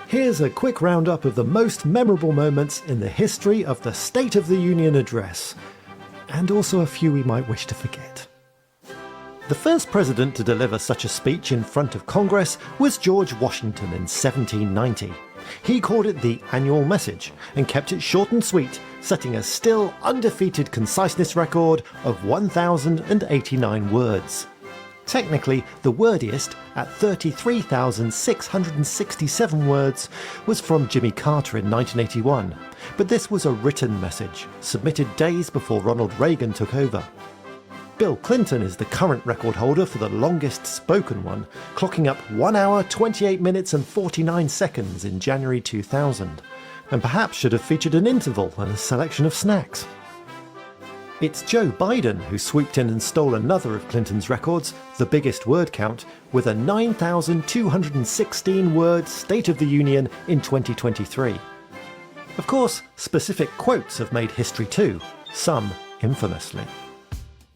Here's a quick roundup of the most memorable moments in the history of the State of the Union Address, and also a few we might wish to forget. The first president to deliver such a speech in front of Congress was George Washington in 1790. He called it the Annual Message and kept it short and sweet, setting a still undefeated conciseness record of 1,089 words. Technically, the wordiest, at 33,667 words, was from Jimmy Carter in 1981, but this was a written message, submitted days before Ronald Reagan took over. Bill Clinton is the current record holder for the longest spoken one, clocking up 1 hour, 28 minutes and 49 seconds in January 2000, and perhaps should have featured an interval and a selection of snacks. It's Joe Biden who swooped in and stole another of Clinton's records, the biggest word count, with a 9,216 word State of the Union in 2023. Of course, specific quotes have made history too, some infamously.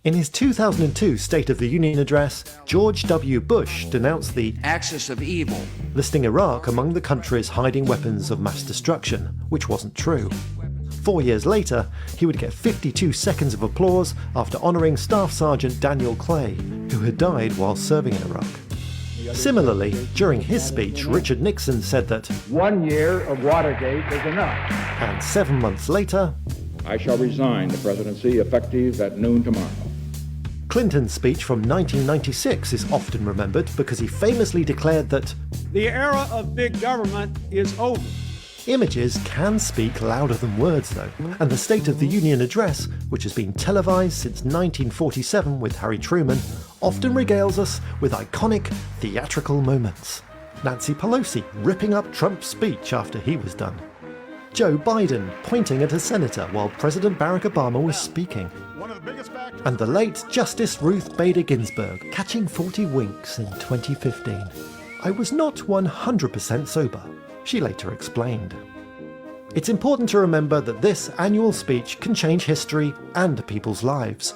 In his 2002 State of the Union address, George W. Bush denounced the axis of evil, listing Iraq among the countries hiding weapons of mass destruction, which wasn't true. 4 years later, he would get 52 seconds of applause after honouring Staff Sergeant Daniel Clay, who had died while serving in Iraq. Similarly, during his speech, Richard Nixon said that 1 year of Watergate is enough. And 7 months later, I shall resign the presidency effective at noon tomorrow. Clinton's speech from 1996 is often remembered because he famously declared that the era of big government is over. Images can speak louder than words though, and the State of the Union address, which has been televised since 1947 with Harry Truman, often regales us with iconic theatrical moments. Nancy Pelosi ripping up Trump's speech after he was done. Joe Biden pointing at a senator while President Barack Obama was speaking. And the late Justice Ruth Bader Ginsburg catching 40 winks in 2015. I was not 100% sober, she later explained. It's important to remember that this annual speech can change history and people's lives.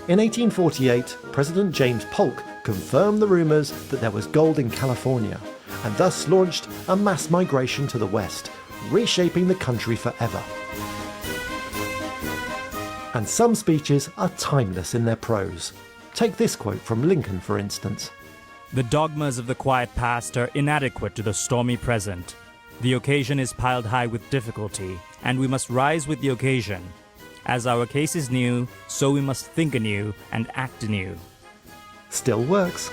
In 1848, President James Polk confirmed the rumours that there was gold in California, and thus launched a mass migration to the West, reshaping the country forever. And some speeches are timeless in their prose. Take this quote from Lincoln, for instance. The dogmas of the quiet past are inadequate to the stormy present. The occasion is piled high with difficulty, and we must rise with the occasion. As our case is new, so we must think anew and act anew. Still works.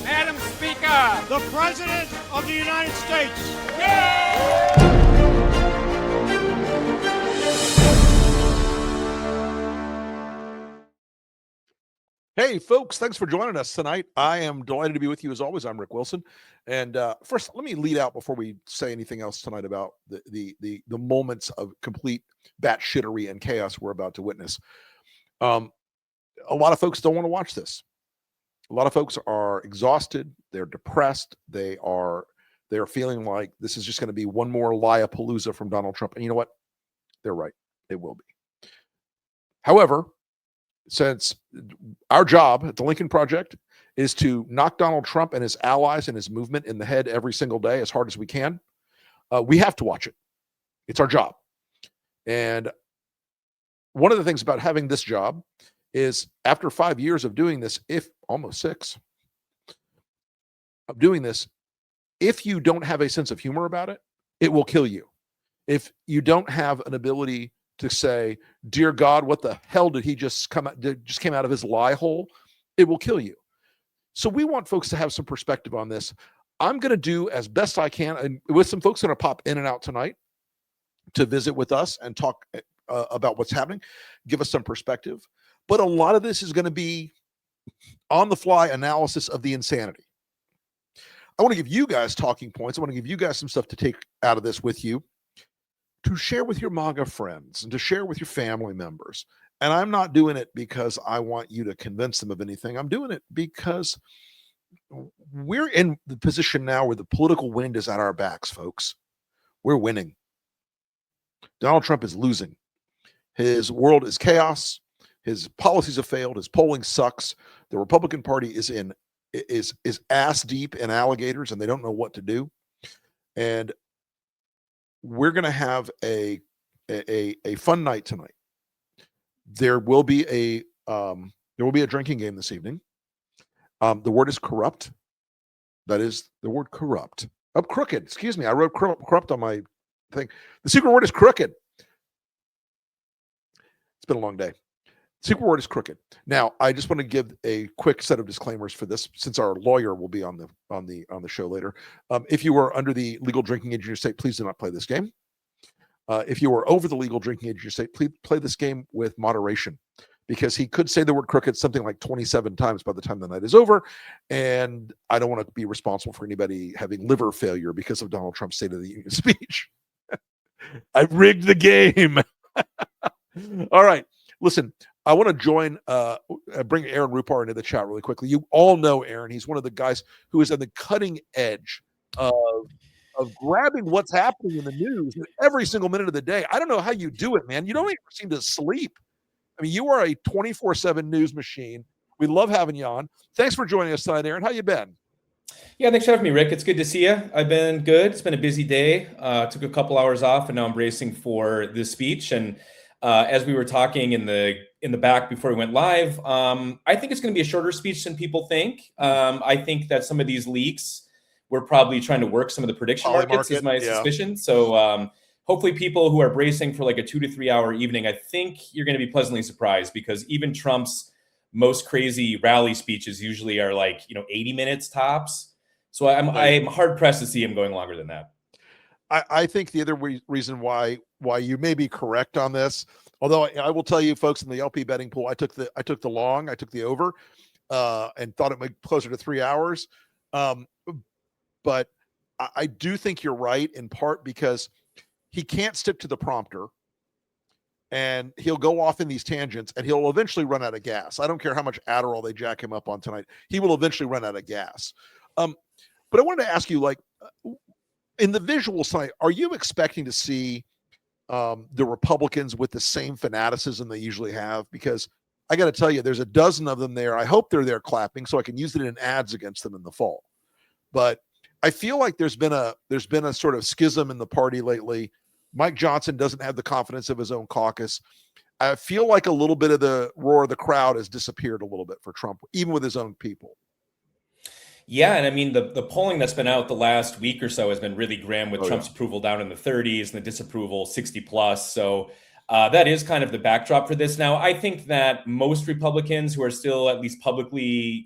Madam Speaker, the President of the United States. Hey, folks, thanks for joining us tonight. I am delighted to be with you as always. I'm Rick Wilson. And first, let me lead out before we say anything else tonight about the moments of complete batshittery and chaos we're about to witness. A lot of folks don't want to watch this. A lot of folks are exhausted. They're depressed. They are feeling like this is just going to be one more liapalooza from Donald Trump. And you know what? They're right. It will be. However, since our job at the Lincoln Project is to knock Donald Trump and his allies and his movement in the head every single day as hard as we can, we have to watch it. It's our job. And one of the things about having this job is after 5 years of doing this, if almost 6 of doing this, if you don't have a sense of humor about it, it will kill you. If you don't have an ability to say, dear God, what the hell did he just came out of his lie hole? It will kill you. So we want folks to have some perspective on this. I'm going to do as best I can, and with some folks going to pop in and out tonight to visit with us and talk about what's happening, give us some perspective. But a lot of this is going to be on-the-fly analysis of the insanity. I want to give you guys talking points. I want to give you guys some stuff to take out of this with you, to share with your MAGA friends and to share with your family members. And I'm not doing it because I want you to convince them of anything. I'm doing it because we're in the position now where the political wind is at our backs, folks. We're winning. Donald Trump is losing. His world is chaos. His policies have failed. His polling sucks. The Republican Party is ass deep in alligators, and they don't know what to do. and we're going to have a fun night tonight. There will be a drinking game this evening. The word is corrupt. That is the word corrupt. Oh, crooked. Excuse me. I wrote corrupt on my thing. The secret word is crooked. It's been a long day. Secret word is crooked. Now, I just want to give a quick set of disclaimers for this, since our lawyer will be on the show later. If you are under the legal drinking age in your state, please do not play this game. If you are over the legal drinking age in your state, please play this game with moderation, because he could say the word crooked something like 27 times by the time the night is over, and I don't want to be responsible for anybody having liver failure because of Donald Trump's State of the Union speech. I rigged the game. All right. Listen, I want to bring Aaron Rupar into the chat really quickly. You all know Aaron. He's one of the guys who is on the cutting edge of grabbing what's happening in the news every single minute of the day. I don't know how you do it, man. You don't even seem to sleep. I mean, you are a 24/7 news machine. We love having you on. Thanks for joining us tonight, Aaron. How you been? Yeah, thanks for having me, Rick. It's good to see you. I've been good. It's been a busy day. Took a couple hours off, and now I'm bracing for this speech. And as we were talking in the back before we went live, I think it's going to be a shorter speech than people think. I think that some of these leaks were probably trying to work some of the prediction markets, is my suspicion. So hopefully people who are bracing for like a 2 to 3 hour evening, I think you're going to be pleasantly surprised, because even Trump's most crazy rally speeches usually are like, 80 minutes tops. So I'm hard pressed to see him going longer than that. I think the other reason why you may be correct on this, although I will tell you folks in the LP betting pool, I took the long, I took the over, and thought it might be closer to 3 hours. But I do think you're right, in part because he can't stick to the prompter, and he'll go off in these tangents, and he'll eventually run out of gas. I don't care how much Adderall they jack him up on tonight. He will eventually run out of gas. But I wanted to ask you, like, in the visual side, are you expecting to see the Republicans with the same fanaticism they usually have? Because I got to tell you, there's a dozen of them there. I hope they're there clapping so I can use it in ads against them in the fall. But I feel like there's been a sort of schism in the party lately. Mike Johnson doesn't have the confidence of his own caucus. I feel like a little bit of the roar of the crowd has disappeared a little bit for Trump, even with his own people. Yeah, and I mean, the polling that's been out the last week or so has been really grim, with Trump's approval down in the 30s and the disapproval 60 plus. So that is kind of the backdrop for this. Now, I think that most Republicans who are still at least publicly,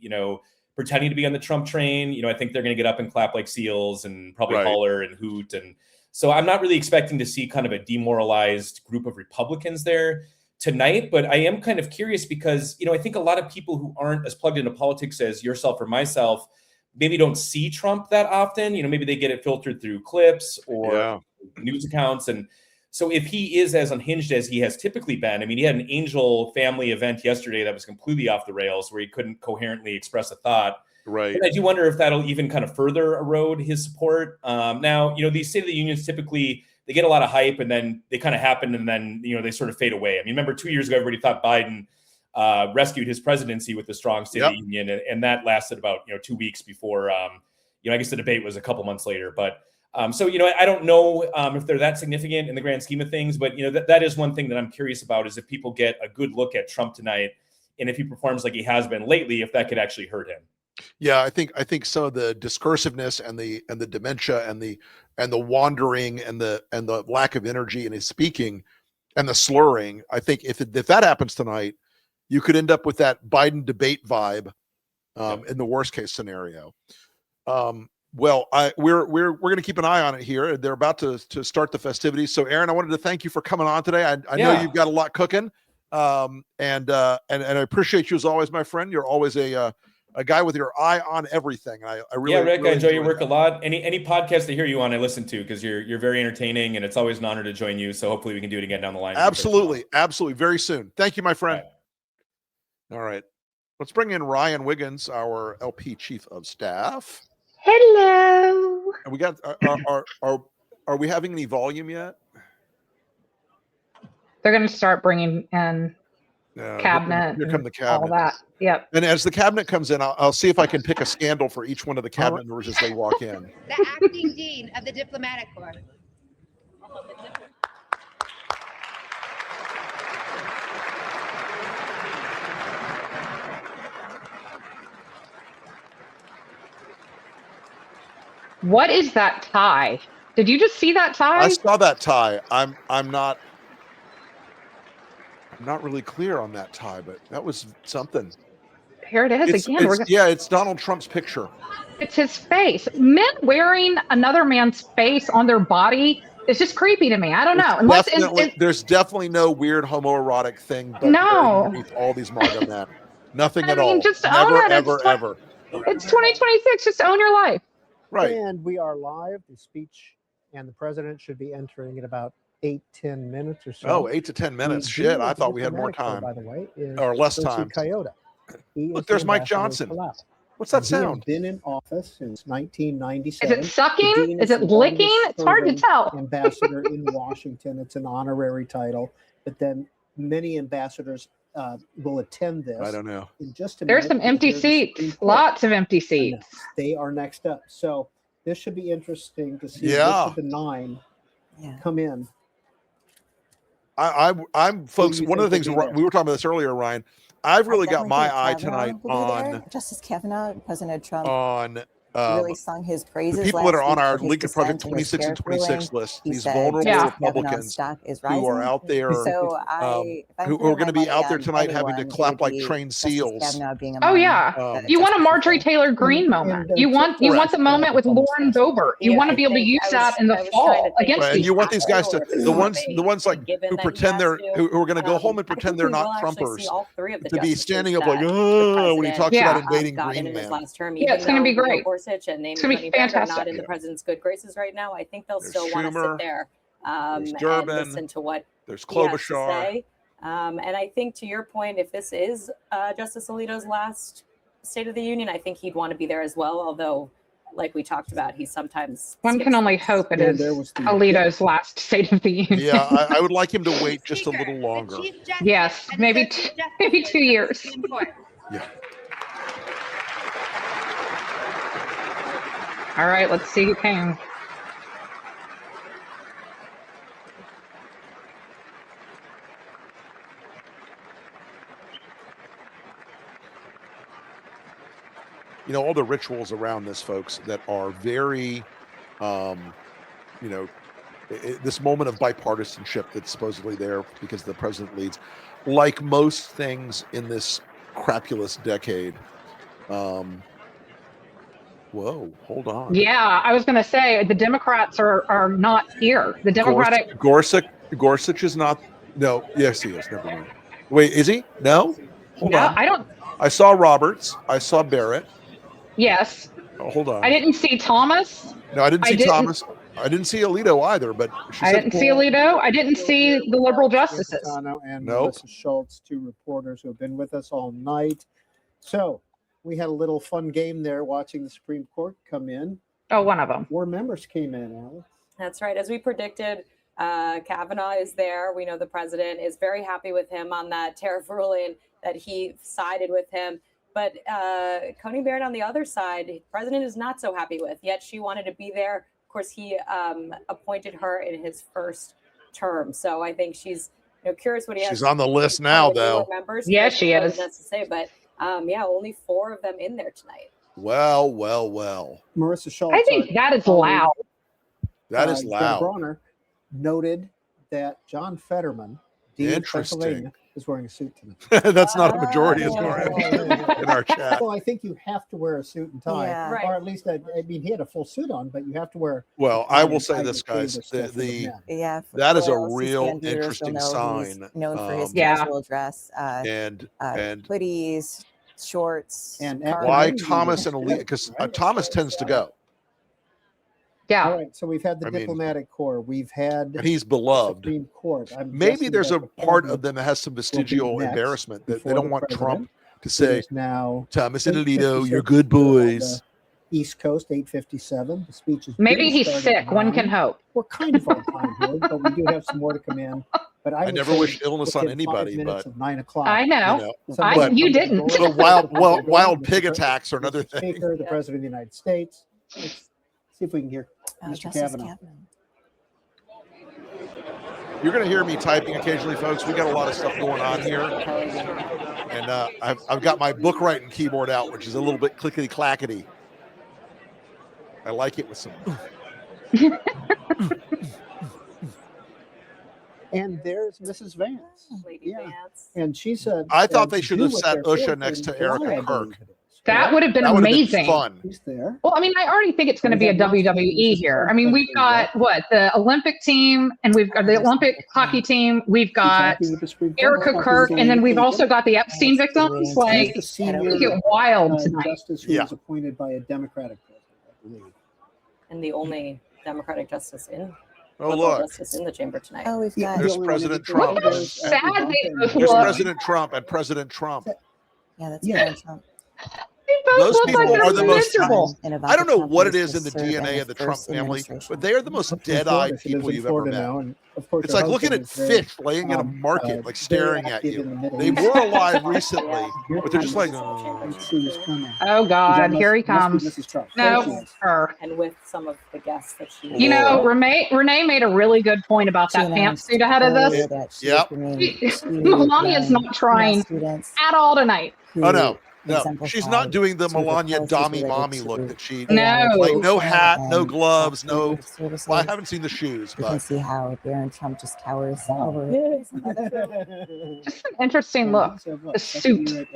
pretending to be on the Trump train, I think they're going to get up and clap like seals and probably holler and hoot. And so I'm not really expecting to see kind of a demoralized group of Republicans there tonight, but I am kind of curious because, I think a lot of people who aren't as plugged into politics as yourself or myself maybe don't see Trump that often. Maybe they get it filtered through clips or news accounts. And so if he is as unhinged as he has typically been, I mean, he had an angel family event yesterday that was completely off the rails, where he couldn't coherently express a thought. Right. But I do wonder if that'll even kind of further erode his support. Now, these State of the Unions, typically they get a lot of hype and then they kind of happen and then, they sort of fade away. I mean, remember 2 years ago, everybody thought Biden rescued his presidency with the strong State of the Union, and that lasted about 2 weeks before I guess the debate was a couple months later. But so I don't know if they're that significant in the grand scheme of things, but that is one thing that I'm curious about, is if people get a good look at Trump tonight, and if he performs like he has been lately, if that could actually hurt him. Yeah, I think some of the discursiveness and the dementia and the wandering and the lack of energy in his speaking and the slurring, I think if that happens tonight, you could end up with that Biden debate vibe in the worst case scenario. Well, we're going to keep an eye on it here. They're about to start the festivities. So, Aaron, I wanted to thank you for coming on today. I know you've got a lot cooking, and I appreciate you as always, my friend. You're always a guy with your eye on everything. I really, Rick, really I enjoy your work a lot. Any podcast to hear you on, I listen to, because you're very entertaining, and it's always an honor to join you. So hopefully we can do it again down the line. Absolutely, very soon. Thank you, my friend. All right, let's bring in Ryan Wiggins, our LP chief of staff. Hello. And we got are we having any volume yet? They're going to start bringing in cabinet, here come the cabinet. all that. Yep. And as the cabinet comes in, I'll see if I can pick a scandal for each one of the cabinet members as they walk in. The acting dean of the diplomatic corps. What is that tie? Did you just see that tie? I saw that tie. I'm not really clear on that tie, but that was something. Here it is again. It's Donald Trump's picture. It's his face. Men wearing another man's face on their body is just creepy to me. I don't know. There's definitely no weird homoerotic thing. But no. All these MAGA men. Nothing at all. Just never, own it. Ever. It's 2026. Just own your life. Right. And we are live. The speech and the president should be entering in about 8-10 minutes or so. Oh, 8 to 10 minutes. Shit, I thought we had more time. By the way, or less time. Coyote. Look, there's Mike Johnson. What's that sound? He's been in office since 1997. Is it sucking? Is it licking? It's hard to tell. Ambassador in Washington. It's an honorary title. But then many ambassadors will attend this. I don't know. In just a There's minute, some empty seats. Lots of empty seats. They are next up. So this should be interesting to see which of the 9 come in. I'm folks. One of the things we were talking about this earlier, Ryan. I've really got my eye tonight on Justice Kavanaugh. President Trump on really sung his praises. The people that are on our Lincoln Project 26 and 26 list. These vulnerable Republicans who are out there, so who are going to be out there tonight having to clap like trained seals. Oh yeah, you want a Marjorie Taylor Greene moment. You want the moment with Lauren Boebert. You want to be able to use that in the fall against these. And you want these guys to the ones like who pretend they're who are going to go home and pretend they're not Trumpers to be standing up like when he talks about invading Green Man. Yeah, it's going to be great. And Amy Coney Barrett are not in the president's good graces right now. I think they'll still want to sit there and listen to what there's Klobuchar. He has to say. And I think to your point, if this is Justice Alito's last State of the Union, I think he'd want to be there as well. Although, like we talked about, he sometimes one can only hope it is Alito's last State of the Union. Yeah, I would like him to wait just a little longer. Yes, maybe 2 years. Yeah. All right, let's see who came. You know, all the rituals around this, folks, that are very, this moment of bipartisanship that's supposedly there because the president leads. Like most things in this crapulous decade, whoa, hold on. Yeah, I was going to say the Democrats are not here. The Democratic Gorsuch is not. No, yes, he is. Never mind. Wait, is he? No. Hold on. I don't. I saw Roberts. I saw Barrett. Yes. Oh, hold on. I didn't see Thomas. No, I didn't see Thomas. I didn't see Alito either. But I didn't see Alito. I didn't see the liberal justices. And Melissa Schultz, 2 reporters who have been with us all night. So. We had a little fun game there watching the Supreme Court come in. Oh, one of them. 4 members came in, Alex. That's right. As we predicted, Kavanaugh is there. We know the president is very happy with him on that tariff ruling, that he sided with him. But Coney Barrett on the other side, the president is not so happy with, yet she wanted to be there. Of course, he appointed her in his first term. So I think she's curious what he has. She's on the list now, though. Yeah, she is. That's to say, but only 4 of them in there tonight. Well. Marissa Schultz. I think that is loud. That is loud. Bronner noted that John Fetterman, Dean of Pennsylvania, is wearing a suit tonight. That's not a majority in our chat. Well, I think you have to wear a suit and tie, or at least I mean, he had a full suit on, but you have to wear. Well, I will say this, guys. That is a real interesting sign. Known for his casual dress, and hoodies, shorts, and why Thomas and Alito? Because Thomas tends to go. Yeah. All right. So we've had the diplomatic corps. We've had. And he's beloved. Supreme Court. Maybe there's a part of them that has some vestigial embarrassment that they don't want Trump to say. Now, Thomas and Alito, you're good boys. East Coast, 8:57. The speech is. Maybe he's sick. One can hope. We're kind of on time here, but we do have some more to come in. But I never would wish say illness on within 5 anybody, minutes but of 9 o'clock. I know. but You didn't. the wild pig attacks are another Mr. thing. Speaker, the President of the United States. Let's see if we can hear Mr. Justice Kavanaugh. You're going to hear me typing occasionally, folks. We got a lot of stuff going on here, and I've got my book writing keyboard out, which is a little bit clickety clackety. I like it with some. And there's Mrs. Vance. Lady Vance. And she's I thought they should have set Usha next to Erica Kirk. That would have been That would have been amazing. fun. He's there. Well, I mean, I already think it's going to be a WWE here. I mean, we've got the Olympic team, and we've got the Olympic hockey team. We've got Erica Kirk, and then we've also got the Epstein victims. Like, it's going to get wild tonight. Justice who was appointed by a Democratic president, I believe. And the only Democratic justice in. Oh, look. Justice in the chamber tonight. Oh, we've got. There's President Trump. How sad they both There's look. President Trump and President Trump. Yeah, that's President Trump. They both Those look people like they're are the most. miserable. I don't know what it is in the DNA of the Trump family, but they are the most dead-eyed people you've ever met. It's like looking at fish laying in a market, like staring at you. They were alive recently, but they're just like, Oh God, here he comes. No, her. And with some of the guests that she. You know, Renee made a really good point about that pantsuit ahead of this. Yep. Melania's not trying at all tonight. Oh no. No, she's not doing the Melania Dami Mommy look that she No. like no hat, no gloves, no. Well, I haven't seen the shoes, You can but see how Barron Trump just cowers over it. Just an interesting look. The suit.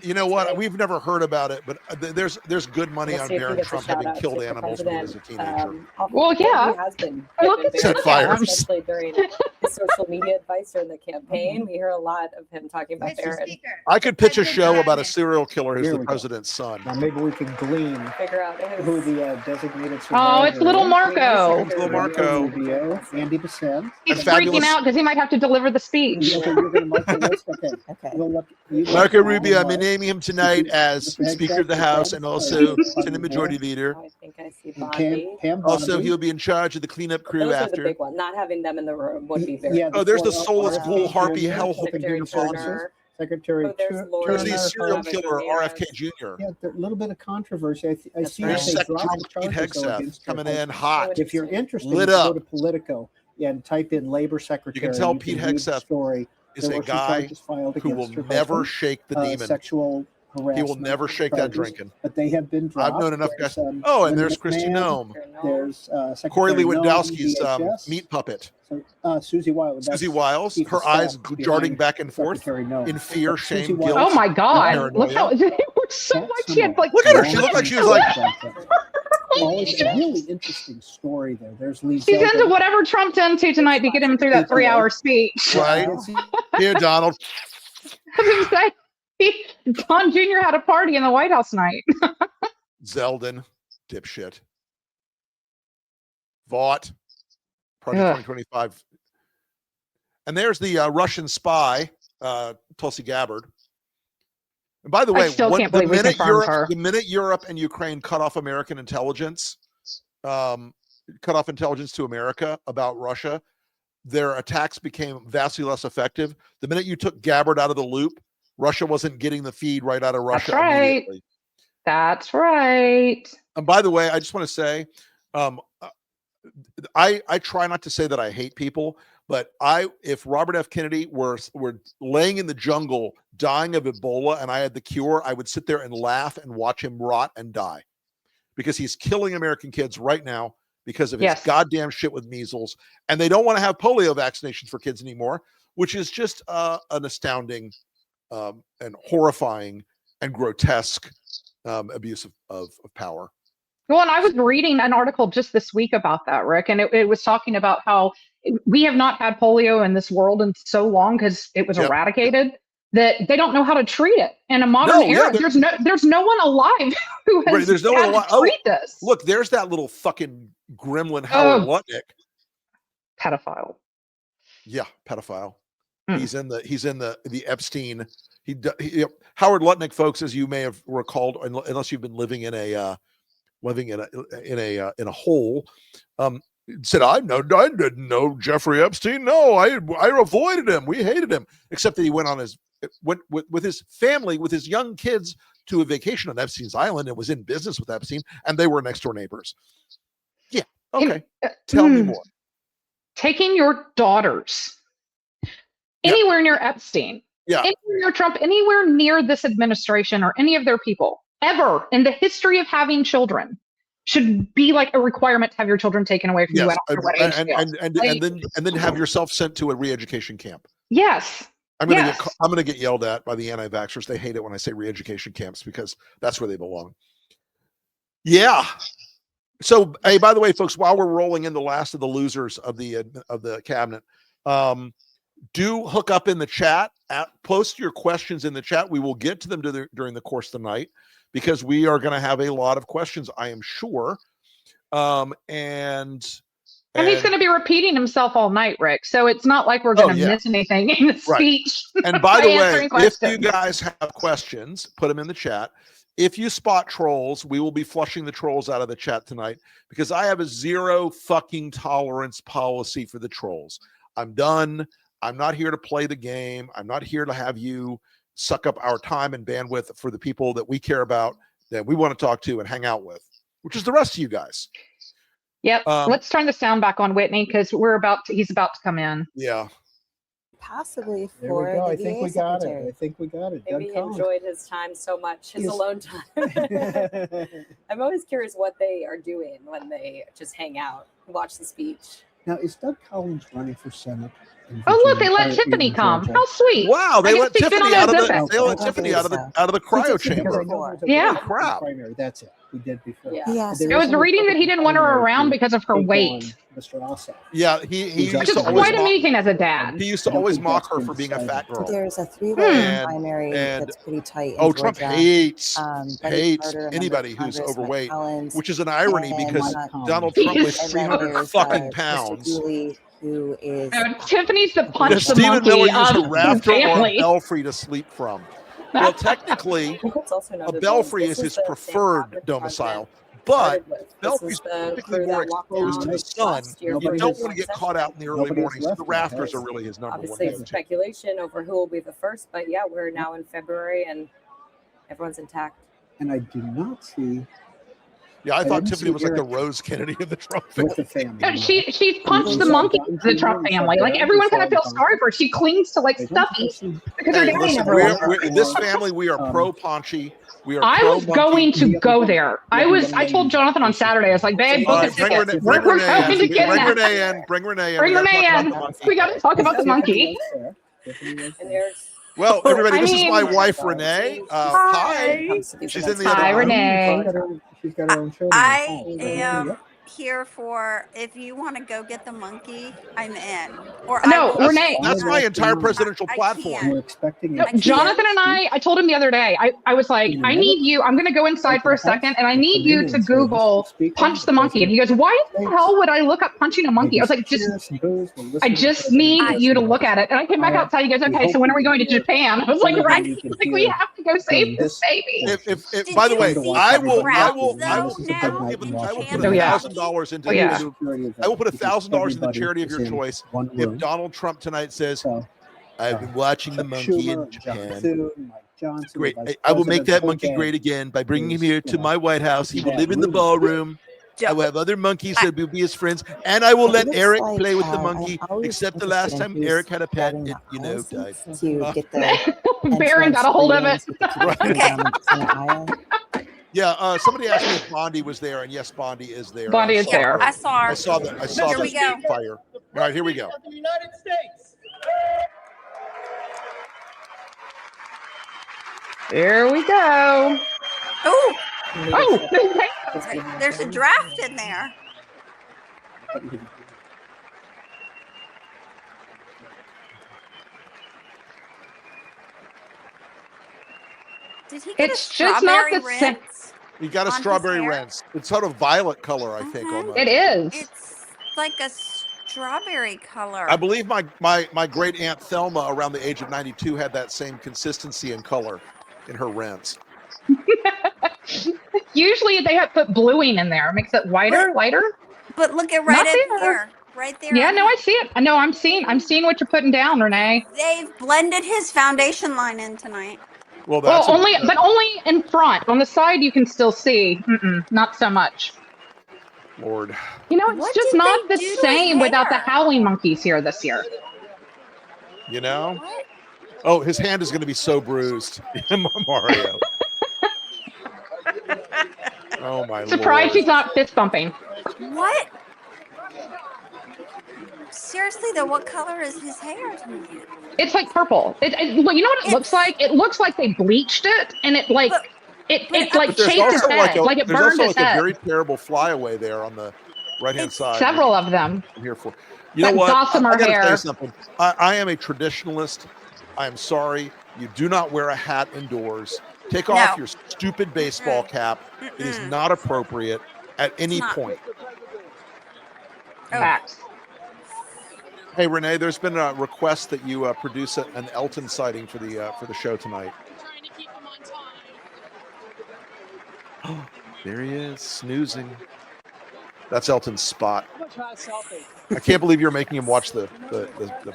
you know what? We've never heard about it, but there's good money We'll on see if he Barron gets a Trump shout having out killed to the animals when he was a president. teenager. Well, yeah. He has been. Look at Set the fires. Especially during his social media advice during the campaign. We hear a lot of him talking about Barron. I could pitch a show about a serial killer who's Here the we go. president's son. Now maybe we can glean Figure out who the designated survivor Oh, it's little is. Marco. Little Marco. Rubio, Andy Bissett. He's fabulous- freaking out because he might have to deliver the speech. Okay, you're going to mark the list? Okay. Okay. We'll look, you Marco look- Rubio, I'm naming him tonight as Speaker of the House and also Senate Majority Leader. I think I see And Bondi. Pam Also, Bondi. he'll be in charge of the cleanup crew Those are the after. big ones. Not having them in the room would be very. Yeah, Oh, there's the former soulless RFK ghoul harpy Jr., hell. Secretary Turner. Secretary Oh, there's Turner. Lord There's the Turner. serial Robert killer Ramirez. RFK Jr. Yeah, a little bit of controversy. I That's see right. that There's they Second dropped Trump Pete charges though Hegseth against coming her. in hot. If you're interested, Lit go up. to Politico and type in labor secretary. tell You Pete can read the Hegseth story. Is There a were some guy charges filed who will against her never husband, shake the demon. sexual harassment. He will never shake that charges, drinking. But they have been dropped. I've known enough There's, guys. Oh, and Linda there's Christy McMahon, Nome, There's Corey Secretary Nome, Lewandowski's DHS. meat puppet. So, Susie Wiles. Susie that's Wiles, chief her of eyes staff darting behind back and forth Secretary Nome. in fear, But Susie shame, Wiles- guilt. Oh my God! Look how Paranoia. it was so That's much. She had like. Look at her. She looked like she was like. Oh, it's a really interesting story there. There's Lee She's Zeldin. into whatever Trump's into tonight to get him through that 3-hour speech. Right? Here, Donald. I was gonna say, Don Jr. had a party in the White House tonight. Zeldin, dipshit. Vought, Project 2025. And there's the Russian spy, Tulsi Gabbard. And by the way, I still can't believe we confirmed her. the minute Europe and Ukraine cut off American intelligence, cut off intelligence to America about Russia, their attacks became vastly less effective. The minute you took Gabbard out of the loop, Russia wasn't getting the feed right out of Russia. That's right. Immediately. That's right. And by the way, I just want to say, I try not to say that I hate people, but if Robert F. Kennedy were laying in the jungle dying of Ebola and I had the cure, I would sit there and laugh and watch him rot and die, because he's killing American kids right now because of his goddamn shit with measles, and they don't want to have polio vaccinations for kids anymore, which is just an astounding and horrifying and grotesque abuse of power. Well, and I was reading an article just this week about that, Rick, and it was talking about how we have not had polio in this world in so long because it was eradicated that they don't know how to treat it in a modern era. There's no one alive who has there's no had one to treat this. Look, there's that little fucking gremlin Howard Lutnick, pedophile. Yeah, pedophile. He's in the Epstein. Howard Lutnick, folks, as you may have recalled, unless you've been living in a hole. said, I didn't know Jeffrey Epstein. No, I avoided him. We hated him, except that he went on with his family, with his young kids, to a vacation on Epstein's Island and was in business with Epstein, and they were next door neighbors. Yeah. Okay. Tell me more. Taking your daughters anywhere near Epstein, anywhere near Trump, anywhere near this administration or any of their people, ever in the history of having children, should be like a requirement to have your children taken away from you at what age and then have yourself sent to a re-education camp. Yes. I'm gonna get yelled at by the anti-vaxxers. They hate it when I say re-education camps because that's where they belong. Yeah. So, hey, by the way, folks, while we're rolling in the last of the losers of the cabinet, do hook up in the chat. Post your questions in the chat. We will get to them during the course of the night, because we are going to have a lot of questions, I am sure. And he's going to be repeating himself all night, Rick. So it's not like we're going to miss anything in the speech. And by the way, if you guys have questions, put them in the chat. If you spot trolls, we will be flushing the trolls out of the chat tonight, because I have a zero fucking tolerance policy for the trolls. I'm done. I'm not here to play the game. I'm not here to have you suck up our time and bandwidth for the people that we care about, that we want to talk to and hang out with, which is the rest of you guys. Yep. Let's turn the sound back on, Whitney, because he's about to come in. Yeah. Possibly There for we go. the I think VA we got secretary. it. I think we got it. Maybe he enjoyed his time so much, his alone time. I'm always curious what they are doing when they just hang out, watch the speech. Now, is Doug Collins running for Senate? Oh, look, they let Tiffany come. How sweet. Wow, they let Tiffany out of the cryo chamber. Yeah. Crap. That's it. We did before. Yeah. I was reading that he didn't want her around because of her weight. Mr. Alsop. Yeah, he used just to always quite amazing as a dad. He used to always mock her for being a fat girl. There's a three-way primary that's pretty tight. In Trump Georgia. hates Carter, anybody who's Congress, overweight, Collins, which is an irony because Donald Trump weighs 300 fucking pounds. Who is Tiffany's the punch the Stephen monkey Miller of used a rafter the or a family. belfry to sleep from. Well, technically, a belfry is his preferred domicile, but belfries typically more exposed to the sun. You don't want to get caught out in the early mornings. The rafters are really his number Obviously, one. it's speculation over who will be the first, but yeah, we're now in February and everyone's intact. And I do not see. Yeah, I thought Tiffany was like the Rose Kennedy of the Trump family. She's punched the monkey of the Trump family. Like, everyone kind of feels sorry for her. She clings to like Stuffy because her daddy never loved her. In this family, we are pro Paunchy. I was going to go there. I told Jonathan on Saturday, I was like, babe, book a ticket. We're going to get that. Bring Renee in. We got to talk about the monkey. Well, everybody, this is my wife, Renee. Hi. She's in the other room. Hi, Renee. She's got her own children. I am here for, if you want to go get the monkey, I'm in. Or Renee. That's my entire presidential platform. We're expecting Jonathan and I told him the other day, I was like, I need you, I'm going to go inside for a second, and I need you to Google punch the monkey. And he goes, why the hell would I look up punching a monkey? I was like, I just need you to look at it. And I came back outside. He goes, okay, so when are we going to Japan? I was like, right. Like, we have to go save this baby. By the way, I will put $1,000 into I will put $1,000 in the charity of your choice if Donald Trump tonight says, I've been watching the monkey in Japan. Great. I will make that monkey great again by bringing him here to my White House. He will live in the ballroom. I will have other monkeys that will be his friends, and I will let Eric play with the monkey, except the last time Eric had a pet, it, died. Baron got a hold of it. Yeah, somebody asked me if Bondi was there, and yes, Bondi is there. Bondi is there. I saw her. I saw the fire. All right, here we go. The United States. Here we go. Oh, there's a draft in there. Did he get a strawberry rinse? He got a strawberry rinse. It's sort of violet color, I think. Almost. It is. It's like a strawberry color. I believe my great aunt Thelma, around the age of 92, had that same consistency and color in her rinse. Usually they have put bluing in there, makes it lighter. But look at right up here. Right there. Yeah, no, I see it. I know I'm seeing what you're putting down, Renee. They've blended his foundation line in tonight. Well, that's only in front. On the side, you can still see. Not so much. Lord. You know, it's just not the same without the howling monkeys here this year. You know? What? Oh, his hand is going to be so bruised. Mario. Oh, my Lord. Surprised he's not fist bumping. What? Seriously, though, what color is his hair tonight? It's like purple. You know what it looks like? It looks like they bleached it, and it like chafed his head, like it burned his head. There's also a very terrible flyaway there on the right-hand side. Several of them. I'm here for. You know what? Gossamer I gotta hair. tell you something. I am a traditionalist. I am sorry. You do not wear a hat indoors. Take off your stupid baseball cap. It is not appropriate at any point. Facts. Hey, Renee, there's been a request that you produce an Elton sighting for the show tonight. There he is, snoozing. That's Elton's spot. I can't believe you're making him watch the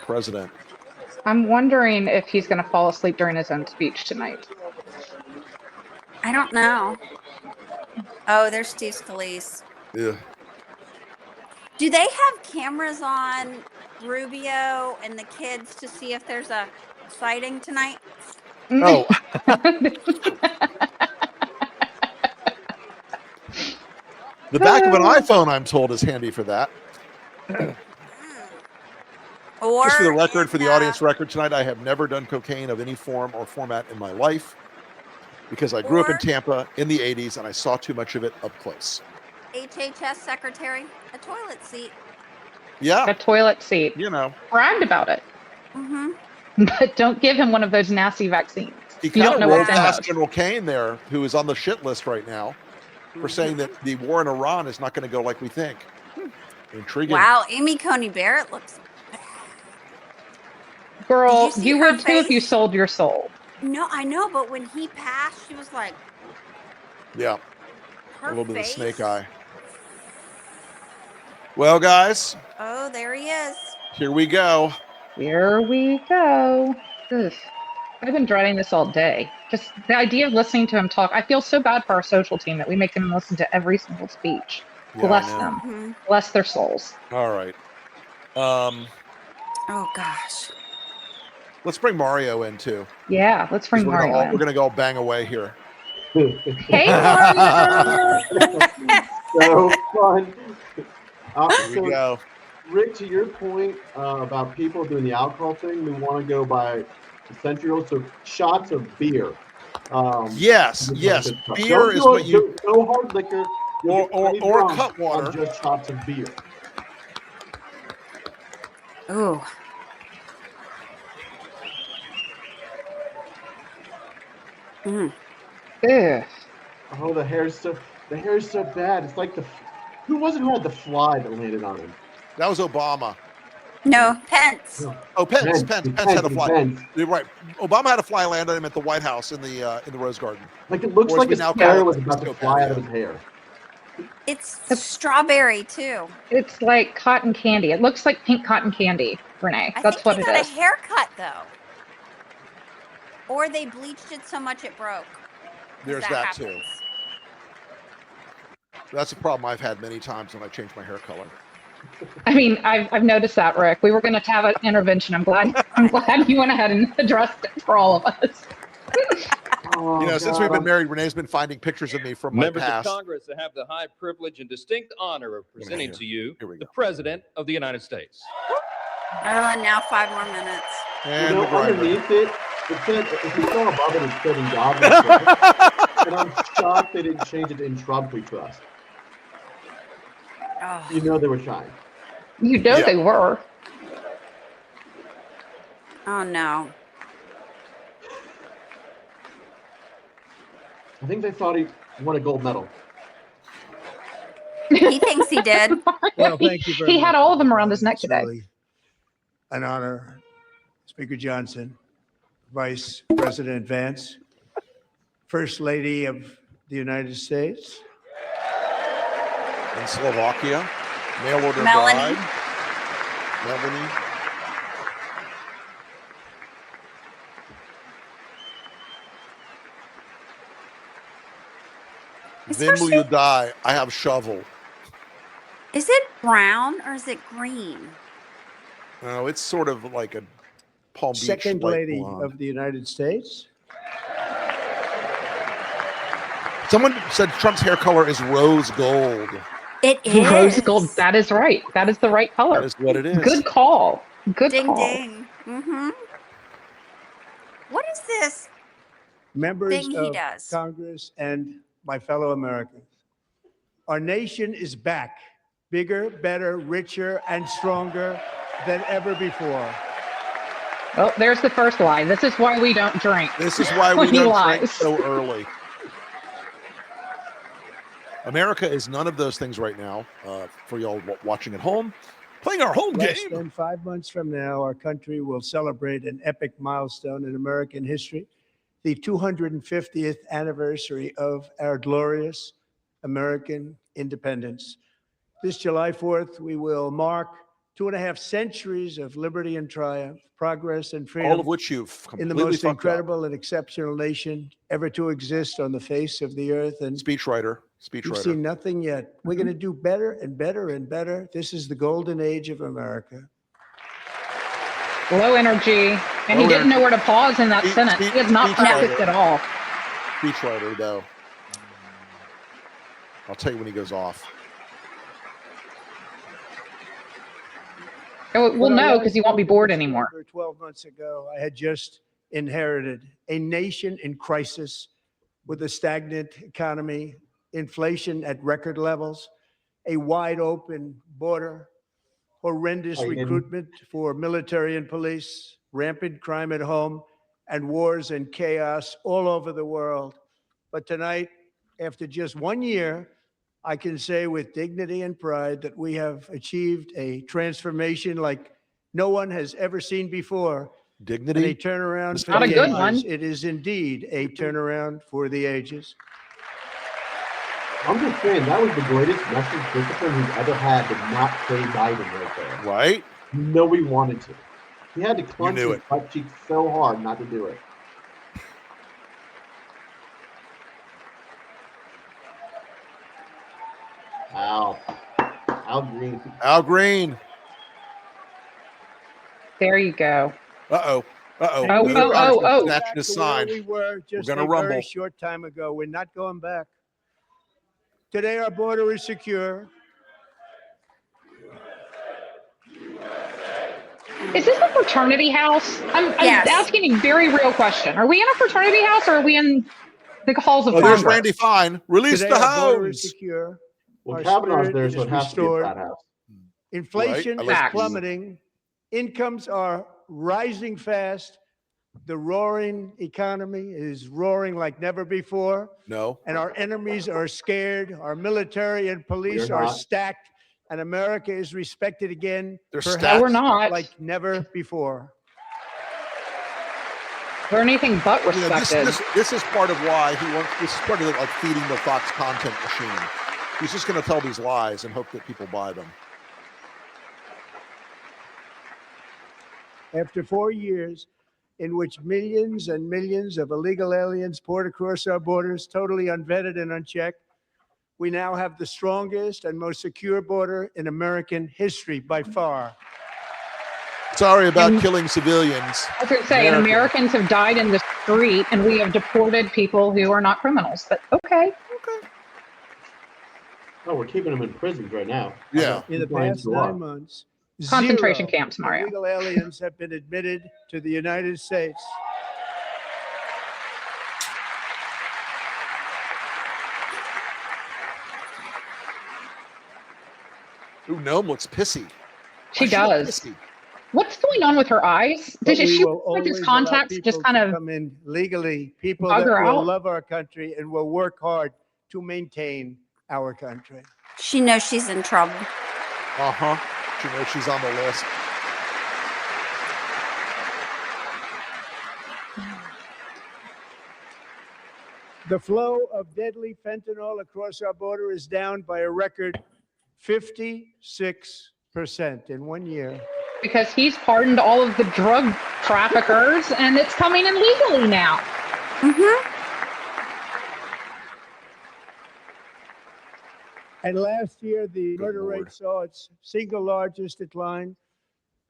president. I'm wondering if he's going to fall asleep during his own speech tonight. I don't know. Oh, there's Steve Scalise. Yeah. Do they have cameras on Rubio and the kids to see if there's a sighting tonight? Oh. The back of an iPhone, I'm told, is handy for that. Or just for the record, for the audience record tonight, I have never done cocaine of any form or format in my life because I grew up in Tampa in the 80s and I saw too much of it up close. HHS secretary, a toilet seat. Yeah. A toilet seat. You know. Bragged about it. Mm-hmm. But don't give him one of those nasty vaccines. He kind of rolled past General Kane there, who is on the shit list right now, for saying that the war in Iran is not going to go like we think. Intriguing. Wow, Amy Coney Barrett looks bad. Girl, you would too if you sold your soul. No, I know, but when he passed, she was like, yeah, a little bit of snake eye. Well, guys. Oh, there he is. Here we go. Here we go. Ugh. I've been dreading this all day. Just the idea of listening to him talk. I feel so bad for our social team that we make them listen to every single speech. Yeah, bless them. Mm-hmm. Bless their souls. All right. Oh, gosh. Let's bring Mario in, too. Yeah, let's bring Mario in. We're going to go bang away here. Hey, Mario! So fun. Here we go. Rick, to your point about people doing the alcohol thing, we want to go by century-old, so shots of beer. Yes. Beer is what you... No hard liquor. Or cut water. Just shots of beer. Ooh. Mm. Ugh. Oh, the hair's so bad. It's like who was it who had the fly that landed on him? That was Obama. No, Pence. Oh, Pence had a fly. You're right. Obama had a fly land on him at the White House in the Rose Garden. Like it looks like his hair was about to fly out of his hair. It's strawberry too. It's like cotton candy. It looks like pink cotton candy, Renee. That's what it is. I think he got a haircut though. Or they bleached it so much it broke. There's that too. That's a problem I've had many times when I change my hair color. I mean, I've noticed that, Rick. We were going to have an intervention. I'm glad you went ahead and addressed it for all of us. Since we've been married, Renee's been finding pictures of me from my Members past. of Congress that have the high privilege and distinct honor of presenting to you the President of the United States. Oh, now 5 more minutes. And underneath it said, if you go above it, it's getting God. And I'm shocked they didn't change it in Trump we trust. Oh. You know they were trying. You know they were. Oh, no. I think they thought he won a gold medal. He thinks he did. Well, thank you very He much. had all of them around his neck today. Really an honor, Speaker Johnson, Vice President Vance, First Lady of the United States. In Slovakia. Mail order Melanie. bride. Melanie. Then will you die? I have shovel. Is it brown or is it green? Oh, it's sort of like a Palm Beach Second light Lady blonde. of the United States. Someone said Trump's hair color is rose gold. It is. Rose gold. That is right. That is the right color. That is what it is. Good call. Good Ding, call. ding. Mm-hmm. What is this Members thing he of does? Congress and my fellow Americans. Our nation is back, bigger, better, richer, and stronger than ever before. Oh, there's the first lie. This is why we don't drink. This is why we When he don't drink lies. so early. America is none of those things right now. For y'all watching at home, playing our home Less game. than 5 months from now, our country will celebrate an epic milestone in American history, the 250th anniversary of our glorious American independence. This July 4th, we will mark 2.5 centuries of liberty and triumph, progress and freedom. All of which you've in the completely most fucked up. incredible and exceptional nation ever to exist on the face of the earth. And Speechwriter. we've seen nothing yet. We're going to do better and better and better. This is the golden age of America. Low energy. And he didn't know where to pause in that sentence. He has not practiced at all. Speechwriter, though. I'll tell you when he goes off. We'll know because he won't be bored anymore. 12 months ago, I had just inherited a nation in crisis with a stagnant economy, inflation at record levels, a wide open border, horrendous recruitment for military and police, rampant crime at home, and wars and chaos all over the world. But tonight, after just 1 year, I can say with dignity and pride that we have achieved a transformation like no one has ever seen before. Dignity? And a turnaround for Not a the good ages. one. It is indeed a turnaround for the ages. I'm just saying, that was the greatest message discipline he's ever had to not say Biden right there. Right? No, he wanted to. He had to clench knew his it. butt cheeks so hard not to do it. Al. Al Green. Al Green. There you go. Uh-oh. Uh-oh. Oh. Snatching his sign. We were just gonna a rumble. very short time ago. We're not going back. Today, our border is secure. Is this a fraternity house? I'm Yes. asking a very real question. Are we in a fraternity house or are we in the halls of Oh, there's Congress? Randy Fine. Release Today, the our border is hounds. secure. Well, Our Kavanaugh's spirit there, is so it has to be a restored. frat house. Inflation Right, I is like plummeting. Incomes are rising fast. The roaring economy is roaring like never before. No. And our enemies are scared. Our military and police We're are not. stacked. And America is respected again. They're perhaps stacked. We're not. like never before. We're anything but You know, respected. this is part of why he wants. This is part of like feeding the Fox content machine. He's just going to tell these lies and hope that people buy them. After 4 years in which millions and millions of illegal aliens poured across our borders, totally unvetted and unchecked, we now have the strongest and most secure border in American history by far. Sorry about And- killing civilians. I was going to say, and Americans have died in the street, and we have deported people who are not criminals. But okay. Oh, we're keeping them in prisons right now. Yeah. In the Compliance past to law. 9 months, Concentration 0 camps, Mario. illegal aliens have been admitted to the United States. Ooh, Gnome looks pissy. She Why she look does. pissy? What's going on with her eyes? But Does we she will look like his always allow contacts people just kind to of come in legally, people bug that her will out? love our country and will work hard to maintain our country. She knows she's in trouble. Uh-huh. She knows she's on the list. The flow of deadly fentanyl across our border is down by a record 56% in 1 year. Because he's pardoned all of the drug traffickers, and it's coming in legally now. Mm-hmm. And last year, the murder rate saw its single largest decline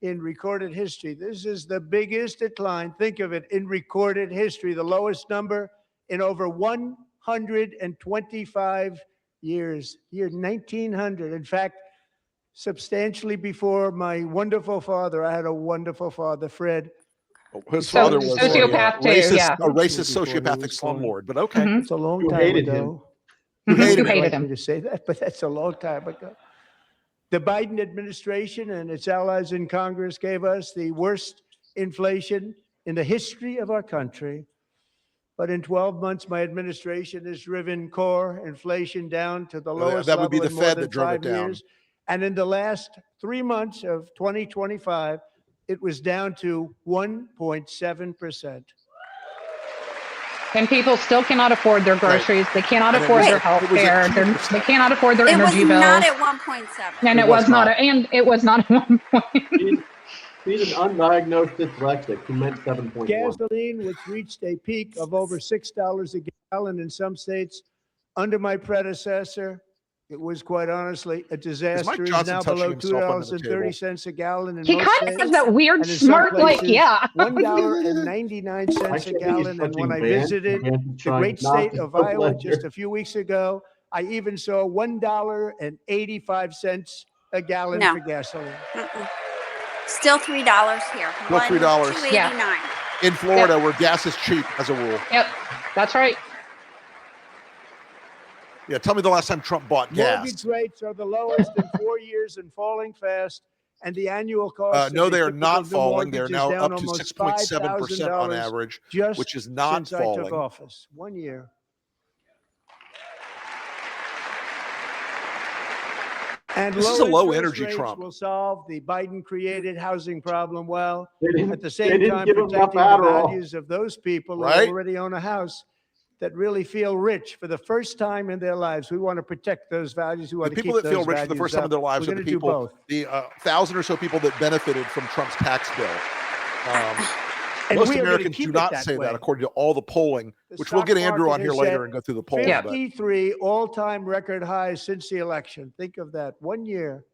in recorded history. This is the biggest decline, think of it, in recorded history, the lowest number in over 125 years, year 1900. In fact, substantially before my wonderful father, I had a wonderful father, Fred. His father was sociopath a too, racist, yeah. a racist sociopathic slumlord, but okay. Mhm. It's a long You time hated ago. You hated You him. hated Like him. me to say that, but that's a long time ago. The Biden administration and its allies in Congress gave us the worst inflation in the history of our country. But in 12 months, my administration has driven core inflation down to the lowest That would be level the in more Fed than that drove it 5 down. years. And in the last 3 months of 2025, it was down to 1.7%. And people still cannot afford their groceries. They cannot And it afford was- their it health was at care. 2%. They cannot afford their It was energy not bills. at 1.7. And It it was was not. not. And it was not at one point. He's an undiagnosed dyslexic. He meant 7.1. Gasoline, which reached a peak of over $6 a gallon in some states under my predecessor, it was quite honestly a disaster. Is Johnson now touching below himself under the $2.30 a gallon in He most kind of states. has that weird, And in some smart, like, places, yeah. $1.99 Actually, a I think he's gallon. And when touching I Vance. visited Vance is the trying great not state to of go Iowa left just here. a few weeks ago, I even saw $1.85 a gallon No. for gasoline. Mm-mm. Still $3 here. Still $3. $2.89. In Florida, where gas is cheap as a rule. Yep, that's right. Yeah, tell me the last time Trump bought Mortgage gas. rates are the lowest in 4 years and falling fast. And the annual cost No, of a they are typical not new falling. They're mortgage is now down up to almost 6.7% on $5,000 average, just which is not since I took falling. office. 1 year. And This is a low interest energy rates Trump. will solve the Biden-created housing problem well. They didn't- At the they same didn't time, give him enough protecting the Adderall. values of those people Right? who already own a house that really feel rich for the first time in their lives. We want to protect those values. We want The to people keep that feel those rich for the values first time in up. their lives We're are the gonna do people, both. the 1,000 or so people that benefited from Trump's tax bill. And Most we are gonna Americans keep do it not that say way. that, according to all the polling, The which we'll stock get Andrew market on here has later set and go through the polling. But 53 all-time record highs since the election. Think of that. 1 year.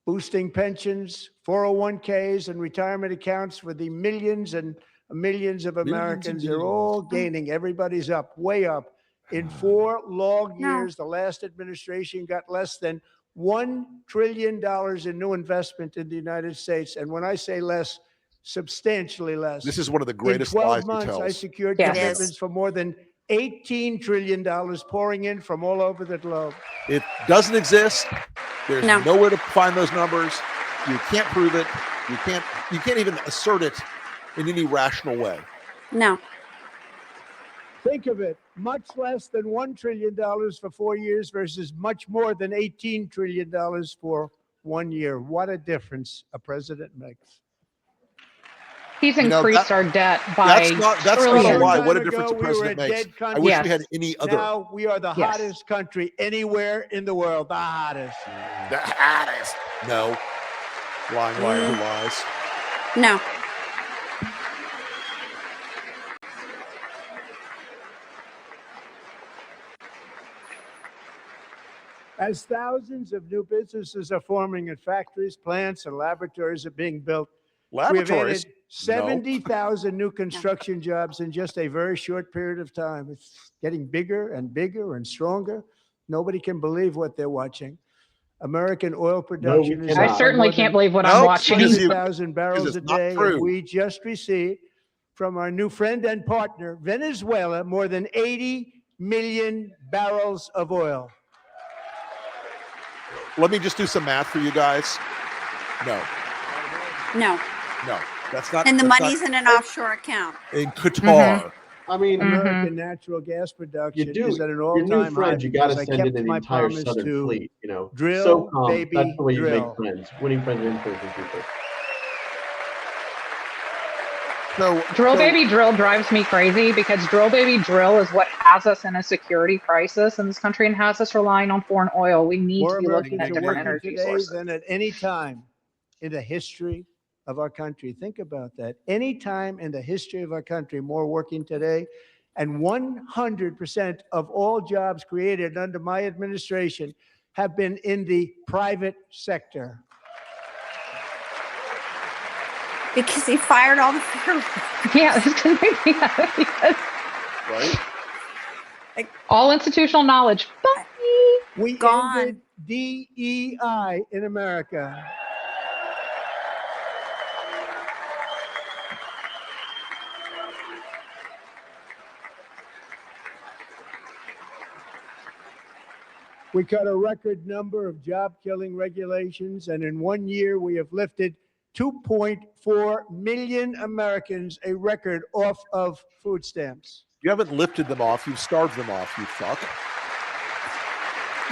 Boosting pensions, 401ks, and retirement accounts for the millions and millions of Americans. They're all gaining. Everybody's up, way up. In 4 long years, the last administration got less than $1 trillion in new investment in the United States. And when I say less, substantially less. this is one of the In greatest 12 lies he months, I tells. secured Yes. It commitments for more than $18 trillion pouring in from all over the globe. It doesn't exist. There's No. nowhere to find those numbers. You can't prove it. You can't even assert it in any rational way. No. Think of it, much less than $1 trillion for 4 years versus much more than $18 trillion for 1 year. What a difference a president makes. He's You know, increased that- our debt by That's not a trillions. lie. Long What a time difference a ago, we were president a makes. dead I country. wish Yes. we had any other. Now we are the Yes. hottest country anywhere in the world. The hottest. The hottest. No. Lying liar who lies. No. As thousands of new businesses are forming and factories, plants, and laboratories are being built, we have Laboratories. added 70,000 new construction jobs in just a very short period of time. It's getting bigger and bigger and stronger. Nobody can believe what they're watching. American oil production is cannot. I up certainly more can't than believe what Nope, I'm watching. because you- 100,000 barrels a it's not day. true. And we just received from our new friend and partner, Venezuela, more than 80 million barrels of oil. Let me just do some math for you guys. No, No. no, that's not. And the that's money's not in an offshore account. in Qatar. I mean, American natural gas production you do. is at an Your new all-time high friends, you got to because I send kept in an my entire promise Southern to fleet. You know, drill, SOCOM, baby, that's the way you drill. make friends. Winning friends and influencing people. Drill baby drill drives me crazy because drill baby drill is what has us in a security crisis in this country and has us relying on foreign oil. We need More to be looking Americans at are different working energy today sources. than at any time in the history of our country. Think about that. Any time in the history of our country, more working today. And 100% of all jobs created under my administration have been in the private sector. Because he fired all the firemen. Yeah, right. All institutional knowledge. Bye. We ended DEI in America. We cut a record number of job-killing regulations, and in 1 year, we have lifted 2.4 million Americans, a record, off of food stamps. You haven't lifted them off. You've starved them off, you fuck.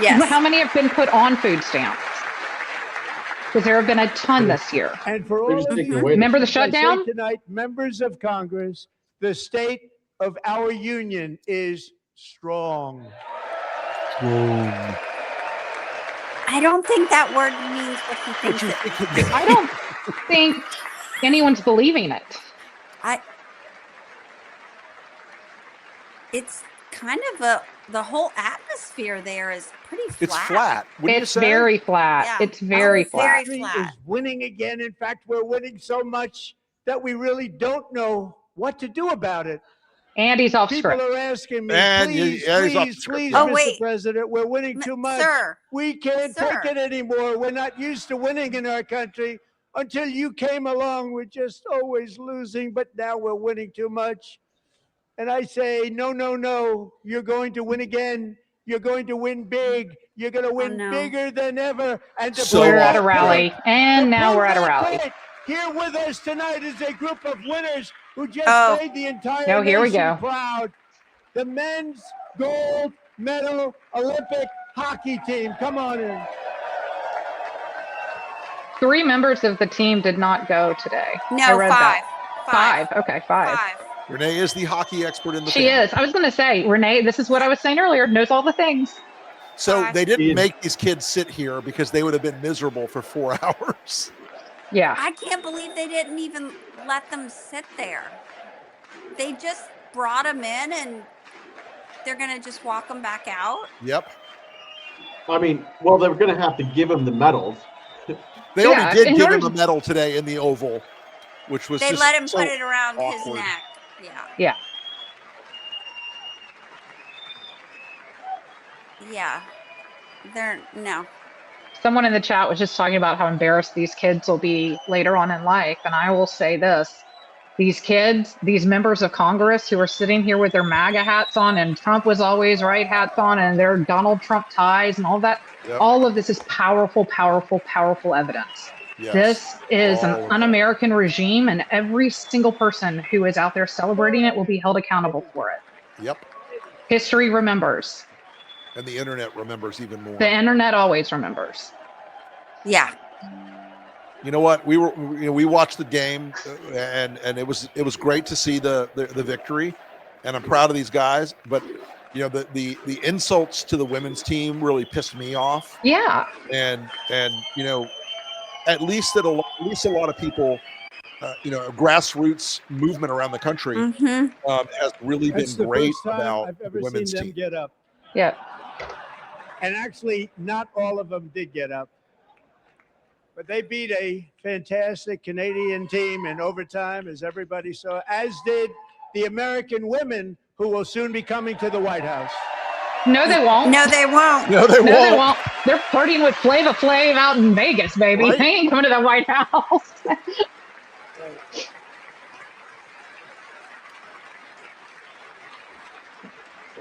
Yes. How many have been put on food stamps? Because there have been a ton this year. And for all of you, remember the I say shutdown? tonight, members of Congress, the state of our union is strong. I don't think that word means what he thinks it means. I don't think anyone's believing it. It's kind of the whole atmosphere there is pretty flat. It's flat. It's very flat. Yeah. It's very flat. Very flat. Is winning again. In fact, we're winning so much that we really don't know what to do about it. And he's off People script. are asking me, And please, he's off please, script. please, Oh, Mr. wait. President, we're winning too much. Sir. We can't Sir. take it anymore. We're not used to winning in our country. Until you came along, we're just always losing, but now we're winning too much. And I say, no, no, no. You're going to win again. You're going to win big. You're going to win bigger than ever. And So we're at a rally. And now we're at a rally. Here with us tonight is a group of winners who just made the entire No, here we nation go. proud. The men's gold medal Olympic hockey team. Come on in. 3 members of the team did not go today. No, I read 5. that. 5. Okay, 5. Renee is the hockey expert in the She family. is. I was going to say, Renee, this is what I was saying earlier, knows all the things. So they didn't make these kids sit here because they would have been miserable for 4 hours. Yeah. I can't believe they didn't even let them sit there. They just brought them in and they're going to just walk them back out. Yep. I mean, well, they're going to have to give him the medals. They already did give him a medal today in the Oval, which was They just let him so put it around his awkward. neck. Yeah. Yeah. Yeah. No. Someone in the chat was just talking about how embarrassed these kids will be later on in life. And I will say this. These kids, these members of Congress who are sitting here with their MAGA hats on and Trump was always right hats on and their Donald Trump ties and all that, all of this is powerful, powerful, powerful evidence. Yes. This is All an of un-American regime and every single person who is out there celebrating it will be held accountable for it. Yep. History remembers. And the internet remembers even more. The internet always remembers. Yeah. You know what? We watched the game, and it was great to see the victory, and I'm proud of these guys. But the insults to the women's team really pissed me off. Yeah. And at least a lot of people, grassroots movement around the country has really That's been the great first time about I've the ever women's seen them team. get up. Yeah. And actually, not all of them did get up. But they beat a fantastic Canadian team in overtime, as everybody saw, as did the American women who will soon be coming to the White House. No, they won't. No, they won't. No, they won't. They're partying with Flava Flav out in Vegas, baby. Right? They ain't coming to the White House.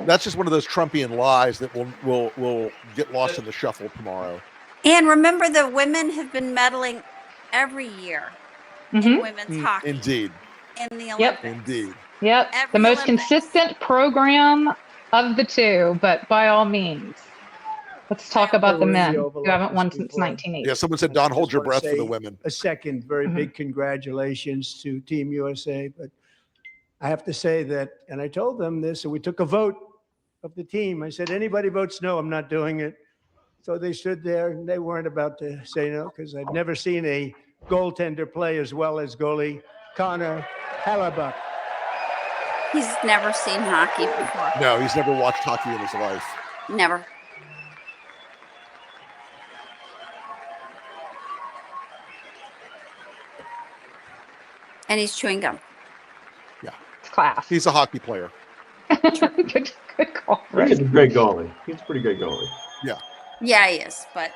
That's just one of those Trumpian lies that will get lost in the shuffle tomorrow. And remember, the women have been medaling every year in women's hockey. Indeed. In the Yep. Olympics. Indeed. Yep. Every The most Olympics. consistent program of the two, but by all means. Let's talk about the Over in men Oval who haven't Office won since before. 1980. Yeah, someone said, Don, I hold just your wanna breath for the say women. A second very big congratulations to Team USA. But I have to say that, and I told them this, and we took a vote of the team. I said, anybody votes no, I'm not doing it. So they stood there and they weren't about to say no, because I've never seen a goaltender play as well as goalie Connor Hellebuck. He's never seen hockey before. No, he's never watched hockey in his life. Never. And he's chewing gum. Yeah. It's class. He's a hockey player. Good call. He's a great goalie. He's a pretty good goalie. Yeah. Yeah, he is, but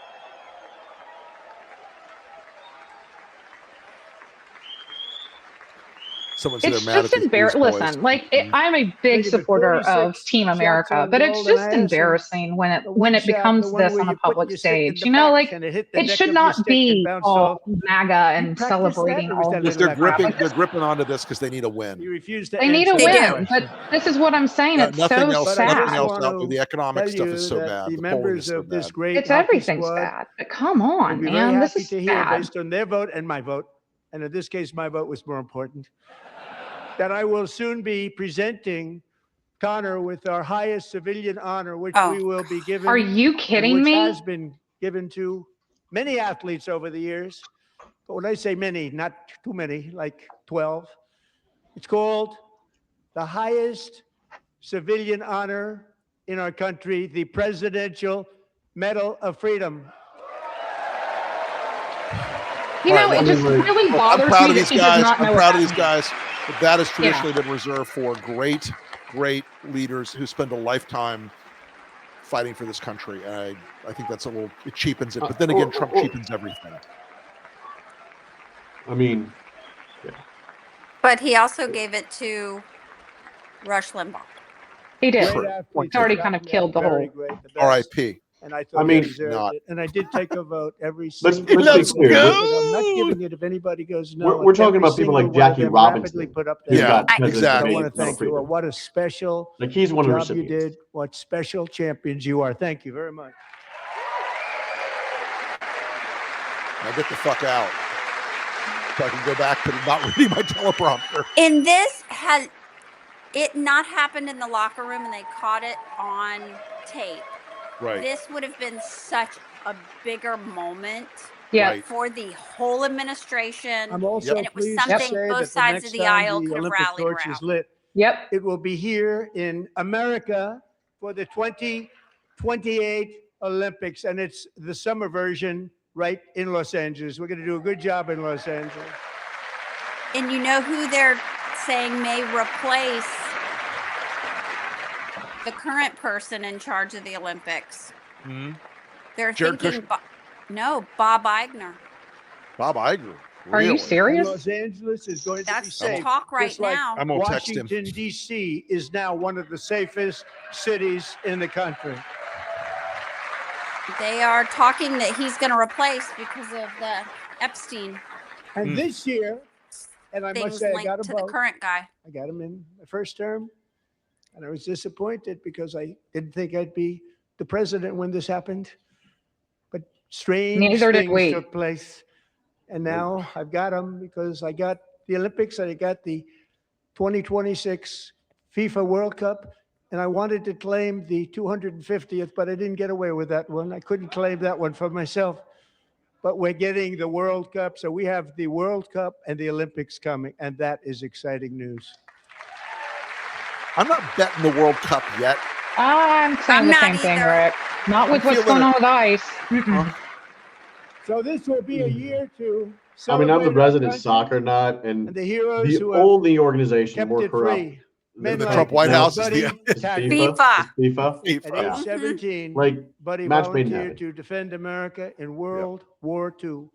Someone said It's they're mad just at these embarrassing. boys. Listen, I'm a big supporter of Team America, but it's just embarrassing when it becomes this on a public stage. You know, like it should not be all MAGA and celebrating all Because this crap. they're gripping onto this because they need a win. You refuse to They need a answer the win, question. but this is what I'm saying. It's nothing so else, sad. nothing else out there. The economic tell stuff you is so that bad. the The polling members is so of this bad. great It's hockey everything's squad bad. But come will on, be very man. This happy is to hear, sad. based on their vote and my vote, and in this case, my vote was more important, that I will soon be presenting Connor with our highest civilian honor, which we will be given. Are you and kidding which me? has been given to many athletes over the years. But when I say many, not too many, like 12. It's called the highest civilian honor in our country, the Presidential Medal of Freedom. You know, it just really bothers me that he does not know I'm what proud that of these means. guys. But that has traditionally been reserved for great, great leaders who spend a lifetime fighting for this country. And I think that's it cheapens it. But then again, Trump cheapens everything. I mean, but he also gave it to Rush Limbaugh. He did. True. It's already kind of killed the whole. R.I.P. And I thought I mean, he deserved it. And I did take a vote every Let's single be day. clear. But I'm not giving it if anybody goes no. We're talking Every about people like single one of Jackie them Robinson, rapidly put up who's their got hand. exactly. I want to thank you. What a special Like he's one of the job you recipients. did. What special champions you are. Thank you very much. Now get the fuck out. So I can go back to not reading my teleprompter. And this had it not happened in the locker room and they caught it on tape. Right. This would have been such a bigger moment Yeah. for the whole administration. I'm also and it was pleased to something say both that the sides next of the time aisle the could have Olympic rallied torch around. is lit, Yep. it will be here in America for the 2028 Olympics, and it's the summer version right in Los Angeles. We're going to do a good job in Los Angeles. And you know who they're saying may replace the current person in charge of the Olympics? Mm-hmm. They're Jared thinking, Bob Iger. Bob Iger. Are you Really? serious? Los Angeles is going to be That's safe. the talk right just like now. I'm gonna text him. Washington, D.C. is now one of the safest cities in the country. They are talking that he's going to replace because of the Epstein And this year, and I must things say, I linked got a to the vote. current guy. I got him in the first term, and I was disappointed because I didn't think I'd be the president when this happened. But strange Neither did things we. took place, and now I've got him because I got the Olympics and I got the 2026 FIFA World Cup, and I wanted to claim the 250th, but I didn't get away with that one. I couldn't claim that one for myself. But we're getting the World Cup, so we have the World Cup and the Olympics coming, and that is exciting news. I'm not betting the World Cup yet. I'm saying the same thing, Rick. Not with what's going on with ICE. So this will be a year to I mean, I'm the celebrate our resident country soccer nut, and and the heroes the who have only organization kept more it corrupt free. than Men the like Trump White House is Buddy the Taggart. FIFA. FIFA. At Yeah. age 17, Like, Buddy match made in volunteered heaven. to defend America in World War II,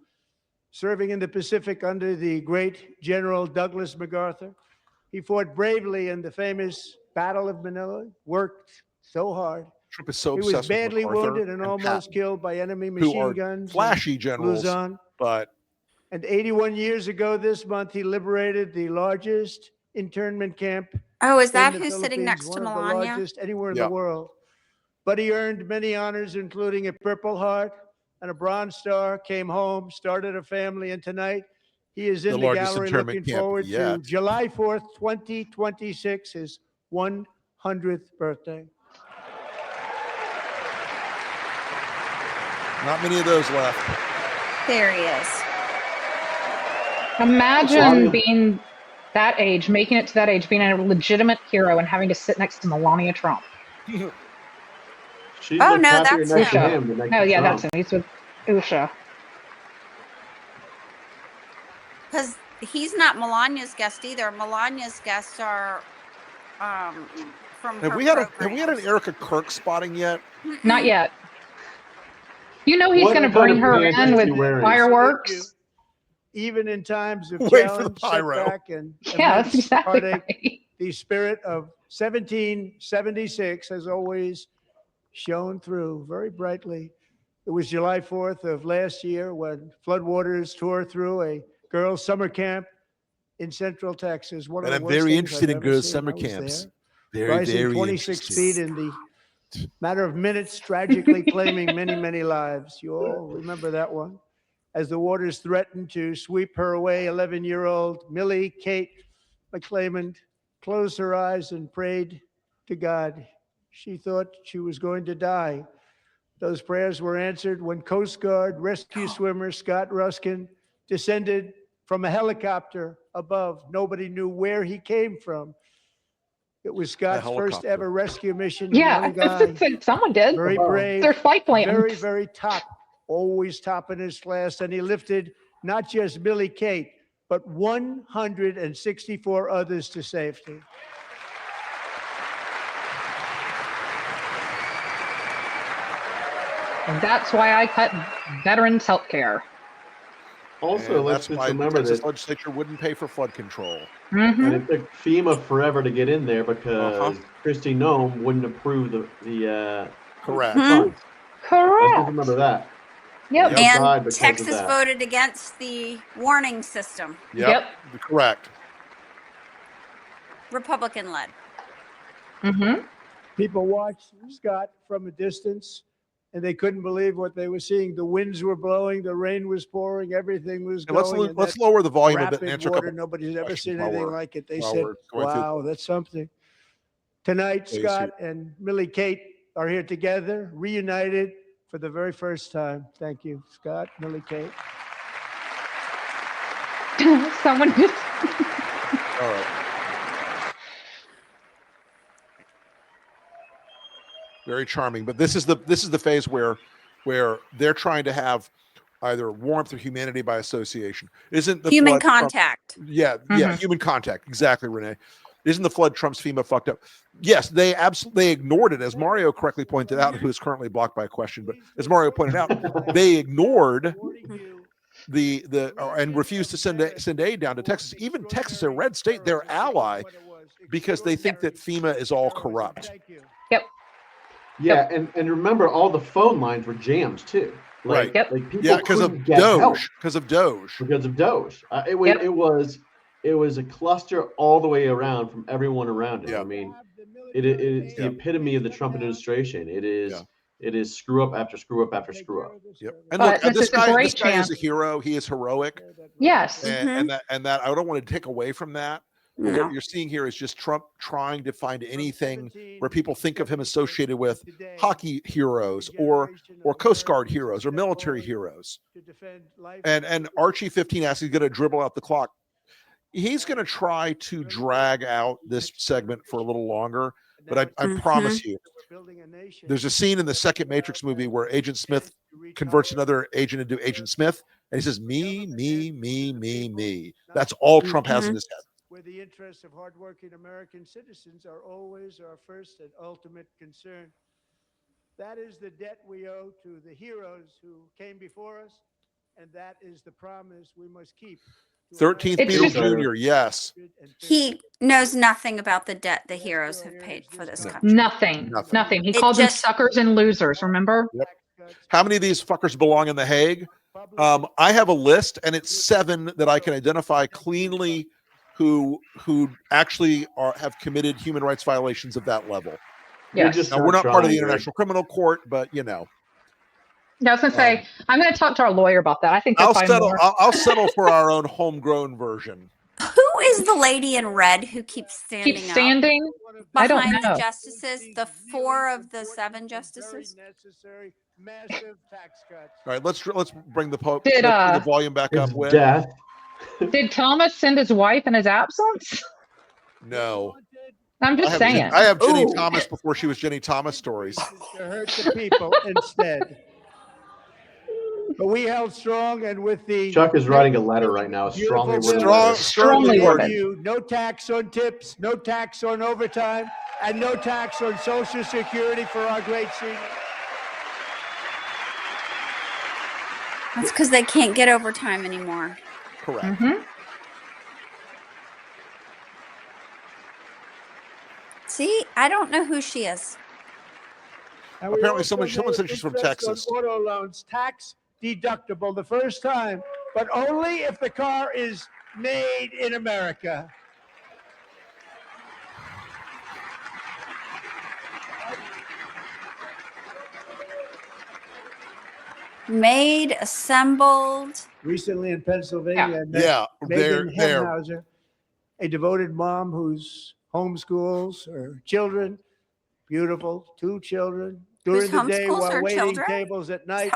serving in the Pacific under the great General Douglas MacArthur. He fought bravely in the famous Battle of Manila, worked so hard. Trump is so He obsessed was badly with MacArthur wounded and almost Patton, killed by enemy who machine are guns. in flashy generals, Luzon. but And 81 years ago this month, he liberated the largest internment camp Oh, is in that the who's sitting Philippines, next to one of the Melania? largest anywhere in Yeah. the world. but he earned many honors, including a Purple Heart and a Bronze Star, came home, started a family, and tonight he is in the largest gallery internment looking camp forward yet. to July 4th, 2026, his 100th birthday. Not many of those left. There he is. Imagine being that age, making it to that age, being a legitimate hero and having to sit next to Melania Trump. She Oh, looked no, happier that's next to him. him than next Oh, to yeah, Trump. that's him. He's with Usha. Because he's not Melania's guest either. Melania's guests are from Have her we had an programs. Erica Kirk spotting yet? Not yet. You know he's What going to kind bring of her pants in is with she wearing? fireworks. Even in times of Wait for the challenge, pyro. setback, and Yeah, that's immense exactly heartache, right. the spirit of 1776 has always shone through very brightly. It was July 4th of last year when floodwaters tore through a girls' summer camp in Central Texas. One of And the I'm worst very things interested I've in ever girls' seen. summer I was camps. there. Very, Rising very 26 interested. feet in the matter of minutes, tragically claiming many, many lives. You all remember that one. As the waters threatened to sweep her away, 11-year-old Millie Kate McClelland closed her eyes and prayed to God. She thought she was going to die. Those prayers were answered when Coast Guard rescue swimmer Scott Ruskin descended from a helicopter above. Nobody knew where he came from. It was Scott's first helicopter. ever rescue mission. Yeah, Young guy, someone did. very brave, They're flight plans. very, very top, always top in his class. And he lifted not just Millie Kate, but 164 others to safety. And that's why I cut veterans health care. Also, And let's that's just why the remember Texas that legislature wouldn't pay for flood control. Mm-hmm. and it took FEMA forever to get in there because Kristi Noem wouldn't approve the Correct. funds. Let's Correct. just remember that. Yep. They died And because of Texas that. voted against the warning system, Yep. Correct. Republican led. Mm-hmm. People watched Scott from a distance, and they couldn't believe what they were seeing. The winds were blowing, the rain was pouring, everything was And going. and let's that lower the volume a bit and rapid answer a water, couple nobody's ever questions seen while anything we're- like it. They while said, we're going through- wow, that's something. Tonight, Please, Scott and Millie Kate are here together, reunited for the very first time. Thank you, Scott, Millie Kate. Someone just. All right. Very charming, but this is the phase where they're trying to have either warmth or humanity by association. Isn't the Human flood Trump- contact. yeah, Mhm. human contact. Exactly, Renee. Isn't the flood Trump's FEMA fucked up? Yes, they absolutely ignored it, as Mario correctly pointed out, who is currently blocked by a question. But as Mario pointed out, they ignored and refused to send aid down to Texas. Even Texas, a red state, their ally, because they think that FEMA is all corrupt. Yep. Yeah, and remember, all the phone lines were jammed too. Like, Right. like people Yeah, because of couldn't get help Doge. Because of Doge. because of Doge. It was a cluster all the way around from everyone around it. Yeah. I mean, it's the epitome of the Trump administration. It is screw up after screw up after screw up. Yep. And But look, this is a great this guy is chance. a hero. He is heroic. Yes. And that I don't want to take away from that. But No. what you're seeing here is just Trump trying to find anything where people think of him associated with hockey heroes or Coast Guard heroes or military heroes. And Archie 15 asks, he's going to dribble out the clock. He's going to try to drag out this segment for a little longer, but I promise you, there's a scene in the second Matrix movie where Agent Smith converts another agent into Agent Smith, and he says, me, me, me, me, me. That's all Trump has in his head. Where the interests of hardworking American citizens are always our first and ultimate concern. That is the debt we owe to the heroes who came before us, and that is the promise we must keep. 13th It's Beatle just- Jr., yes. He knows nothing about the debt the heroes have paid for this country. Nothing. He It called them just- suckers and losers, remember? Yep. How many of these fuckers belong in The Hague? I have a list, and it's 7 that I can identify cleanly who actually have committed human rights violations of that level. Yes. Now, we're not part of the International Criminal Court, but you know. Yeah, I was gonna say I'm gonna talk to our lawyer about that. I think that's more. I'll settle for our own homegrown version. Who is the lady in red who keeps standing up I don't behind the know. justices, the 4 of the 7 justices? Massive tax cuts. All right, let's bring the Pope. Did, let's bring the volume back up. With death. Did Thomas send his wife in his absence? No. I'm just saying. I have Jenny Thomas before she was Jenny Thomas stories. To hurt the people instead. But we held strong, and with the Chuck is writing a letter right now. Strongly worded. No tax on tips, no tax on overtime, and no tax on Social Security for our great seniors. That's because they can't get overtime anymore. Correct. See, I don't know who she is. Apparently, someone said she's from Texas. Auto loans, tax deductible the first time, but only if the car is made in America. Made, assembled. Recently in Pennsylvania, I met Yeah, Megan there. Hemhauser, a devoted mom who's homeschools her children. Beautiful, 2 children. During the day homeschools while her waiting children? tables at night,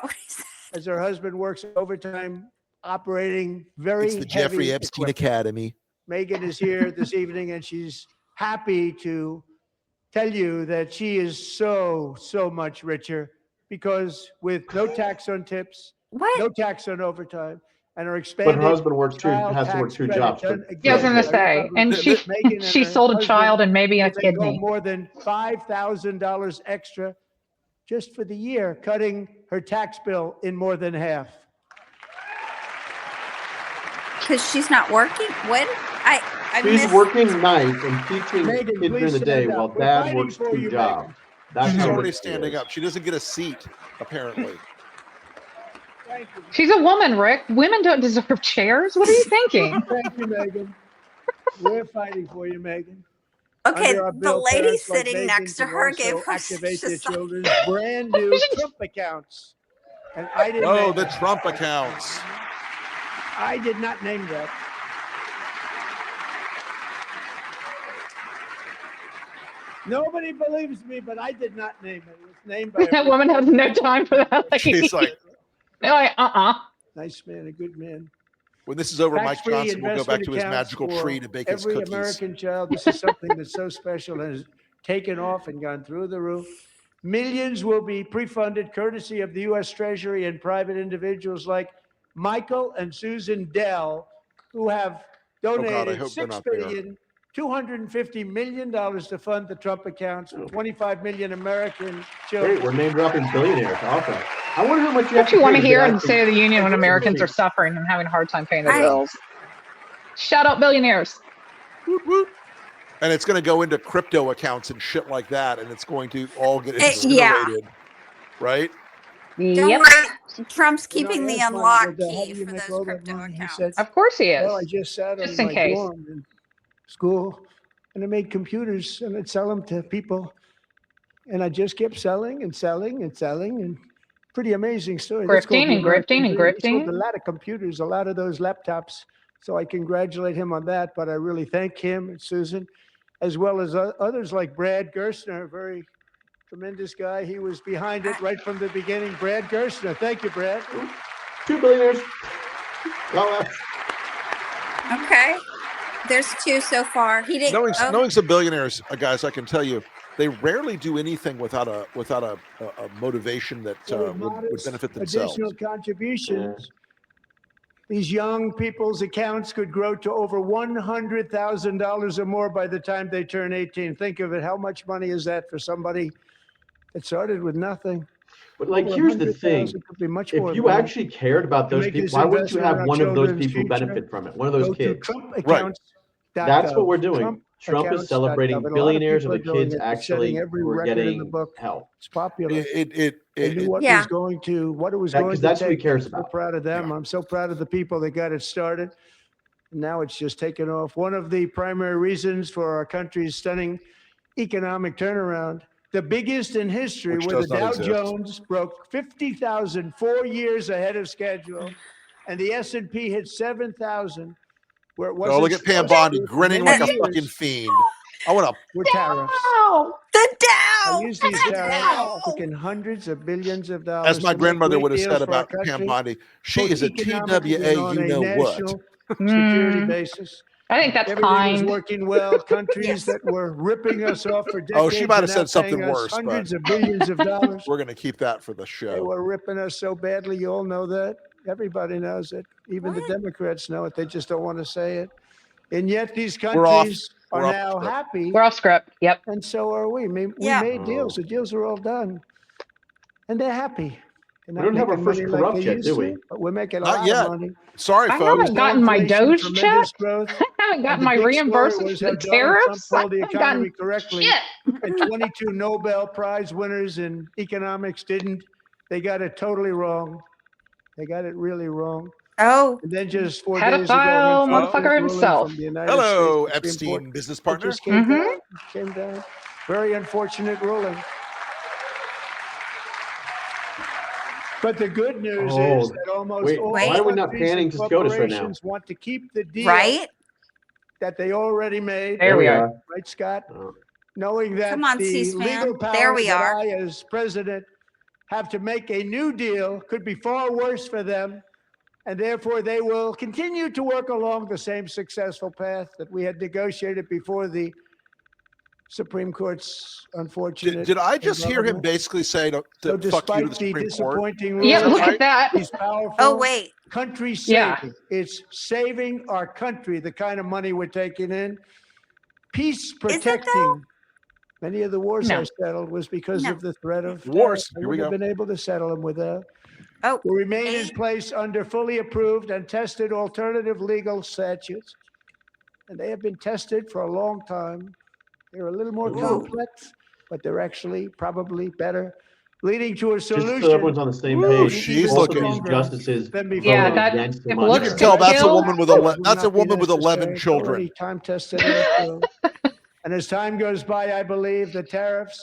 as her husband works overtime, operating very It's the Jeffrey heavy Epstein equipment. Academy. Megan is here this evening, and she's happy to tell you that she is so much richer because with no tax on tips, no tax on overtime, and her expanded. But her husband works child has to work tax 2 credit jobs. done Yeah, I was again gonna by say, the and government. Megan and she her sold a husband child and maybe a will take home kidney. more than $5,000 extra just for the year, cutting her tax bill in more than half. Because she's not working? When? I She's missed. working nights and teaching Megan, kids during please the day stand up. while We're dad fighting works for 2 you, jobs. That's She's how already rich she standing is. up. She doesn't get a seat, apparently. Thank you. She's a woman, Rick. Women don't deserve chairs. What are you thinking? Thank you, Megan. We're fighting for you, Megan. Okay, Under our the bill, lady parents like sitting Megan next to can her also gave her activate their just like- children's brand new Trump accounts. And I didn't Oh, name the that. Trump accounts. I did not name that. Nobody believes me, but I did not name it. It was named by That woman has no time for that. She's like, They're like, nice man, a good man. when this is over, Mike Tax-free Johnson will go back investment to his accounts magical for tree to bake his every cookies. American child. This is something that's so special and has taken off and gone through the roof. Millions will be pre-funded courtesy of the U.S. Treasury and private individuals like Michael and Susan Dell, who have donated hope they're $6 not there. billion, $250 million to fund the Trump accounts for 25 million American children. Great, we're name dropping billionaires. Awesome. I wonder how much you have What you want to pay hear in get the State of the Union when Americans are suffering and having a hard time paying their bills? Shout out billionaires. Whoop, whoop. And it's going to go into crypto accounts and shit like that, and it's going to all get incinerated, right? Don't Yep. worry, Trump's keeping the asked unlock Michael, "How key do you for make those all that crypto money?" He accounts. said, Of course he is. well, I just sat Just on in my case. dorm in school, and I made computers, and I'd sell them to people, and I just kept selling and selling and selling, and pretty amazing story. That's called Grifting the and American grifting and dream. He sold grifting. a lot of computers, a lot of those laptops, so I congratulate him on that. But I really thank him and Susan, as well as others like Brad Gerstner, a very tremendous guy. He was behind it right from the beginning. Brad Gerstner, thank you, Brad. 2 billionaires. Well, Okay. There's 2 so far. He didn't. Knowing some billionaires, guys, I can tell you, they rarely do anything without a motivation that would benefit themselves. Additional contributions. These young people's accounts could grow to over $100,000 or more by the time they turn 18. Think of it. How much money is that for somebody that started with nothing? But like, Over here's the 100,000 thing. could be much If more you than that. actually cared about To those make people, this why wouldn't you investment have in our one of those children's people future, benefit from it? One of those go to kids. TrumpAccounts.gov. That's what we're doing. Trump is TrumpAccounts.gov, celebrating and a lot of billionaires people or are the doing kids it. They're actually setting every who are record in the getting book. help. It's popular. They knew what Yeah. was going to, what it was That- going 'cause to that's what he take. cares I'm so about. proud of them. I'm so proud of the people that got it started. Now it's just taken off. One of the primary reasons for our country's stunning economic turnaround the biggest in history, Which where the does not Dow exist. Jones broke 50,000 4 years ahead of schedule, and the S&P hit 7,000, where it wasn't. Oh, look at Pam Bondi grinning like a fucking fiend. I want to. Were tariffs. The Dow. I use these tariffs, looking hundreds of billions of dollars. As my to make grandmother great would have deals said for our about Pam country, Bondi, she both is a economically TWA, and on you a know what. national security basis. I think that's Everything fine. was working well. Countries that were ripping us off for decades. Oh, she might have are now said something paying us worse, hundreds but of billions of dollars. we're going to keep that for the They show. were ripping us so badly. You all know that. Everybody knows it. Even the Democrats know it. They just don't want to say it. And yet these countries are now happy. We're off script. Yep. And so are we. We made deals. The deals are all done. And they're happy. We don't have our first corrupt yet, do we? But we're making a Not lot yet. of money. Sorry, I folks. haven't gotten my Doge check. Tremendous growth. I haven't gotten And my the big story reimbursement was for how the Donald Trump tariffs. I told the haven't economy gotten correctly. shit. And 22 Nobel Prize winners in economics didn't. They got it totally wrong. They got it really wrong. Oh. And then just 4 Pedophile days ago, motherfucker himself. Hello, Epstein business partner. Just came down. Came down. Very unfortunate ruling. But the good news is that almost all why are we not countries panning and to SCOTUS right now? corporations want to keep the deal that they already made. There we are. Right, Scott? Knowing that Come on, the C-SPAN. legal power There we that are. I, as president, have to make a new deal could be far worse for them, and therefore they will continue to work along the same successful path that we had negotiated before the Supreme Court's unfortunate. Did I just hear him development. basically say to So fuck you to despite the the Supreme Court? disappointing ruling, Yeah, look at that. he's powerful. Oh, wait. Country Yeah. saving. It's saving our country, the kind of money we're taking in. Peace protecting. Many of the wars I settled was because of the threat of Wars. tariffs. I Here we wouldn't have go. been able to settle them without. Oh. Will remain in place under fully approved and tested alternative legal statutes. And they have been tested for a long time. They're a little more complex, but they're actually probably better, leading to a solution. Just so everyone's on the same page. She's both looking. of these justices Than before. Yeah, voted that against the if money. You looks can tell that's a kill. woman with that's a woman with 11 children. Time tested. And as time goes by, I believe the tariffs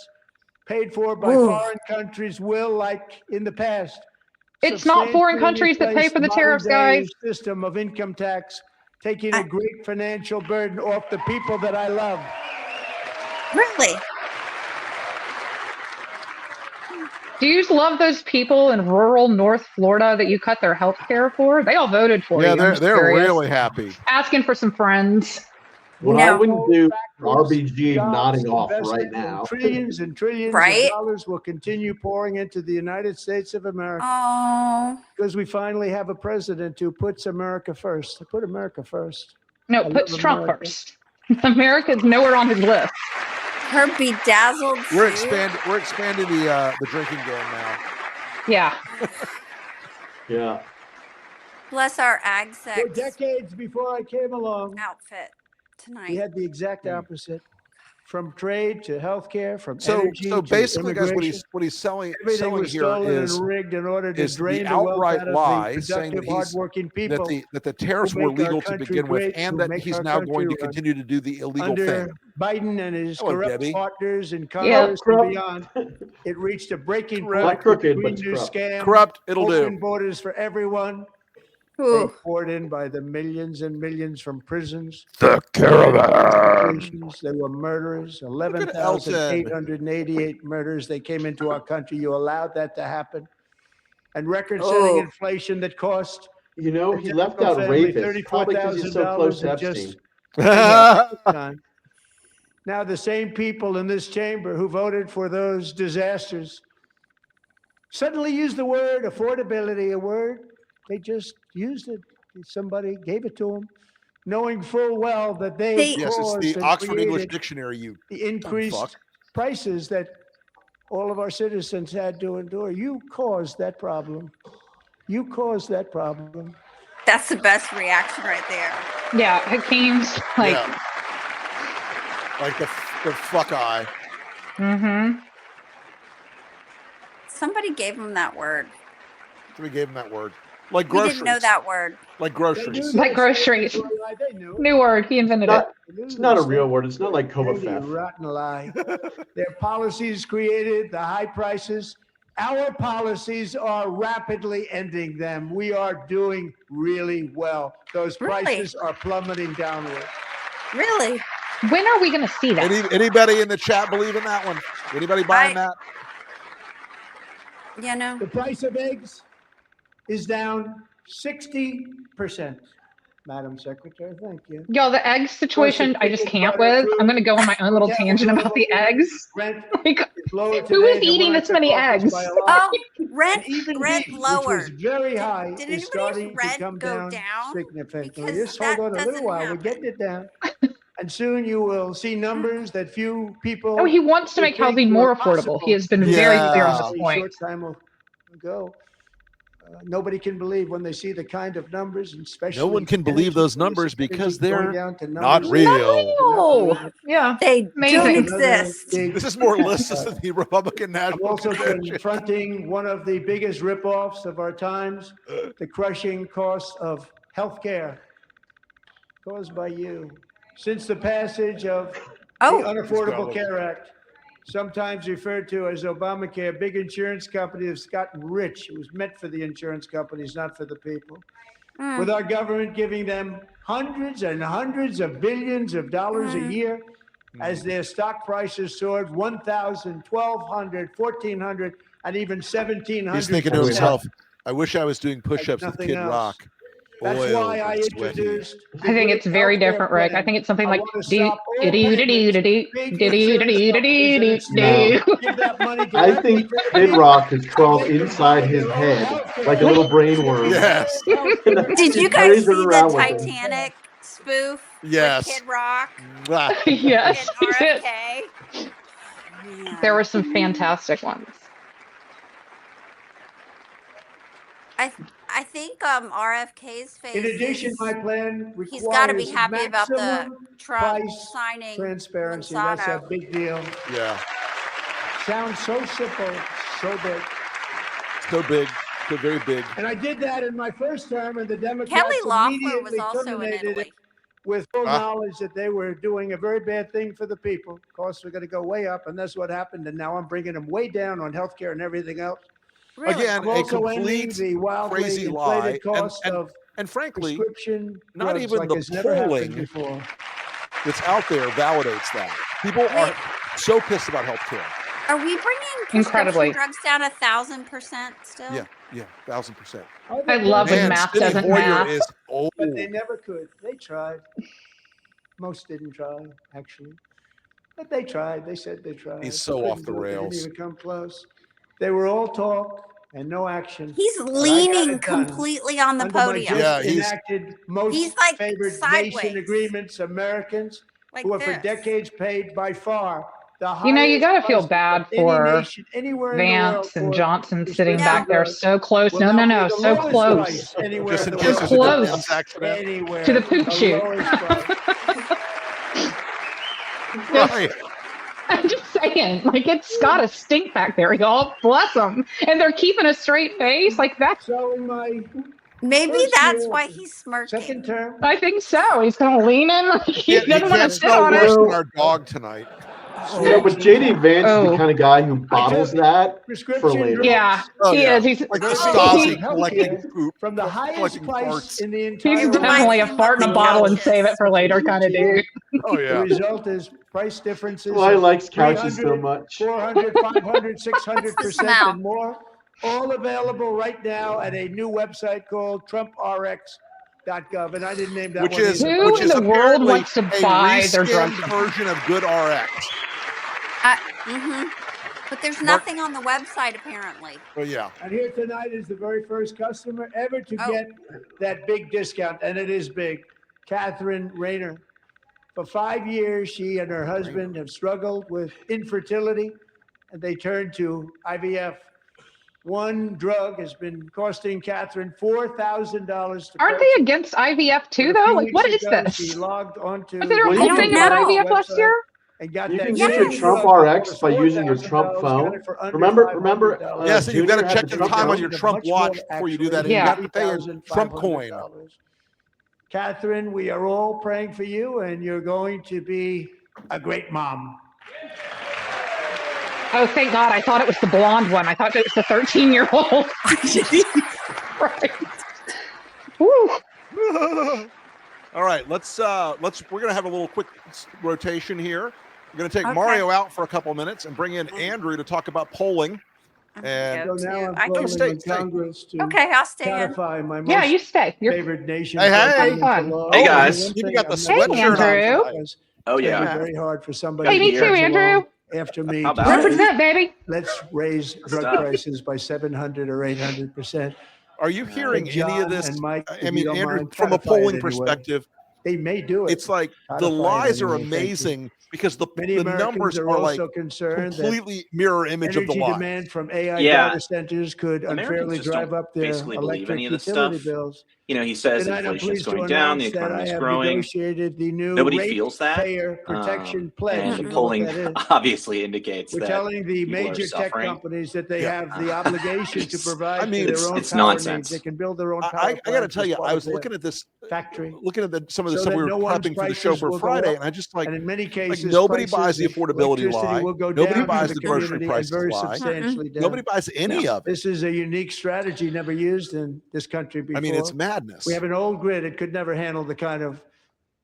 paid for by foreign countries will, like in the past, It's not foreign countries that pay for the tariffs, guys. System of income tax, taking a great financial burden off the people that I love. Really? Do you love those people in rural North Florida that you cut their health care for? They all voted for you. Yeah, I'm they're just they're curious. really happy. Asking for some friends. What I wouldn't do, RBG nodding off right now. Trillions and trillions Right? of dollars will continue pouring into the United States of America Oh. because we finally have a president who puts America first. Put America first. No, I puts love Trump America. first. America's nowhere on his list. Her bedazzled We're suit. expanding the drinking game now. Yeah. Yeah. Bless our ag For sex decades before I came along, outfit tonight. we had the exact opposite. From trade to healthcare, from So energy so to basically, guys, immigration. what he's selling Everything was here stolen is and rigged in order to is drain the the wealth outright out of lie the saying that productive, hardworking people that the tariffs who were make our legal to country begin with, great, and who that make he's our now going to country run. continue to do the illegal Under thing. Biden and his Hello, corrupt Debbie. partners in Yeah. Congress and Corrupt. beyond, it reached a breaking Corrupt. point. Not crooked, with but Green New corrupt. scam, Corrupt, it'll open do. borders for everyone. They Ooh. poured in by the millions and millions from prisons. The caravan. They were murderers. Elton. 11,888 murders. They came into our country. You allowed that to happen. And record-setting Oh. inflation that cost You know, a he left typical out family rapists, probably because he's so close to $34,000 in Epstein. time. Now, the same people in this chamber who voted for those disasters suddenly used the word affordability, a word they just used it. Somebody gave it to them, knowing full well that they Yes, it's caused the and Oxford English created Dictionary. You the dumb increased fuck. prices that all of our citizens had to endure. You caused that problem. You caused that problem. That's the best reaction right there. Yeah. Hakeem's like, Yeah. Like the fuck eye. mm-hmm. Somebody gave him that word. We gave him that word. Like We groceries. didn't know that word. Like groceries. Like groceries. New word. He invented it. It's not a real word. It's not like Dirty, Kovafef. rotten lie. Their policies created the high prices. Our policies are rapidly ending them. We are doing really well. Those prices are plummeting downward. Really? When are we going to see that? Anybody in the chat believe in that one? Anybody buying that? Yeah, no. The price of eggs is down 60%. Madam Secretary, thank you. Yo, the egg situation, I just can't with. I'm going to go on my own little tangent about the eggs. Like, who is eating this many eggs? Oh, rent Which lower. was very high, Did is starting to rent come go down down? significantly. Because Just hold that on a little doesn't while. We're getting it down. And soon you will see numbers that few people. Oh, he wants to would make think housing were more affordable. He has been very clear on this A point. short time ago. Nobody can believe when they see the kind of numbers, and especially No one can believe those numbers because they're not numbers. real. Yeah, they amazing. don't exist. This is more listless than the Republican I'm National also Convention. confronting one of the biggest ripoffs of our times, the crushing cost of health care caused by you. Since the passage of the Unaffordable Care Act, sometimes referred to as Obamacare, big insurance companies have gotten rich. It was meant for the insurance companies, not for the people. With our government giving them hundreds and hundreds of billions of dollars a year as their stock prices soared 1,000, 1,200, 1,400, and even 1,700. He's thinking to himself, I wish I was doing push-ups with nothing Kid else. Rock. That's Oiled why I and sweaty. introduced. I think it's very different, Rick. I think it's something like I think Kid Rock has crawled inside his head like a little brain worm. Yes. Did you guys see the Titanic spoof Yes. with Kid Rock? Yes, And we did. RFK? There were some fantastic ones. I think RFK's face. In addition, my plan requires He's got to be happy about the maximum Trump price signing transparency. Monsanto. That's a big deal. Yeah. Sounds so simple, so big. So big. So very big. And I did that in my first term, and the Democrats Kelly Loeffler was immediately also in terminated Italy. it with full knowledge that they were doing a very bad thing for the people. Costs were going to go way up, and that's what happened. And now I'm bringing them way down on healthcare and everything else. Really? Again, I'm a also ending complete the wildly crazy lie. inflated cost of And frankly, prescription not drugs even like the has never happened polling before. that's out there validates that. People are so pissed about healthcare. Are we bringing Incredibly. prescription drugs down 1,000% still? Yeah, 1,000%. I love when Man, math Steny doesn't Hoyer math. is old. But they never could. They tried. Most didn't try, actually. But they tried. They said they tried. He's so They off the couldn't do it. They rails. didn't even come close. They were all talk and no action. He's But I got leaning it done. completely on the Under my podium. just enacted most He's like favored sideways. nation agreements, Americans Like who have for this. decades paid by far the highest You know, you got to feel price bad of any for nation anywhere in the world Vance and for Johnson sitting prescription back there drugs. so close. Will No, now no, no, be the so lowest close. price anywhere Just in in the case world. there's a Close. defense accident. Anywhere. To the poop the chute. lowest price. Right. I'm just saying, like, it's got to stink back there, y'all. Bless them. And they're keeping a straight face. Like, that's. So in my Maybe first that's year, why he's smirking. second term, I think so. He's kind of leaning. Like, he He doesn't want to can't sit smell on worse it. than our dog tonight. You know, but JD Vance is Oh. the kind of guy who bottles that for prescription later. drugs Yeah, Oh, he yeah. is. He's Like Oh, Stasi healthcare collecting poop. from the highest collecting price farts. in the entire he's world. definitely a him fart of in a the bottle and couches. save it for later kind of dude. Oh, The yeah. result is price differences. Why he of likes couches so 300, much. 400, 500, 600% smell. and more. All available right now at a new website called TrumpRx.gov. And I didn't name that Which one is either. Who which in is the world apparently wants to a buy their drug reskinned company? version of Good RX. But there's nothing on the website apparently. Well, yeah. And here tonight is the very first customer ever to get that big discount, and it is big. Catherine Rayner. For 5 years, she and her husband have struggled with infertility, and they turned to IVF. One drug has been costing Catherine $4,000 to Aren't they against IVF too, though? Like, what is She this? logged onto Was there a Well, whole you thing don't about know. IVF last year? and got You that. can get your Trump RX by using your Trump phone. Remember? Yeah, so you've got to Junior check had the Trump time on phone. your Trump watch before you do that, and you have to pay a Trump coin. Catherine, we are all praying for you, and you're going to be a great mom. Oh, thank God. I thought it was the blonde one. I thought it was the 13-year-old. Right. Woo. All right, we're going to have a little quick rotation here. We're going to take Mario out for a couple of minutes and bring in Andrew to talk about polling. And so now I I'm can calling on Congress to I'll stay in. codify my most Yeah, you stay. favorite nation. Hey, program hey. into law. Hey, guys. You got the Hey, sweatshirt Andrew. on tonight. Oh, It's yeah. gonna be very hard for somebody. Hey, me who too, comes Andrew. along after me. How to about say, Represent, baby. let's raise drug stuff. prices by 700 or 800%. Are you hearing John any of this? and Mike, I if you mean, don't Andrew, mind, from a codify it polling anyway. perspective, They may do it. it's like the Codify it lies are anyway. Thank you. amazing because the Many Americans numbers are are like also concerned that completely mirror image of the energy lie. demand from AI Yeah. data centers could Americans unfairly just drive don't up their basically believe electric any of this utility stuff. bills. You know, he says Tonight, I'm inflation is pleased to going down, the announce that I economy is have growing. negotiated the new Nobody rate feels that. payer protection pledge. And You the know what polling that is? obviously indicates We're that telling the people are major tech suffering. companies that they have the obligation to provide I mean, for their own it's power nonsense. needs. They can build their own power I got to plants tell as you, part I of was their looking at this, factory. looking at some of the So stuff that we were no one's prepping for the show prices for will go Friday, up, and I just like, and in many cases, nobody buys the prices of affordability electricity lie. will go Nobody down buys for the grocery community, prices and very lie. substantially down. Nobody buys any of it. This is a unique strategy never used in this country before. I mean, it's madness. We have an old grid. It could never handle the kind of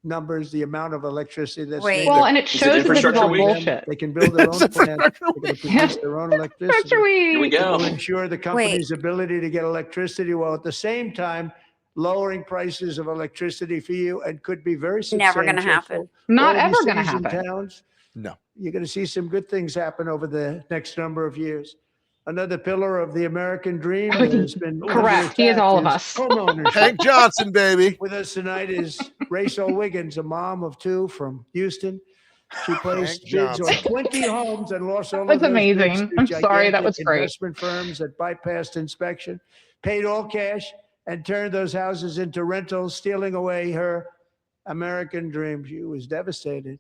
numbers, the amount of electricity that's Wait. needed. Well, and it shows that this is all Infrastructure week? bullshit. They can build their own plant. They can produce their own electricity. Infrastructure Here we week. It go. will ensure the company's ability to get electricity while at the same time lowering prices of electricity for you, and could be very substantial. Never gonna happen. for Not all of ever your gonna cities and happen. towns. No. You're going to see some good things happen over the next number of years. Another pillar of the American dream that has been under Correct. He is attack all of us. homeownership. Hank Johnson, baby. With us tonight is Rachel Wiggins, a mom of two from Houston. She placed bids on 20 homes and lost all of That's those bids amazing. to I'm sorry, that gigantic was great. investment firms that bypassed inspection, paid all cash, and turned those houses into rentals, stealing away her American dream. She was devastated.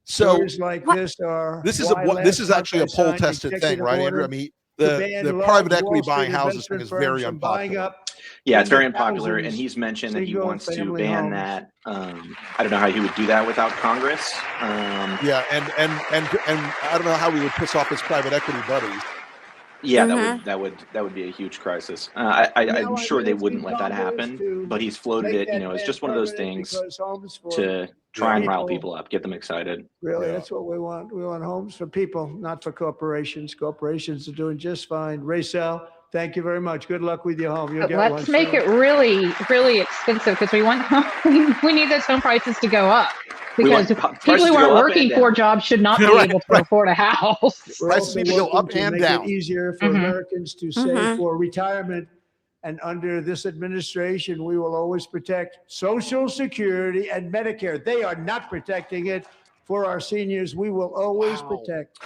So Stories like this are this is why this last is month actually I a poll signed tested thing, executive right, order Andrew? I mean, to the ban private large equity Wall Street buying houses thing investment is very firms from buying unpopular. up Yeah, it's very into unpopular, and thousands he's mentioned that he wants to single-family ban homes. that. I don't know how he would do that without Congress. Yeah, and I don't know how we would piss off his private equity buddies. Yeah, that would be a huge crisis. I'm sure they wouldn't let that happen, but he's floated it. You know, it's just one of those things to try and rile people up, get them excited. Really, that's what we want. We want homes for people, not for corporations. Corporations are doing just fine. Rachel, thank you very much. Good luck with your home. You'll But get let's one make soon. it really, really expensive because we want we need those home prices to go up. We want Because prices people to who go aren't up working and 4 down. jobs should not be Right, able to right. afford a house. We're Prices also need to go working up to and make down. it easier for Mhm. Americans to save for retirement. And under this administration, we will always protect Social Security and Medicare. They are not protecting it for our seniors. We will always protect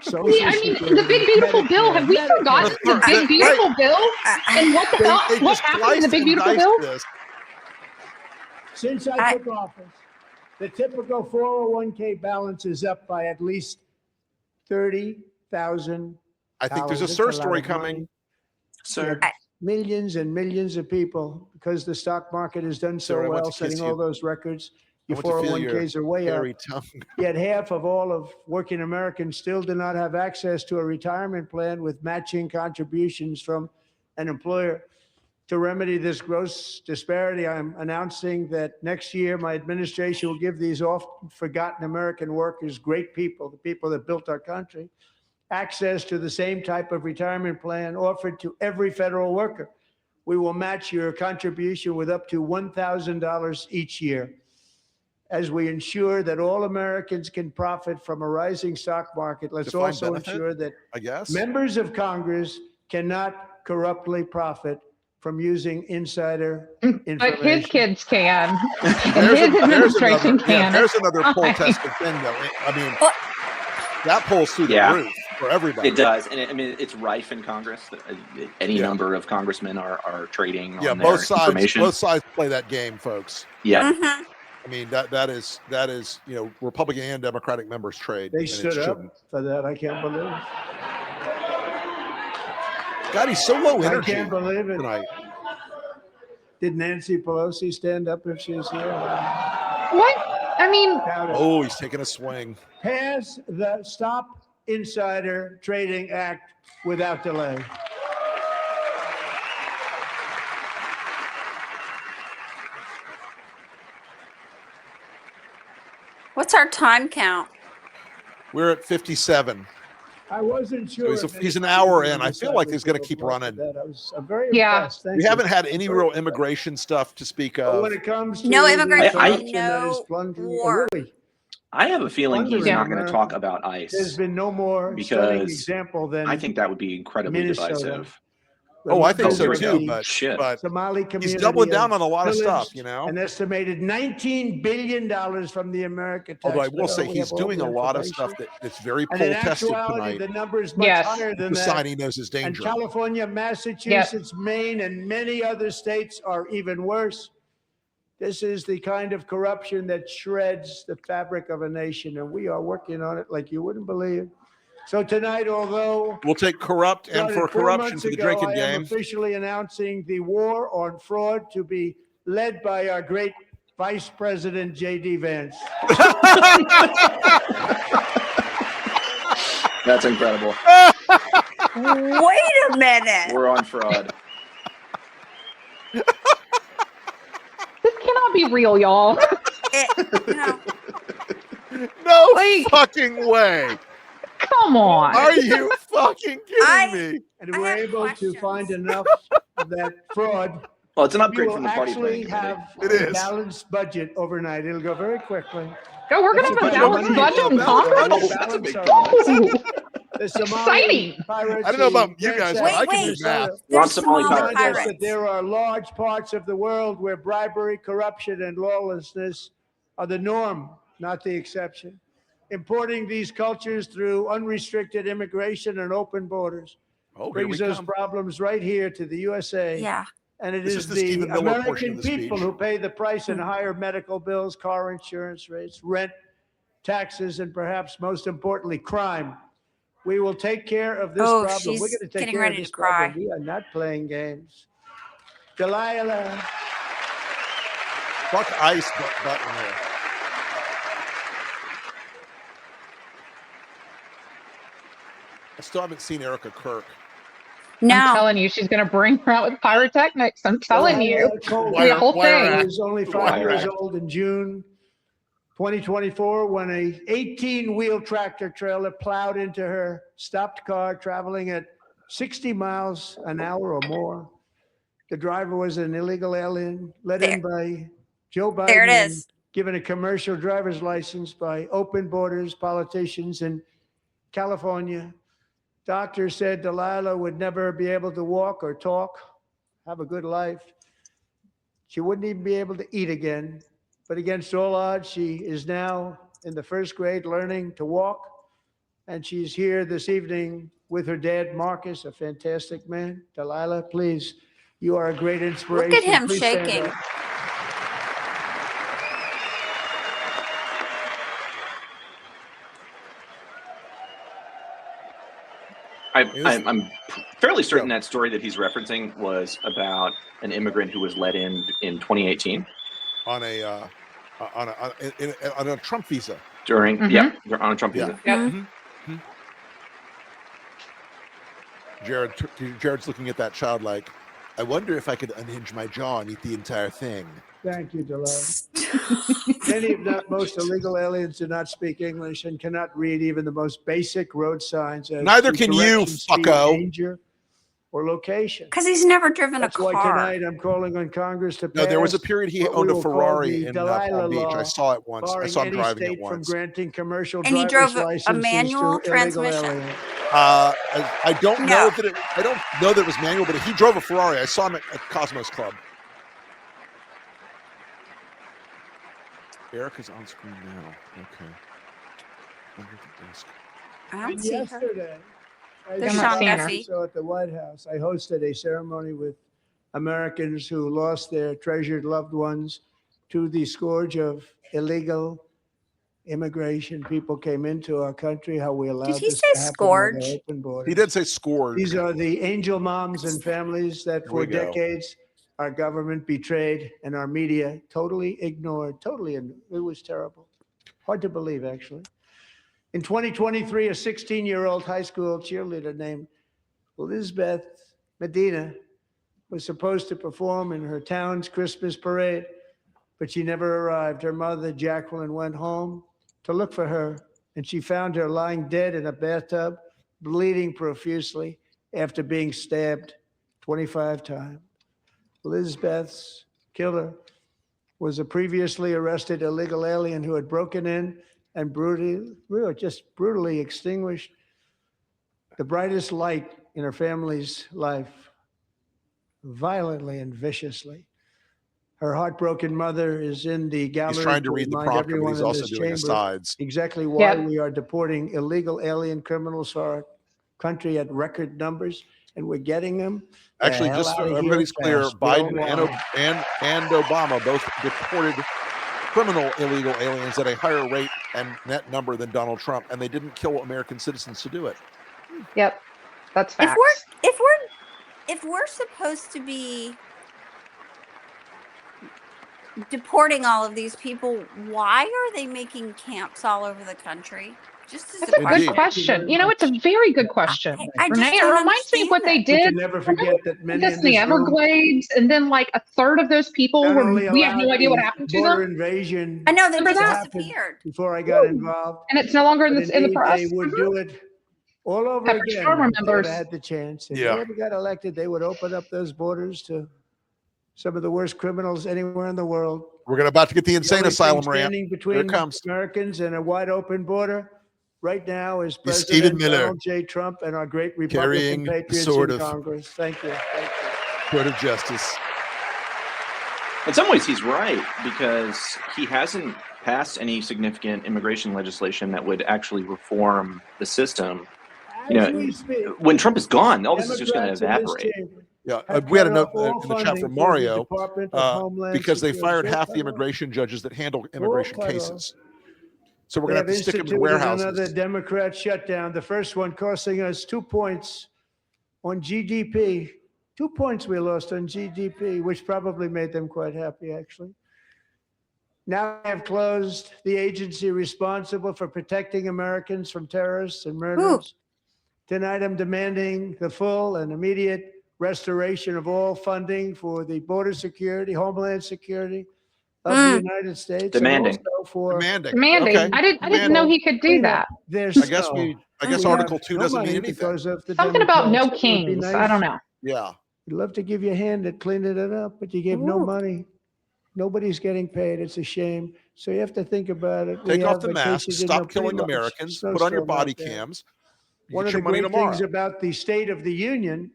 Social I mean, the big beautiful bill. Have we forgotten the big beautiful bill? And what the hell? What happened to the big beautiful bill? Since I took office, the typical 401k balance is up by at least $30,000. I think there's a It's search lot story of money. coming. Sir, Yet millions and millions of people, because the stock market has done so Sir, I want well, to kiss setting all you. those records. I Your want to feel your 401ks are way up. hairy tongue. Yet half of all of working Americans still do not have access to a retirement plan with matching contributions from an employer. To remedy this gross disparity, I'm announcing that next year my administration will give these often forgotten American workers, great people, the people that built our country, access to the same type of retirement plan offered to every federal worker. We will match your contribution with up to $1,000 each year, as we ensure that all Americans can profit from a rising stock market. Let's Defined also benefit, ensure that I guess. members of Congress cannot corruptly profit from using insider But information. his kids can. And There's his a- administration can. there's another poll tested thing, though. I mean, that polls through the roof for everybody. It does, and I mean it's rife in Congress. Any number of congressmen are trading on their both sides. information. Both sides play that game, folks. Yeah. I mean, that is Republican and Democratic members trade. They stood up for that. I can't believe it. God, he's so low energy. I can't believe it. Tonight. Did Nancy Pelosi stand up if she's here? What? I mean, oh, he's taking a swing. Pass the Stop Insider Trading Act without delay. What's our time count? We're at 57. I wasn't sure. So he's an hour in. I feel like he's going to keep running. I'm very impressed. We haven't had any real immigration stuff to speak of. But when it comes to no immigration, no war. I have a feeling he's not going to talk about ICE. There's been no more stunning because example than I think that would be incredibly divisive. Oh, I think so too, but Somali community he's doubling down on a lot of stuff, An estimated $19 billion from the American tax. Although I will say he's doing a lot of stuff that's very poll tested tonight. The number is much higher than the that. sign he knows is danger. And California, Massachusetts, Maine, and many other states are even worse. This is the kind of corruption that shreds the fabric of a nation, and we are working on it like you wouldn't believe. So tonight, although we'll take corrupt and for corruption for the drinking I am game. officially announcing the war on fraud to be led by our great Vice President J.D. Vance. That's incredible. Wait a minute. We're on fraud. This cannot be real, y'all. No fucking way. Come on. Are you fucking kidding me? And we're able to find enough of that fraud. Well, it's an upgrade We from will the party actually planning have committee. a balanced budget overnight. It'll go very quickly. Go, we're going to have a balanced budget in Congress? That's a big Ooh. The Somali Exciting. pirates I don't know about you in guys, Red but I Sea can do that. We're on Somali remind us pirates. that there are large parts of the world where bribery, corruption, and lawlessness are the norm, not the exception. Importing these cultures through unrestricted immigration and open borders brings those problems right here to the USA. Yeah. And it This is is the Stephen the Miller portion American of the people speech. who pay the price in higher medical bills, car insurance rates, rent, taxes, and perhaps most importantly, crime. We will take care of this problem. She's We're going to take getting care ready of this to cry. problem. We are not playing games. Delilah. Fuck ICE button there. I still haven't seen Erica Kirk. No. I'm telling you, she's going to bring her out with pyrotechnics. I'm telling you. The whole thing. He was only 5 years old in June 2024 when a 18-wheel tractor trailer plowed into her stopped car traveling at 60 miles an hour or more. The driver was an illegal alien let in by Joe Biden. There it is. Given a commercial driver's license by open borders politicians in California. Doctors said Delilah would never be able to walk or talk, have a good life. She wouldn't even be able to eat again. But against all odds, she is now in the first grade learning to walk. And she's here this evening with her dad, Marcus, a fantastic man. Delilah, please, you are a great inspiration. Look at him Please stand shaking. up. I'm fairly certain that story that he's referencing was about an immigrant who was let in 2018 on a Trump visa. During on a Trump visa. Jared's looking at that child like, I wonder if I could unhinge my jaw and eat the entire thing. Thank you, Delilah. Many, if not most, illegal aliens do not speak English and cannot read even the most basic road signs. Neither can you, fucko. Danger or location. Because he's never driven That's a car. why tonight I'm calling on Congress to pass. No, there was a period he what owned we a will call Ferrari the in Delilah Palm Beach. law, I saw it once. I barring saw him any driving state it once. From granting commercial And he driver's drove a licenses manual to illegal transmission? aliens. I don't know that it. I don't know that it was manual, but he drove a Ferrari. I saw him at Cosmos Club. Erica's on screen now. Okay. Under the desk. I don't And see her. yesterday, There's Sean Duffy. So at the White House, I hosted a ceremony with Americans who lost their treasured loved ones to the scourge of illegal immigration. People came into our country, how we allowed he this say to happen scourge? with open borders. He did say scourge. These are the angel moms and families that Here for we go. decades our government betrayed and our media totally ignored. It was terrible. Hard to believe, actually. In 2023, a 16-year-old high school cheerleader named Elizabeth Medina was supposed to perform in her town's Christmas parade, but she never arrived. Her mother, Jacqueline, went home to look for her, and she found her lying dead in a bathtub, bleeding profusely after being stabbed 25 times. Elizabeth's killer was a previously arrested illegal alien who had broken in and brutally extinguished the brightest light in her family's life, violently and viciously. Her heartbroken mother is in the gallery. He's trying to read the prompter, but he's also doing asides. Exactly why we are deporting illegal alien criminals to our country at record numbers, and we're getting them. Actually, just so everybody's clear, Biden and Obama both deported criminal illegal aliens at a higher rate and net number than Donald Trump, and they didn't kill American citizens to do it. Yep, that's facts. If we're supposed to be deporting all of these people, why are they making camps all over the country? Just as That's a good question. You know, it's a very good question. Renee, it reminds me of what they did. Never forget that many in the Everglades, and then like a third of those people we have no idea what happened to border them. invasion. I know they Remember just that? disappeared Before I got involved, and it's no longer in the press. They would do it all over Pepper again. Storm If they remembers. had the chance. If Yeah. they ever got elected, they would open up those borders to some of the worst criminals anywhere in the world. We're about to get the insane only asylum thing rant. standing Here between it comes. Americans and a wide open border right now is He's Stephen President Miller. Donald J. Trump and our great Carrying Republican the patriots sword in of- Congress. Thank you. Thank you. Court of Justice. In some ways, he's right, because he hasn't passed any significant immigration legislation that would actually reform the system. You As know, we speak, when Trump is gone, all this is just going to Democrats in this evaporate. chamber Yeah, have we had a cut note off all in the chat funding from for the Mario Department of Homeland because they Security. fired half the immigration judges that handle immigration cut off. cases. So we're They going to have have to stick them in instituted warehouses. another Democrat shutdown. The first one costing us 2 points on GDP. 2 points we lost on GDP, which probably made them quite happy, actually. Now I have closed the agency responsible for protecting Americans from terrorists and murderers. Tonight I'm demanding the full and immediate restoration of all funding for the border security, homeland security of the United States. Demanding. And also for Demanding. Okay. I didn't know he could do that. There's I guess Article 2 doesn't mean anything. because of the Something about no Democrats. It would be kings. nice. I don't know. Yeah. We'd love to give you a hand at cleaning it up, but you gave no money. Nobody's getting paid. It's a shame. So you have to think about it. We Take off have the a mask. case of Stop pretty killing much Americans. Put on your snowstorm body out there. cams. You One get of your the money great tomorrow. things about the State of the Union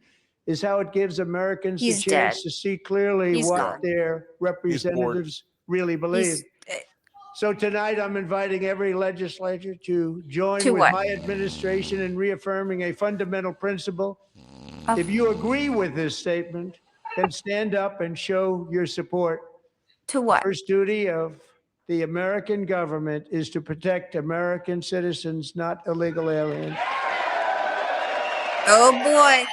is how it gives Americans He's the chance dead. to see clearly He's what gone. their representatives really believe. So tonight, I'm inviting every legislature to join To with what? my administration in reaffirming a fundamental principle. Of- If you agree with this statement, then stand up and show your support. To what? First duty of the American government is to protect American citizens, not illegal aliens. Oh boy.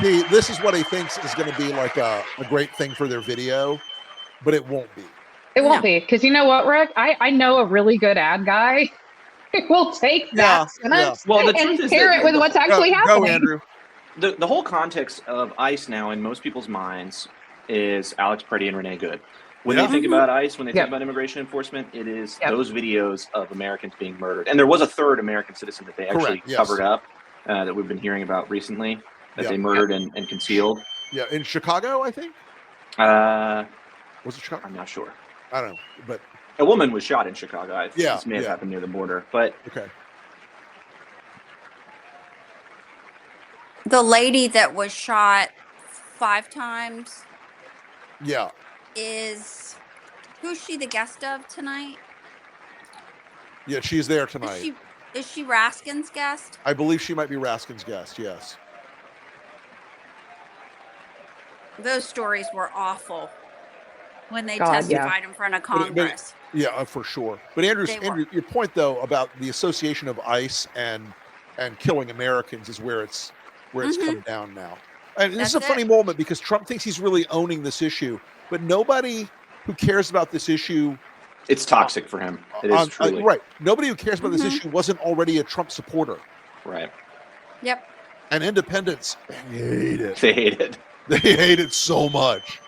See, this is what he thinks is going to be like a great thing for their video, but it won't be. It won't be, because you know what, Rick? I know a really good ad guy who will take that sentence Well, the and truth is pair that it with what's actually happening. Go, Andrew. The whole context of ICE now in most people's minds is Alex Preddy and Renee Good. When they think about ICE, when they think about immigration enforcement, it is those videos of Americans being murdered. And there was a third American citizen that they actually covered up that we've been hearing about recently that they murdered and concealed. Yeah, in Chicago, I think. Was it Chicago? I'm not sure. I don't know, but a woman was shot in Chicago. Yeah, This may have happened near the border, but okay. The lady that was shot 5 times Yeah. is who's she the guest of tonight? Yeah, she's there tonight. Is she Raskin's guest? I believe she might be Raskin's guest, yes. Those stories were awful. when they testified in front of Congress. Yeah, for sure. But Andrew, your point though about the association of ICE and killing Americans is where it's come down now. And this is a funny moment because Trump thinks he's really owning this issue, but nobody who cares about this issue. It's toxic for him. It is truly. Right. Nobody who cares about this issue wasn't already a Trump supporter. Right. Yep. And independents hate it. They hate it. They hate it so much.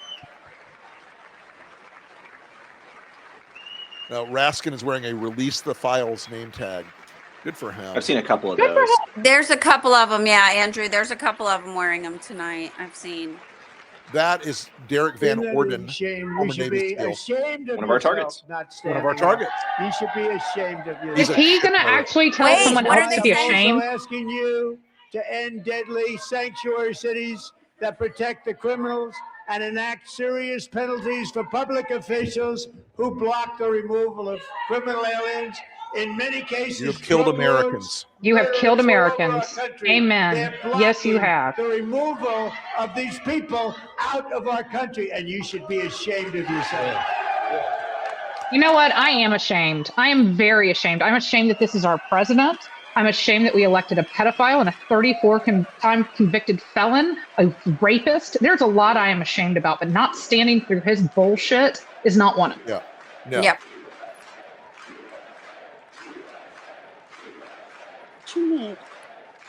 Now, Raskin is wearing a Release the Files name tag. Good for him. I've seen a couple of those. There's a couple of them, yeah, Andrew. There's a couple of them wearing them tonight. I've seen. That is Derek Van Orden. We should be ashamed of one of our targets. One of our targets. You should be ashamed of yourself. Is he going to actually tell someone else to be ashamed? I'm also asking you to end deadly sanctuary cities that protect the criminals and enact serious penalties for public officials who block the removal of criminal aliens. In many cases, you have killed Americans. You have killed Americans. Amen. Yes, you have. The removal of these people out of our country, and you should be ashamed of yourself. You know what? I am ashamed. I am very ashamed. I'm ashamed that this is our president. I'm ashamed that we elected a pedophile and a 34-time convicted felon, a rapist. There's a lot I am ashamed about, but not standing through his bullshit is not one of them. Yeah. No. Yep. You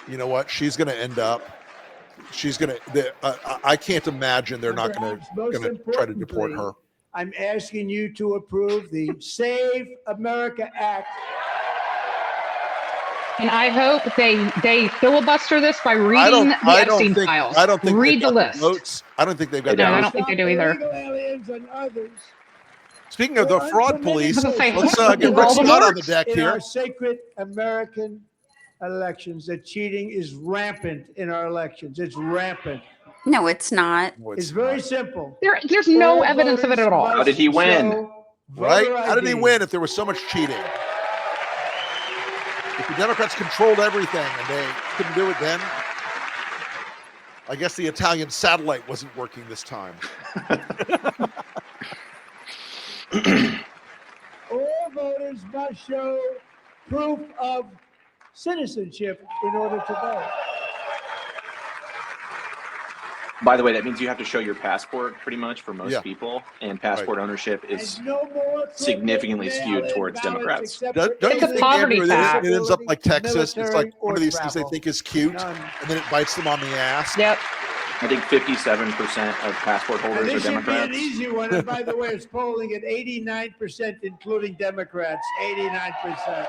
know what? She's going to end up. She's going to. I can't imagine they're not going to try to deport her. I'm asking you to approve the Save America Act. And I hope they filibuster this by reading the Epstein files. I don't think read the list. Votes. I don't think they've got. No, I don't think they do either. Speaking of the fraud police, let's get Rick Scott on the deck in here. Our sacred American elections, that cheating is rampant in our elections. It's rampant. No, it's not. It's very simple. There's no evidence of it at all. How did he win? Right? How did he win if there was so much cheating? If the Democrats controlled everything and they couldn't do it then, I guess the Italian satellite wasn't working this time. All voters must show proof of citizenship in order to vote. By the way, that means you have to show your passport pretty much for most people, and passport ownership is significantly skewed towards Democrats. Don't you think, Andrew, that it ends up like Texas? It's like one of these things they think is cute, and then it bites them on the ass. Yep. I think 57% of passport holders are Democrats. This should be an easy one. And by the way, it's polling at 89%, including Democrats. 89%.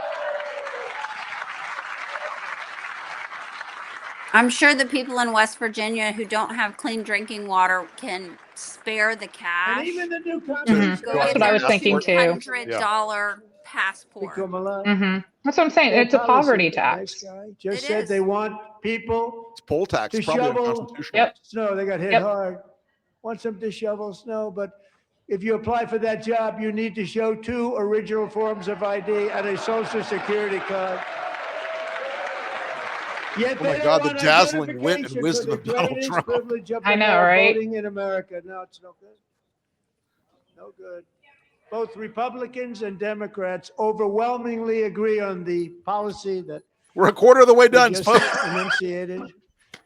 I'm sure the people in West Virginia who don't have clean drinking water can spare the cash. And even the new That's what I was thinking too. $100 passport. That's what I'm saying. It's a poverty tax. Just said they want people. It's poll tax. To Probably shovel unconstitutional. snow. They got hit hard. Want them to shovel snow, but if you apply for that job, you need to show 2 original forms of ID and a Social Security card. Yet Oh my God, the dazzling wit and wisdom of Donald Trump. I know, right? Voting in America. No, it's no good. No good. Both Republicans and Democrats overwhelmingly agree on the policy that we're a quarter of the way done, just folks. enunciated.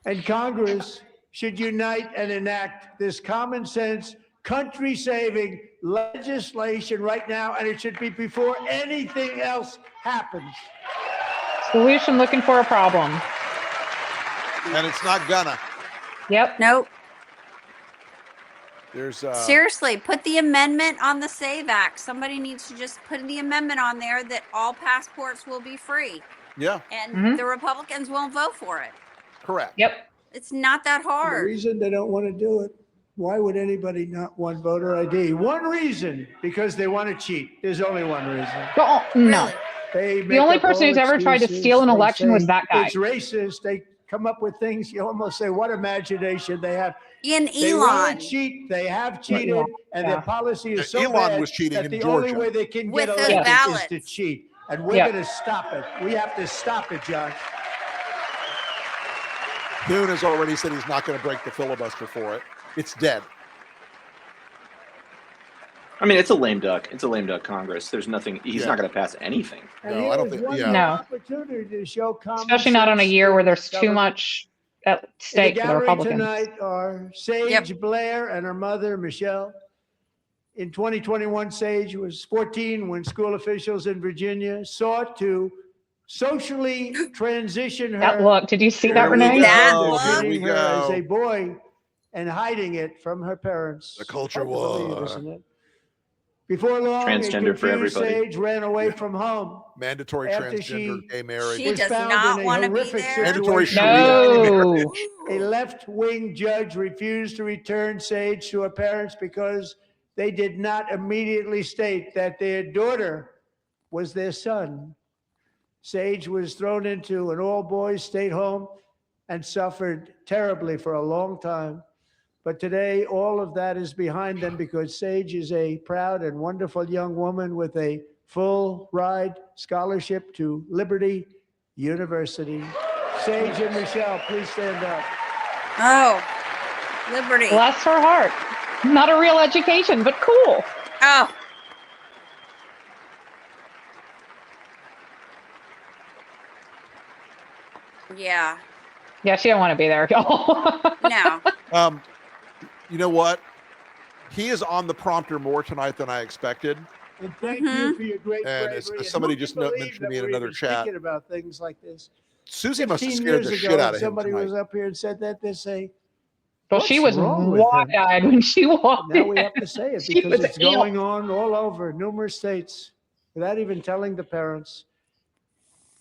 And Congress should unite and enact this common sense, country-saving legislation right now, and it should be before anything else happens. Solution looking for a problem. And it's not gonna. Yep. Nope. There's seriously, put the amendment on the SAVE Act. Somebody needs to just put the amendment on there that all passports will be free. Yeah. And the Republicans won't vote for it. Correct. Yep. It's not that The hard. reason they don't want to do it, why would anybody not want voter ID? One reason, because they want to cheat. There's only one reason. Well, no. They The only make up person who's all ever tried to excuses. steal an They election say was that guy. It's racist. They come up with things. You almost say, what imagination they have. Ian They want Elon. to cheat. They have cheated, and Yeah. their policy is so Elon bad was cheating that in the Georgia. only way they can With get those elected ballots. is to cheat. And we're Yeah. going to stop it. We have to stop it, John. Thune has already said he's not going to break the filibuster for it. It's dead. I mean, it's a lame duck. It's a lame duck Congress. There's nothing. He's not going to pass anything. No, I don't think. Yeah. No. Opportunity to show common Especially not on a sense year where in there's too government. much at In the stake for the gallery Republicans. tonight are Sage Blair and her mother, Michelle. In 2021, Sage was 14 when school officials in Virginia sought to socially transition her. That look, did you see that, Here we Renee? go. Here we Treating her as go. a boy and hiding it from her parents. The culture Hard to believe, war. isn't it? Before long, Transgender for everybody. Sage ran away from home. Mandatory After transgender, gay marriage. She was does found not in a want to be horrific there. Mandatory situation. Sharia. No. A left-wing judge refused to return Sage to her parents because they did not immediately state that their daughter was their son. Sage was thrown into an all-boys state home and suffered terribly for a long time. But today, all of that is behind them because Sage is a proud and wonderful young woman with a full-ride scholarship to Liberty University. Sage and Michelle, please stand up. Oh, Liberty. Bless her heart. Not a real education, but cool. Oh. Yeah. Yeah, she don't want to be there, y'all. No. You know what? He is on the prompter more tonight than I expected. And thank you for your great And bravery. as somebody who just can believe mentioned that me in we're another even chat, thinking about things like this. Susie must have 15 scared years the ago, shit out of him somebody tonight. was up here and said that. They say, Well, she was "What's wrong with him?" wide-eyed when she walked Now we in. have to say it She because was it's ill. going on all over numerous states without even telling the parents.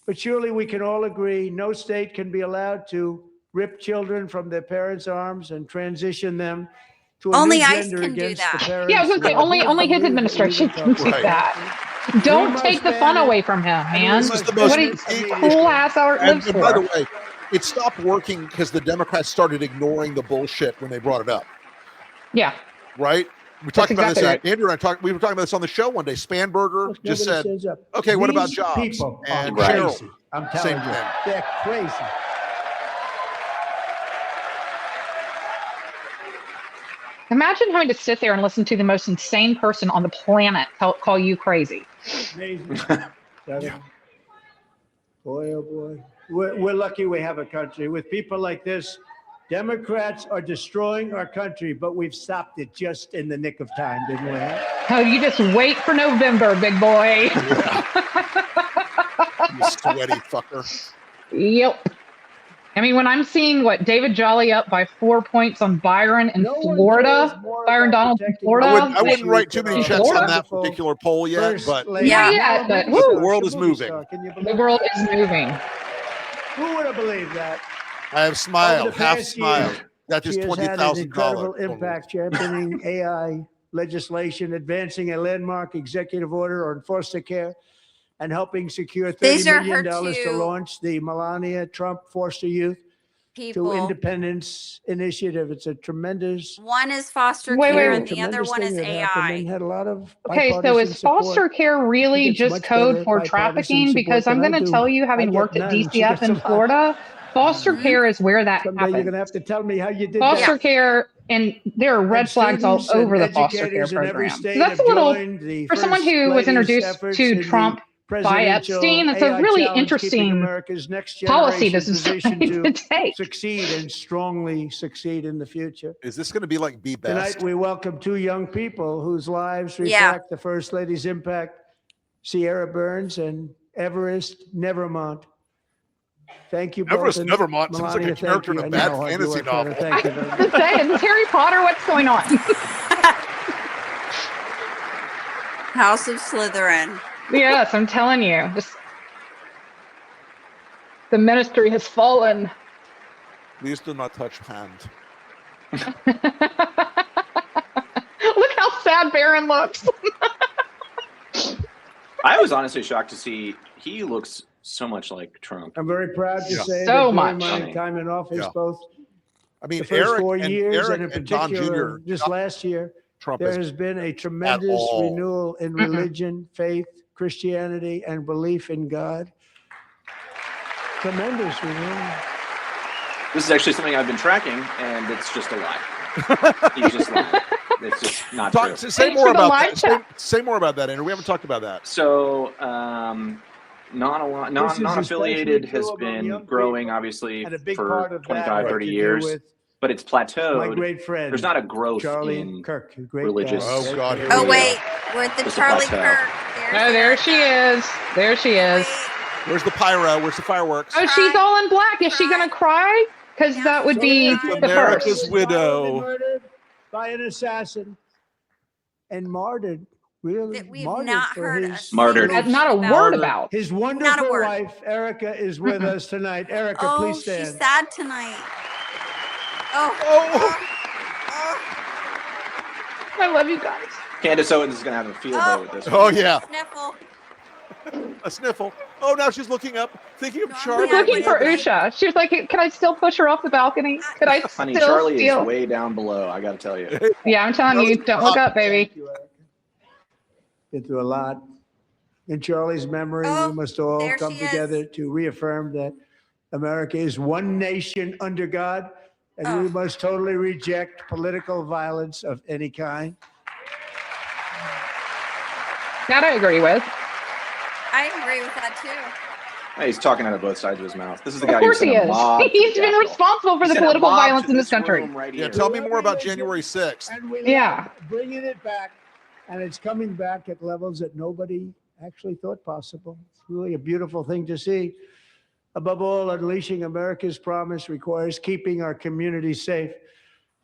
But surely we can all agree no state can be allowed to rip children from their parents' arms and transition them to a Only new ICE gender can do against that. the parents. Yeah, I was going to say, will. only Who would his believe that we administration even can talk do about that. We Don't must take the ban fun it, away from him, and we man. This is the must most What a immediately- cool ass how it lives and by the for. way, it stopped working because the Democrats started ignoring the bullshit when they brought it up. Yeah. Right? We talked about exactly this. right. Andrew and I talked. We were talking about this on the show one day. Spanberger just Nobody said, stands up. "Okay, what about These jobs?" people are And Right. Cheryl, crazy. I'm same telling you, thing. they're crazy. Imagine having to sit there and listen to the most insane person on the planet call you crazy. Amazing. Boy, oh boy. We're lucky we have a country. With people like this, Democrats are destroying our country, but we've stopped it just in the nick of time, didn't we? Oh, you just wait for November, big boy. You sweaty fucker. Yep. I mean, when I'm seeing David Jolly up by 4 points on Byron in Florida, Byron Donald in Florida. I wouldn't write too many checks on that particular poll yet, but Not yet, but the world is moving. The world is moving. Who would have believed that? I have smiled, Over the half past smiled. year, That is she has had an $20,000. incredible impact championing AI legislation, advancing a landmark executive order on foster care, and helping secure These $30 are million her to two launch the Melania Trump Foster Youth people. to Independence Initiative. It's a tremendous. One is foster Wait, care wait, and the other tremendous one thing is that happened and AI. had a lot of Okay, so bipartisan is foster support. care really It gets just much code better for bipartisan trafficking? support Because I'm than going I to do. tell you, I having get worked at none. She DCF gets a in lot. Florida, foster care is where that Someday you're happens. going to have to tell me how you did Foster that. care, and there are red And flags all students and over the foster care educators in every program. So state that's a have little, joined the for someone First who was Lady's introduced efforts to in the Trump by presidential Epstein, it's a AI really challenge, keeping interesting America's next policy generation this is positioned trying to to take. succeed and strongly succeed in the future. Is this going to be like Be Best? Tonight, we welcome two young people whose lives Yeah. reflect the First Lady's impact, Sierra Burns and Everest Nevermont. Thank you both. Everest and Nevermont seems like a Melania, character in thank a you. I bad know how hard you fantasy work for her. novel. Thank you very I much. was saying, it's Harry Potter, what's going on? House of Slytherin. Yes, I'm telling you. Just the ministry has fallen. Please do not touch hand. Look how sad Baron looks. I was honestly shocked to see he looks so much like Trump. I'm very proud to Yeah. say So that during much. my time in office, Yeah. both I mean, the first Eric 4 and years and in Eric and Don particular Jr. just last year, Trump there is has been a tremendous all. renewal in religion, faith, Christianity, and belief in God. Tremendous renewal. This is actually something I've been tracking, and it's just a lie. He's just lying. It's just not true. Say more about that. Say more about that, Andrew. We haven't talked about that. So, non-affiliated has been growing, obviously, for 25, 30 years, but it's plateaued. My great friend. There's not a growth Charlie in Kirk, religious. Oh, God. Oh, wait. With the Charlie Kirk. There she is. There she is. Where's the pyro? Where's the fireworks? Oh, she's all in black. Is she going to cry? Because that would be the America's first. widow. Murdered by an assassin and martyred. Really? We've not heard martyred. Not a word about. His wonderful wife, Erica, is with us tonight. Erica, please stand. She's sad tonight. I love you guys. Candace Owens is going to have a field day with this. Oh, yeah. Sniffle. A sniffle. Oh, now she's looking up, thinking of Charlie. She's looking for Usha. She was like, can I still push her off the balcony? Could I Honey, still Charlie steal? is way down below, I got to tell you. Yeah, I'm telling you, don't look up, baby. Been through a lot. In Charlie's memory, we must all come together to reaffirm that America is one nation under God, and we must totally reject political violence of any kind. That I agree with. I agree with that too. Hey, he's talking out of both sides of his mouth. This is the Of guy course who he sent a is. mob to He's the been Capitol. responsible for He the sent a political mob violence to in this country. room right Yeah, here. tell me more about January 6th. And we Yeah. love bringing it back, and it's coming back at levels that nobody actually thought possible. It's really a beautiful thing to see. Above all, unleashing America's promise requires keeping our communities safe.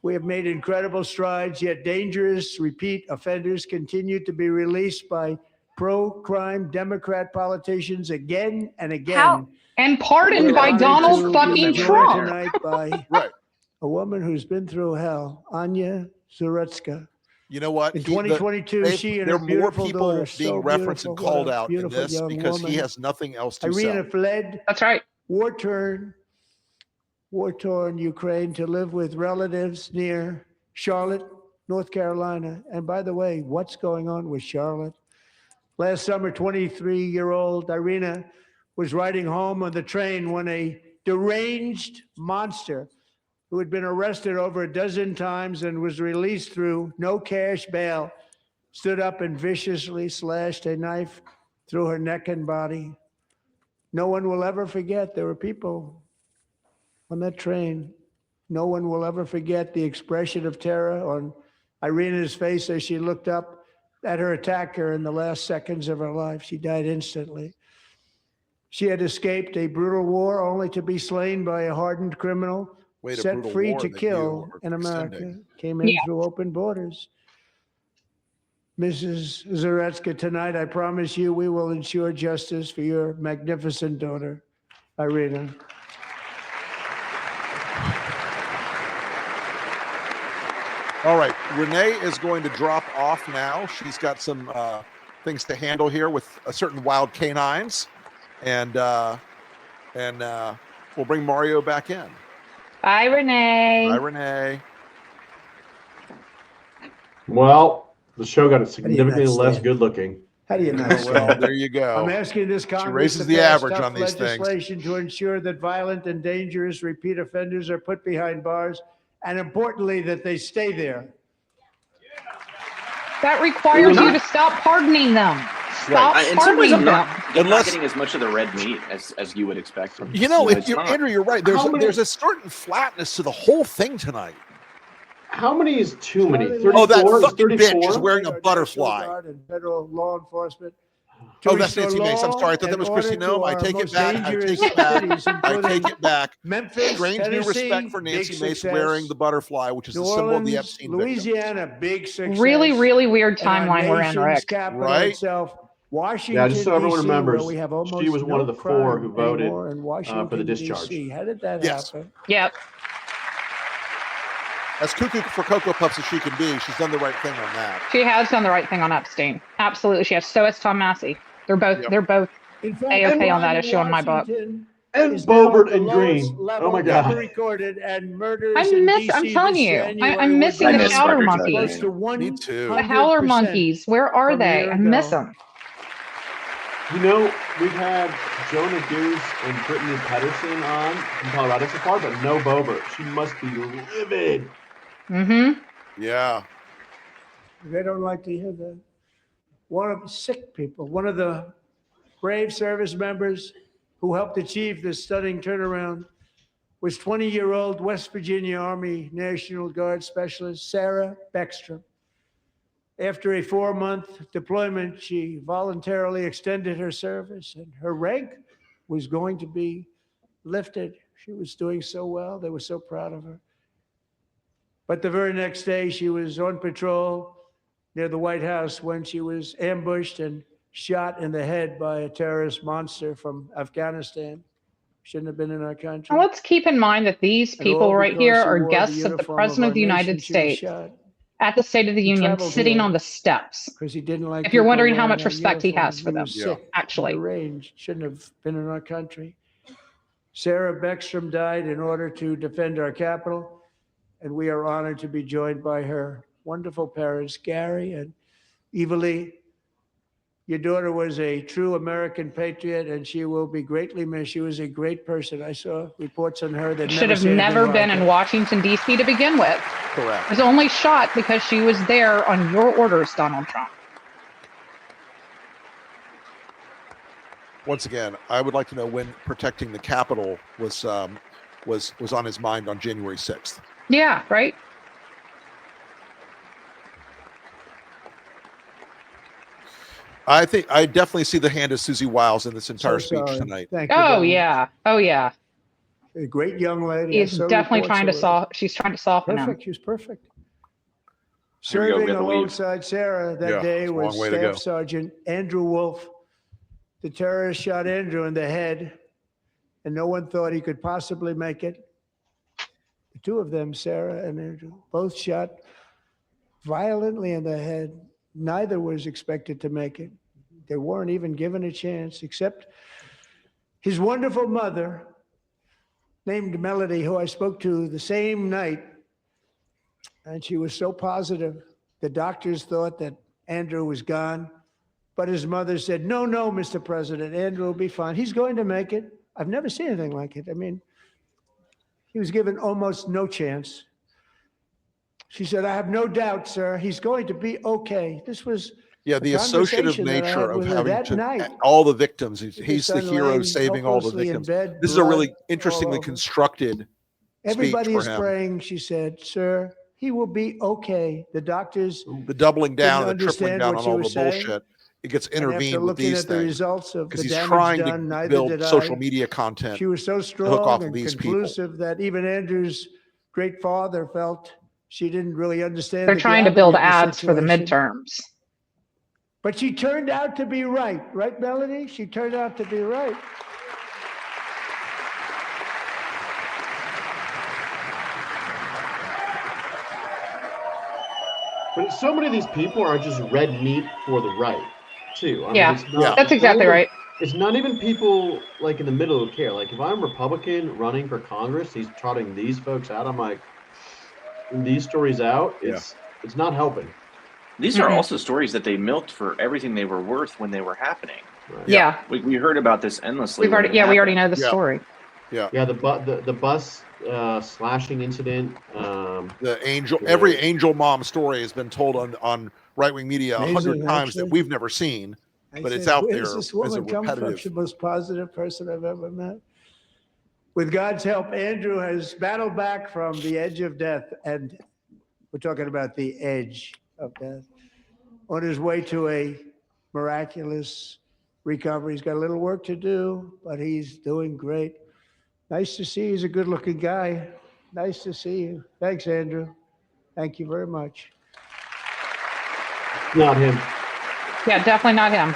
We have made incredible strides, yet dangerous repeat offenders continue to be released by pro-crime Democrat politicians again and again. And pardoned by Donald fucking Trump. Tonight by a woman who's been through hell, Anya Zarutska. You know what? In 2022, she and there her are more beautiful people daughter, being so referenced and beautiful, what called a out in beautiful this young because woman. he has nothing else to Irina sell. fled. That's right. War-torn Ukraine to live with relatives near Charlotte, North Carolina. And by the way, what's going on with Charlotte? Last summer, 23-year-old Irina was riding home on the train when a deranged monster who had been arrested over a dozen times and was released through no cash bail stood up and viciously slashed a knife through her neck and body. No one will ever forget there were people on that train. No one will ever forget the expression of terror on Irina's face as she looked up at her attacker in the last seconds of her life. She died instantly. She had escaped a brutal war only to be slain by a hardened criminal set free to kill in America. Came in through open borders. Mrs. Zarutska, tonight I promise you we will ensure justice for your magnificent daughter, Irina. All right, Renee is going to drop off now. She's got some things to handle here with certain wild canines, and we'll bring Mario back in. Bye, Renee. Bye, Renee. Well, the show got significantly less good looking. How do you not Well, there you go. I'm asking this Congress She raises to the pass average tough on these things. legislation to ensure that violent and dangerous repeat offenders are put behind bars, and importantly, that they stay there. That requires you to stop pardoning them. Stop In some ways, pardoning I'm them. not getting as much of the red meat as you would expect from. You know, it's not. Andrew, you're right. There's a certain flatness to the whole thing tonight. How many is too many? 34? Oh, that fucking 34? bitch is wearing a butterfly. And federal law enforcement. Oh, that's Nancy Mace. I'm sorry. I thought that was Christy Nome. I take it back. I take it back. I take it back. Memphis, Strange new Tennessee, respect for Nancy big Mace success. wearing the butterfly, which is New the symbol of the Orleans, Epstein victim. Louisiana, big success. Really, really weird And our timeline we're in, nation's Rick. capital Right? itself, Washington, Yeah, just so everyone DC, remembers, where we have almost she was one of the no 4 crime who voted anymore in Washington, for the discharge. DC. How did that Yes. happen? Yep. As cuckoo for Cocoa Puffs as she can be, she's done the right thing on that. She has done the right thing on Epstein. Absolutely, she has. So has Tom Massey. They're both In fact, A-okay on that crime issue in my book. Washington And is now Bobert at the and lowest Green. level Oh my ever God. recorded, and murders I'm in DC telling you, this January I'm missing I the miss powder records monkeys. like close to 100%. Me too. The howler monkeys. Where are from a they? year I miss ago. them. You know, we've had Jonah Goose and Brittany Pedersen on from Colorado so far, but no Bobert. She must be livid. Mm-hmm. Yeah. They don't like to hear that. One of the sick people, one of the brave service members who helped achieve this stunning turnaround was 20-year-old West Virginia Army National Guard Specialist Sarah Beckstrom. After a 4-month deployment, she voluntarily extended her service, and her rank was going to be lifted. She was doing so well. They were so proud of her. But the very next day, she was on patrol near the White House when she was ambushed and shot in the head by a terrorist monster from Afghanistan. Shouldn't have been in our country. Now let's keep in mind that these And all people right here because she are wore the guests of the uniform President our of the United nation. She was States shot at the State of the He Union, traveled sitting here on the steps. because he didn't like If you're people wondering how wearing much that respect he uniform. has for them, was sick, actually. deranged, shouldn't have been in our country. Sarah Beckstrom died in order to defend our capital, and we are honored to be joined by her wonderful parents, Gary and Eva Lee. Your daughter was a true American patriot, and she will be greatly missed. She was a great person. I saw reports on her that Should have never been in Washington, D.C. to begin with. Correct. Was only shot because she was there on your orders, Donald Trump. Once again, I would like to know when protecting the Capitol was on his mind on January 6th. Yeah, right? I think I definitely see the hand of Susie Wiles in this entire speech tonight. Thank you. Oh, yeah. Oh, yeah. A great young lady. He's definitely trying to she's trying to soften him. Perfect. She was perfect. Here we go, we Serving have to leave. alongside Sarah that day it's a was long way to go. Staff Sergeant Andrew Wolf. The terrorist shot Andrew in the head, and no one thought he could possibly make it. The two of them, Sarah and Andrew, both shot violently in the head. Neither was expected to make it. They weren't even given a chance, except his wonderful mother, named Melody, who I spoke to the same night. And she was so positive. The doctors thought that Andrew was gone, but his mother said, no, Mr. President, Andrew will be fine. He's going to make it. I've never seen anything like it. I mean, he was given almost no chance. She said, I have no doubt, sir, he's going to be okay. This was the associative nature of having night. all the victims. He's the son hero laying saving all the helplessly in victims. bed, This is a really blood interestingly all over. constructed Everybody speech is for him. praying, she said, sir, he will be okay. The doctors The doubling down, the didn't tripling understand down what on she all was the saying. bullshit. It gets And after intervened with looking these at the things results of because the he's damage trying done, to neither build did social I. media content. She was so hook strong off of and these people. conclusive that even Andrew's great father felt she didn't really understand. They're the trying to build gravity of the ads for the situation. midterms. But she turned out to be right. Right, Melody? She turned out to be right. But so many of these people are just red meat for the right, too. I mean, Yeah, it's not, that's exactly right. It's not even people like in the middle who care. Like if I'm Republican running for Congress, he's trotting these folks out. I'm like, these stories out. It's not helping. These are also stories that they milked for everything they were worth when they were happening. Right. Yeah. We heard about this endlessly. We already know the story. Yeah, the bus slashing incident. Every angel mom story has been told on right wing media 100 times that we've never seen, but it's out there Where's this as a woman come from? repetitive. She's the most positive person I've ever met. With God's help, Andrew has battled back from the edge of death, and we're talking about the edge of death, on his way to a miraculous recovery. He's got a little work to do, but he's doing great. Nice to see you. He's a good-looking guy. Nice to see you. Thanks, Andrew. Thank you very much. Not him. Yeah, definitely not him.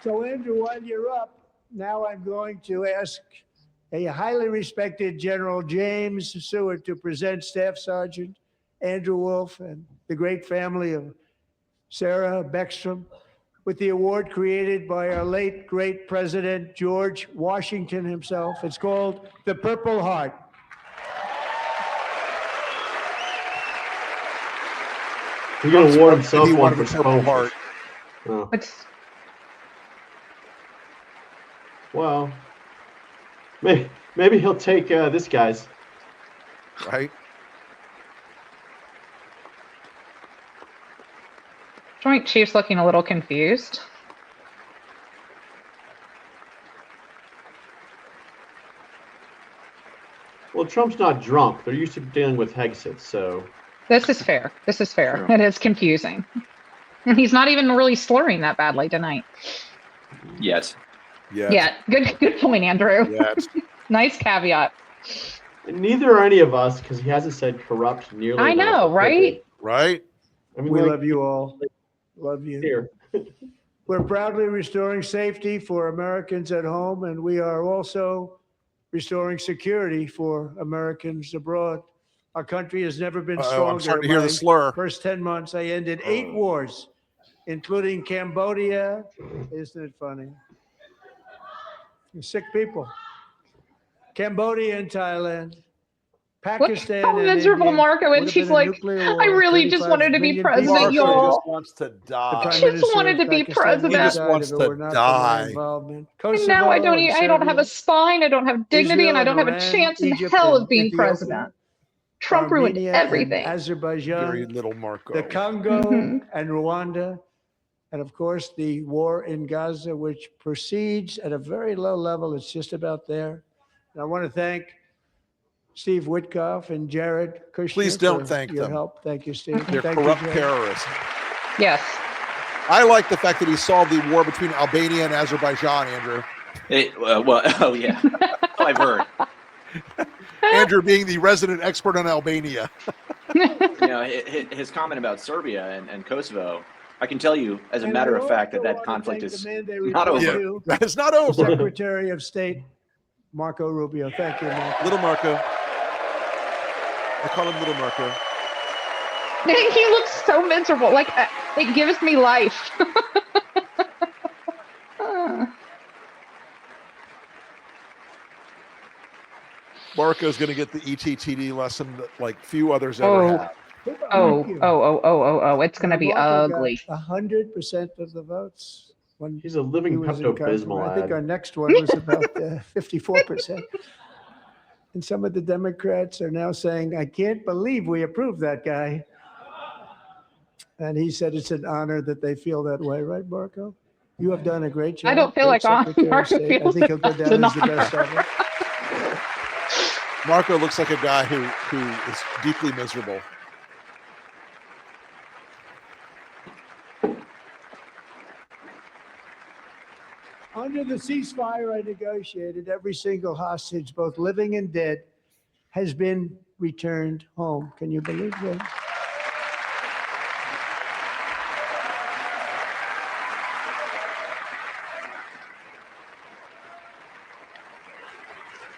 So, Andrew, while you're up, now I'm going to ask a highly respected General James Seward to present Staff Sergeant Andrew Wolf and the great family of Sarah Beckstrom with the award created by our late, great President George Washington himself. It's called the Purple Heart. He's going to award himself He one wanted for the Purple Heart. Oh. It's Well, maybe he'll take this guy's. Right. Joint Chiefs looking a little confused. Well, Trump's not drunk. They're used to dealing with Hegseth, so. This is fair. This is fair. True. It is confusing. And he's not even really slurring that badly tonight. Yes. Yeah. Good point, Andrew. Yes. Nice caveat. And neither are any of us because he hasn't said corrupt nearly. I enough know, to right? pick it. Right. I mean, We like, love you all. Love you. Here. We're proudly restoring safety for Americans at home, and we are also restoring security for Americans abroad. Our country has never been stronger. I'm starting to hear the My slur. First 10 months, I ended 8 wars, including Cambodia. Isn't it funny? Sick people. Cambodia and Thailand. Pakistan Look how and miserable India. Marco Would is. have She's been a like, nuclear I war. really just 35 wanted to be million president, people. Marco y'all. just wants to die. I just wanted to be president. He just wants to die. Involvement. And now I don't. Kosovo and I don't have a Serbia, spine. I don't have dignity, and I don't have a Iran, chance in Egypt, hell and of being Ethiopia, president. Trump ruined Armenia everything. and Azerbaijan, Very little Marco. the Congo Mhm. and Rwanda, and of course the war in Gaza, which proceeds at a very low level. It's just about there. And I want to thank Steve Witkoff and Jared Kushner. Please don't for thank your them. help. Thank you, Steve. They're Thank you, corrupt Jared. terrorists. Yes. I like the fact that he solved the war between Albania and Azerbaijan, Andrew. Oh yeah, I've heard. Andrew being the resident expert on Albania. His comment about Serbia and Kosovo, I can tell you, as a matter of fact, that conflict is not over. That is not over. Secretary of State Marco Rubio. Thank you, Marco. Little Marco. I call him Little Marco. He looks so miserable. Like it gives me life. Marco's going to get the ETTD lesson that like few others ever have. Oh! It's going to be ugly. 100% of the votes. When He's a living he was in Pepto-Bismol Congress. I think ad. our next one was about 54%. And some of the Democrats are now saying, I can't believe we approved that guy. And he said it's an honor that they feel that way, right, Marco? You have done a great job. I don't feel Great like Secretary of Marco State. I feels think he'll go that's down as the an best ever. Marco looks like a guy who is deeply miserable. Under the ceasefire I negotiated, every single hostage, both living and dead, has been returned home. Can you believe that?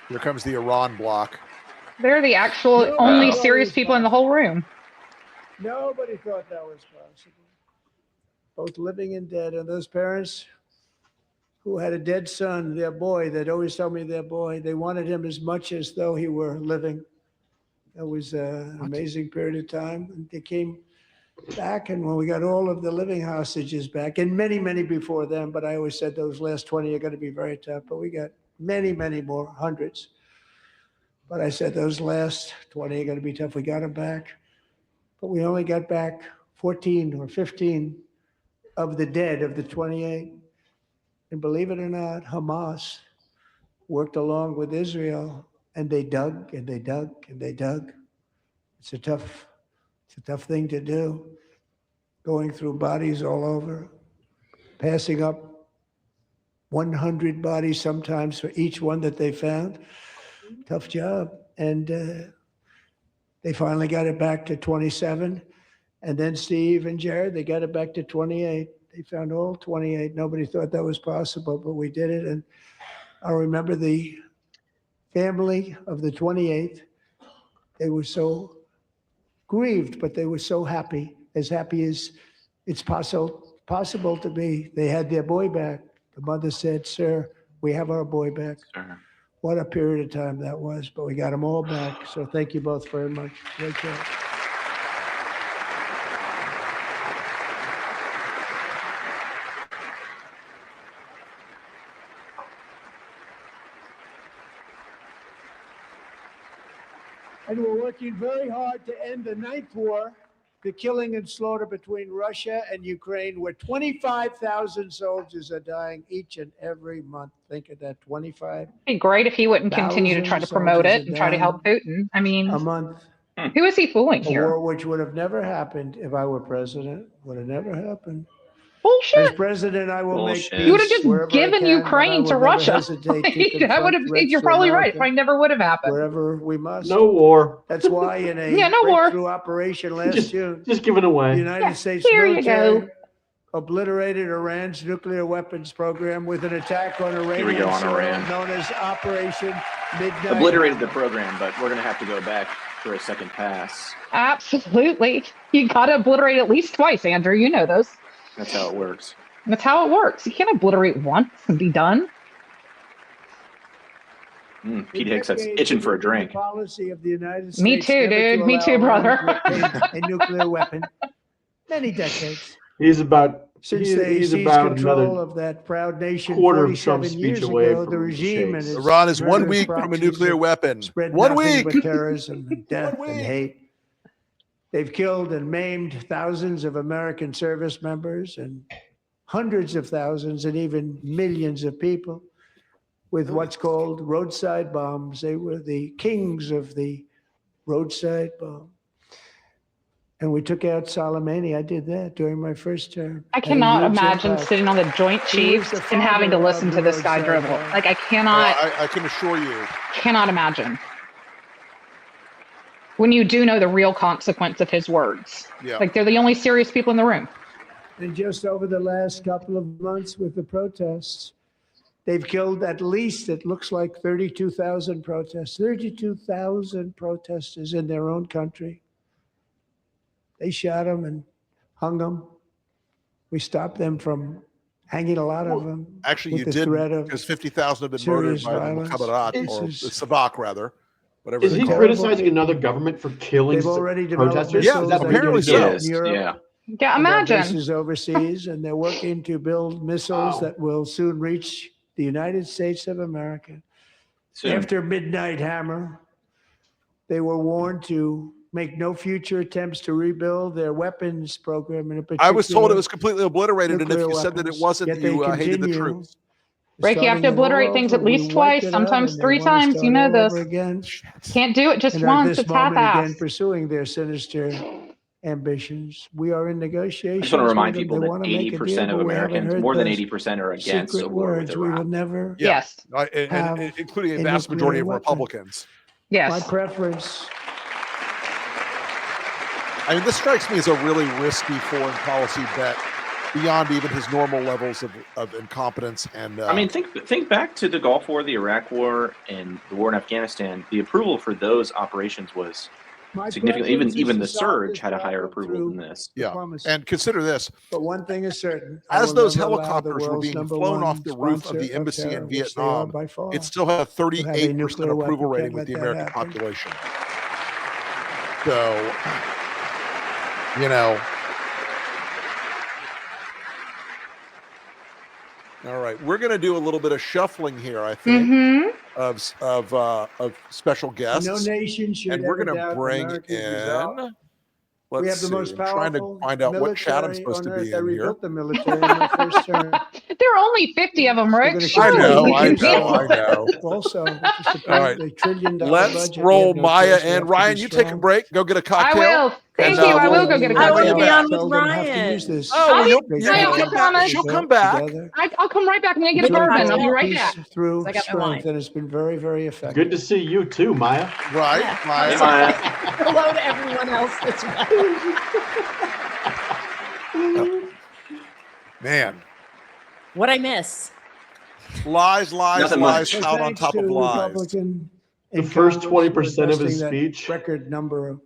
Here comes the Iran block. They're the actual only serious people in the whole room. Nobody thought that was possible. Both living and dead. And those parents who had a dead son, their boy, they'd always tell me their boy, they wanted him as much as though he were living. That was an amazing period of time. And they came back, and when we got all of the living hostages back, and many, many before them, but I always said those last 20 are going to be very tough, but we got many, many more, hundreds. But I said those last 20 are going to be tough. We got them back. But we only got back 14 or 15 of the dead of the 28. And believe it or not, Hamas worked along with Israel, and they dug and they dug and they dug. It's a tough thing to do, going through bodies all over, passing up 100 bodies sometimes for each one that they found. Tough job. And they finally got it back to 27. And then Steve and Jared, they got it back to 28. They found all 28. Nobody thought that was possible, but we did it. And I remember the family of the 28th. They were so grieved, but they were so happy as it's possible to be. They had their boy back. The mother said, "Sir, we have our boy back." Sure. What a period of time that was, but we got them all back. So thank you both very much. Great job. And we're working very hard to end the ninth war, the killing and slaughter between Russia and Ukraine, where 25,000 soldiers are dying each and every month. Think of that, 25. It'd be great if he wouldn't continue to try to promote it and try to help Putin. I mean, a month. Who is he fooling A here? war which would have never happened if I were president. Would have never happened. Bullshit. As president, I will make peace. You would have just wherever I given can, Ukraine but to I will never Russia. hesitate to That would have. confront threats You're to probably right. It America probably never would have happened. Wherever we must. No war. That's why in a Yeah, no war. breakthrough operation last June, Just give it away. the United States here you military go. obliterated Iran's nuclear weapons program with an attack on Iranian Here we go on soil Iran. known as Operation Midnight. Obliterated the program, but we're going to have to go back for a second pass. Absolutely. You got to obliterate at least twice, Andrew. You know those. That's how it works. That's how it works. You can't obliterate once and be done. Pete Hicks is itching for a drink. Policy of the United States Me too, never dude. to Me allow too, Iran brother. to obtain a nuclear weapon. Many decades. He's about Since they he's seized about control another of that proud nation quarter of 47 Trump's years speech away ago, from the regime and shakes. its Iran is 1 murderous week from a proxies nuclear have weapon. spread 1 nothing week. but terrorism and death 1 and week. hate. They've killed and maimed thousands of American service members and hundreds of thousands and even millions of people with what's called roadside bombs. They were the kings of the roadside bomb. And we took out Soleimani. I did that during my first term. I cannot Had a huge imagine impact. sitting on the Joint He was Chiefs the and having to father listen of to the this guy roadside drivel. bomb. Like, I cannot, I can assure you. cannot imagine. When you do know the real consequence of his words. Yeah. Like, they're the only serious people in the room. And just over the last couple of months with the protests, they've killed at least, it looks like 32,000 protests, 32,000 protesters in their own country. They shot them and hung them. We stopped them from hanging a lot of them. Actually, with you the did, threat of because 50,000 have been murdered serious by the violence. Mukhabarat, This or the is- Savak, rather. Whatever Is they he call it. criticizing another government for killing They've already developed protesters? Yeah, missiles Is that that what apparently they're so. doing? in Europe. Yeah. Yeah, And our imagine. bases overseas, and they're working to build missiles that will soon reach the United States of America. Soon. After Midnight Hammer, they were warned to make no future attempts to rebuild their weapons program. In I was told it was completely obliterated, and if nuclear you said that it weapons, wasn't, yet they you hated the continue. troops. Rick, you have to Starting it all obliterate things over, at least we twice, wiped it out, sometimes and they 3 want to times. start You know all this. over again. Can't do it just And at once. this It's moment, again, half-assed. pursuing their sinister ambitions. We are in negotiations. I just want to remind with them. people They that wanna make a 80% deal, of but we haven't Americans, heard more than those 80%, are against a secret war with words. We will Iran. never Yeah. Yes. have Including a a vast majority of nuclear weapon. Republicans. Yes. My preference. I mean, this strikes me as a really risky foreign policy bet beyond even his normal levels of incompetence. And I mean, think back to the Gulf War, the Iraq War, and the war in Afghanistan. The approval for those operations was My significant. preference is Even to the solve surge this had a higher problem approval through than this. yeah, diplomacy. and consider this: But one thing is certain. I as will those never allow the helicopters were world's being number flown one off the roof of sponsor the embassy terror, in which they are Vietnam, by far, it still had a to have a 38% nuclear weapon. approval rating Can't with the let that American happen. population. So, you know. All right, we're going to do a little bit of shuffling here, I think, of special guests. No nation should and we're ever going to doubt bring America's in. resolve. Let's We have the see. most I'm trying to powerful find out what chat I'm military supposed to on be earth. I in here. rebuilt the military in my first term. There are only 50 of them, Rick. gonna Surely I know, you I can know, handle I know. Also, just All right, a $1 trillion let's budget. We roll have no Maya choice. We have and to Ryan. be You take a strong. break. Go get a I cocktail. will. Thank and, you. I will we'll- go get a we'll cocktail. be back. Tell them have to use this. Oh, I'll you'll, be- you I can come back. promise. She'll come back. I'll come right back and get a bourbon. I'll be right back. Through I got my wine. strength, and it's been very, very effective. Good to see you too, Maya. Right, Yeah. Maya. Hey, Maya. Hello to everyone else as well. Man, What I miss? lies, Nothing lies, much. out on top of lies. The first 20% of his speech. Record number of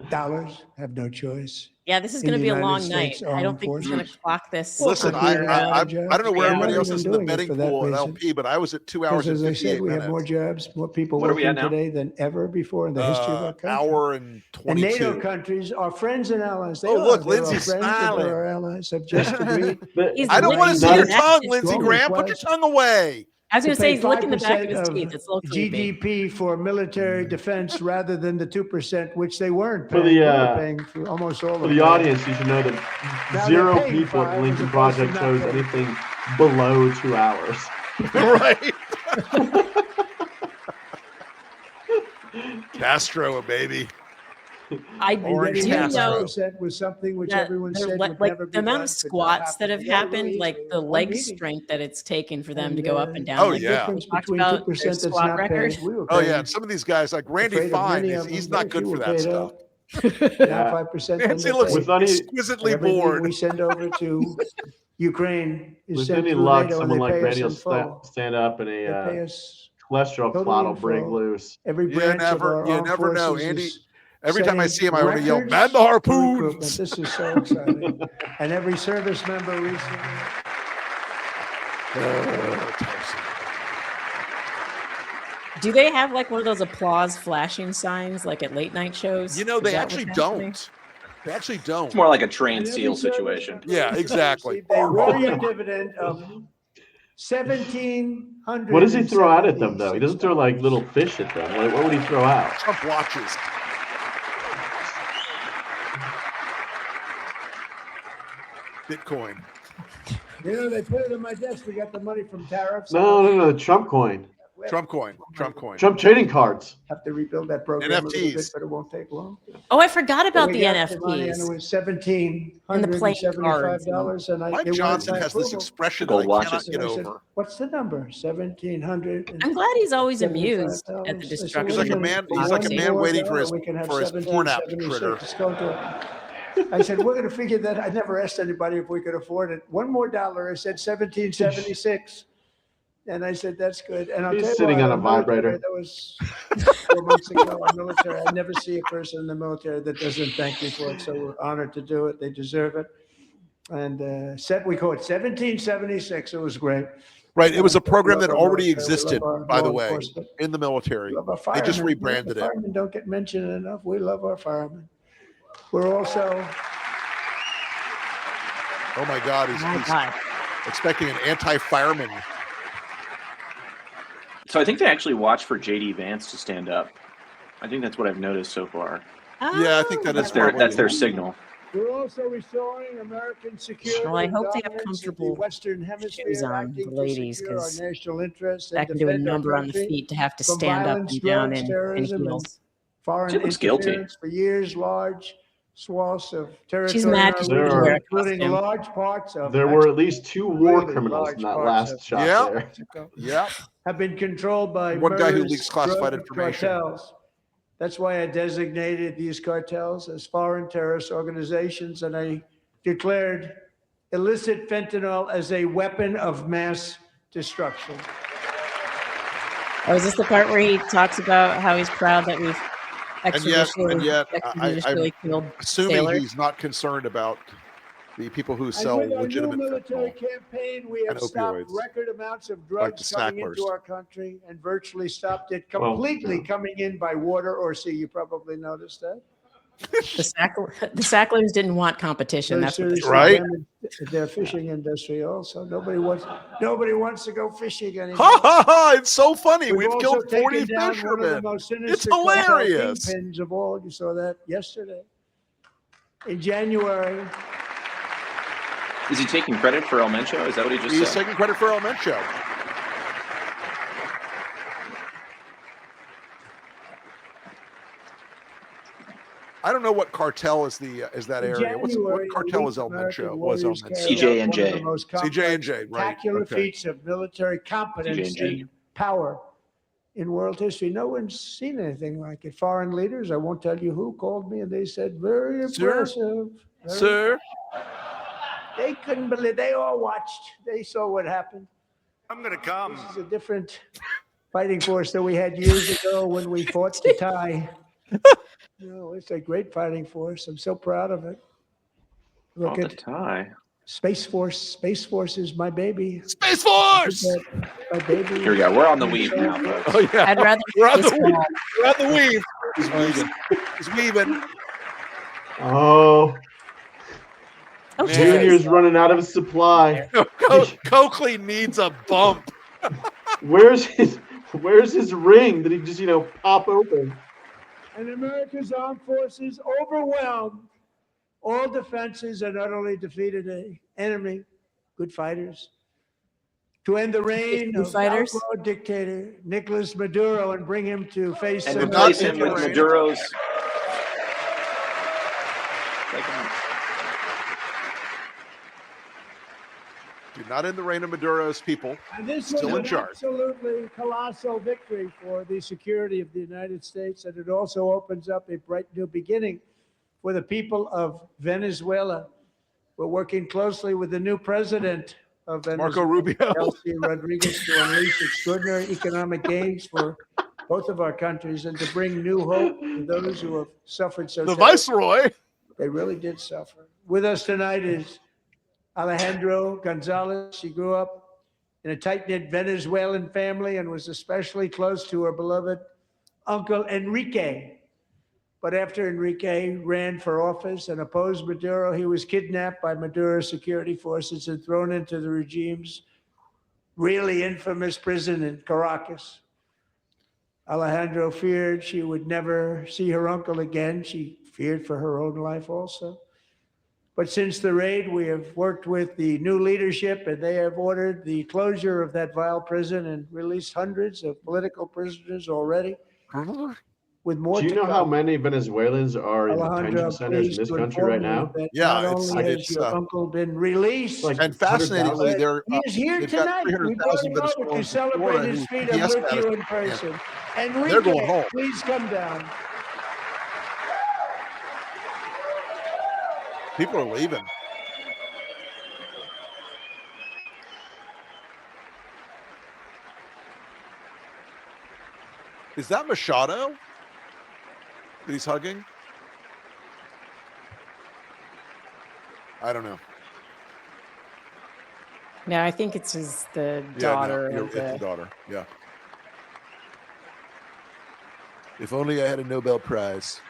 dollars. Have no choice. Yeah, this is In going to the be a United long States night. I don't think he's going to clock this. Listen, I don't know where Yeah. everybody else is in the Doing it betting for that pool at reason. LP, but I was at 2 hours Because and as I 58 said, we have more minutes. jobs, more people What are we working at now? today than ever before in the history of our country. Hour and And NATO 22. countries are friends and allies. They Oh, are. look, They're our Lindsay's friends and smiling. they're our allies have just agreed. But He's I don't want to licking see your his tongue, neck. Lindsey Strong Graham. Put your request. tongue away. I was going to say, pay he's licking the back of 5% his teeth. It's locally made. GDP for military defense rather than the 2%, which they weren't For paying. the, We were paying for almost all For of the that. audience, you should know that Now 0 they're paying people at the 5 as Lincoln opposed to Project not chose paying. anything below 2 hours. Right. Castro, baby. I Orange do Castro. know 5% was something which that everyone they're said le- would like never be the amount done, of could not squats that happen. have They got it real happened, like easily. the One leg meeting. strength that it's taken for them And, to go up and down. Oh, like yeah. we difference talked between about 2% their that's squat not record. paid. We were Oh paying. yeah, and some of these guys like Randy Afraid of many Fine, of he's them. not Very good few for were that paid stuff. out. Yeah. Now 5% Nancy then looks they're paid. exquisitely Everything bored. we send over to Ukraine is With sent any through luck, NATO, and someone they like pay us Randy in will full. stand up and They a pay us cholesterol totally clot in will break full. loose. Every You branch of our you armed never know. forces Andy, is every time I setting see him, I want to yell, records "Man the for harpoons!" recruitment. This is so exciting. And every service member recently. Do they have like one of those applause flashing signs like at late night shows? You know, Is they that actually what's happening? don't. They actually don't. It's more like a trained And every SEAL service situation. member Yeah, recently exactly. received a warrior dividend of 1,700. What does he throw out at them, though? He doesn't throw like little fish at them. Like, what would he throw out? Trump watches. Bitcoin. You know, they put it on my desk. We got the money from tariffs. No, the Trump coin. Trump coin. Trump coin. Trump trading cards. Have to rebuild that program a little bit, NFTs. but it won't take long. Oh, I forgot about We the got the money, and it NFTs. was $1,775, and Mike they wanted Johnson my has this approval. expression Gold that I watches. cannot get And I said, over. "What's the number? 1,700." I'm glad he's always amused at the I said, destruction. He's like a of man. He's democracy. like a man $1 waiting for his we can have porn app to 1776. trigger. It's going to. I said, we're going to figure that. I never asked anybody if we could afford it. $1 more. I said 1776. And I said, that's good. And I'll He's tell you sitting what, on a our military, vibrator. That was 4 months ago. Our military, I never see a person in the military that doesn't thank me for it. So we're honored to do it. They deserve it. And we call it 1776. It was great. Right. It was a program We that love our already military. We love existed, our by the law way, enforcement. in the military. We love our They firemen. just You know, rebranded the it. firemen don't get mentioned enough. We love our firemen. We're also. Oh my God, he's expecting an anti-fireman. So I think they actually watch for JD Vance to stand up. I think that's what I've noticed so far. Yeah, I think that is That's their signal. We're also restoring American security. Well, I hope they have dominance in comfortable the Western Hemisphere, shoes on, acting the to ladies, secure our 'cause national interests and That can do a defend our number on the country feet to have to from stand up violence, and down drugs, in terrorism, and heels. foreign She looks guilty. interference for years. Large swaths of territory, She's in mad our 'cause she region, didn't wear a including costume. large parts of There were at least 2 war really criminals large in that parts last of shot Yeah. there. Yeah. have been controlled by One guy who murderous leaks classified drug information. cartels. That's why I designated these cartels as foreign terrorist organizations, and I declared illicit fentanyl as a weapon of mass destruction. Oh, is this the part where he talks about how he's proud that we've And yet, extrajudicially I'm killed assuming sailors? he's not concerned about the people who And sell with our new legitimate military fentanyl. campaign, we have and stopped opioids, record amounts of like drugs the coming Sacklers. into our country and virtually stopped it Well, completely yeah. coming in by water or sea. You probably noticed that. The Sacklers didn't want competition. Very That's what they seriously Right. damaged their fishing industry also. Nobody wants to go fishing anymore. Ha ha ha! It's so funny. We've also killed 40 taken down one of the fishermen. most It's sinister cartel hilarious. kingpins of all. You saw that yesterday. In January, Is he taking credit for El Mencho? Is that what he just He's said? taking credit for El Mencho. I don't know what cartel is that in area. What January, cartel is El American Mencho? Was El warriors Mencho? carried out CJ&J. one of the most CJ&J, complex, right, spectacular okay. feats of military competence CJ&J. and power in world history. No one's seen anything like it. Foreign leaders, I won't tell you who, called me and they said, very impressive. Very Sir? They couldn't believe. They all watched. They saw what happened. I'm gonna come. This is a different fighting force that we had years ago when we fought the tie. It's a great fighting force. I'm so proud of it. Look Oh, the at tie. Space Force. Space Force is my baby. Space Force! My baby. Here we go. We're on the weave now, folks. Oh yeah. I'd rather We're on the this weave. wall. We're on the weave. He's weaving. He's weaving. Oh, Oh, Man. Junior's running out of supply. Coakley needs a bump. Where's his ring? Did he just, pop open? And America's armed forces overwhelmed all defenses and utterly defeated an enemy, good fighters, to end the reign of outlawed dictator Nicolas Maduro and bring him to face and replace him with Maduro's. Do not end the reign of Maduro's people. And this still was in charge. Absolutely colossal victory for the security of the United States, and it also opens up a bright new beginning for the people of Venezuela. We're working closely with the new president of Venezuela, Marco Rubio, Delcy Rodriguez, to unleash extraordinary economic gains for both of our countries and to bring new hope to those who have suffered so the terribly. Viceroy. They really did suffer. With us tonight is Alejandro Gonzalez. She grew up in a tight-knit Venezuelan family and was especially close to her beloved uncle Enrique. But after Enrique ran for office and opposed Maduro, he was kidnapped by Maduro's security forces and thrown into the regime's really infamous prison in Caracas. Alejandro feared she would never see her uncle again. She feared for her own life also. But since the raid, we have worked with the new leadership, and they have ordered the closure of that vile prison and released hundreds of political prisoners already. With more Do you to know come. how many Venezuelans are in Alejandro, detention centers in this pleased to country right inform you now? that Yeah, not it's- only has it's, your uncle been released, Like And fascinatingly, 100,000? they're he is here they've got tonight. We brought 300,000 him over to Venezuelans in celebrate Florida his who freedom PS with you status. in person. They're going Enrique, home. please come down. People are leaving. Is that Machado that he's hugging? I don't know. No, I think it's the daughter. Yeah, no, of it's the daughter. Yeah. If only I had a Nobel Prize.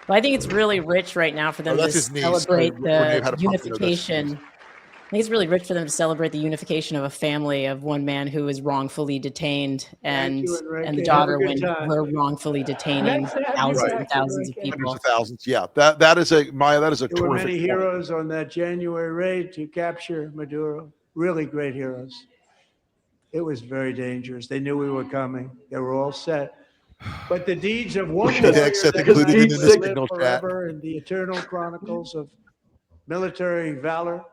Well, I think it's really rich right now for them to that's his niece. celebrate Renee had a the puppy, you know, that's his unification. niece. I think it's really rich for them to celebrate the unification of a family of one man who was wrongfully detained, and you, Enrique. and the Have a daughter good when time. we're wrongfully detaining Nice to have you thousands back, and thousands of Enrique. people. Hundreds of thousands. Yeah, that is a Maya. That is a There were terrific many point. heroes on that January raid to capture Maduro. Really great heroes. It was very dangerous. They knew we were coming. They were all set. But the deeds of one The warrior hex that that included night in the will live signal chat. forever in the eternal chronicles of military valor.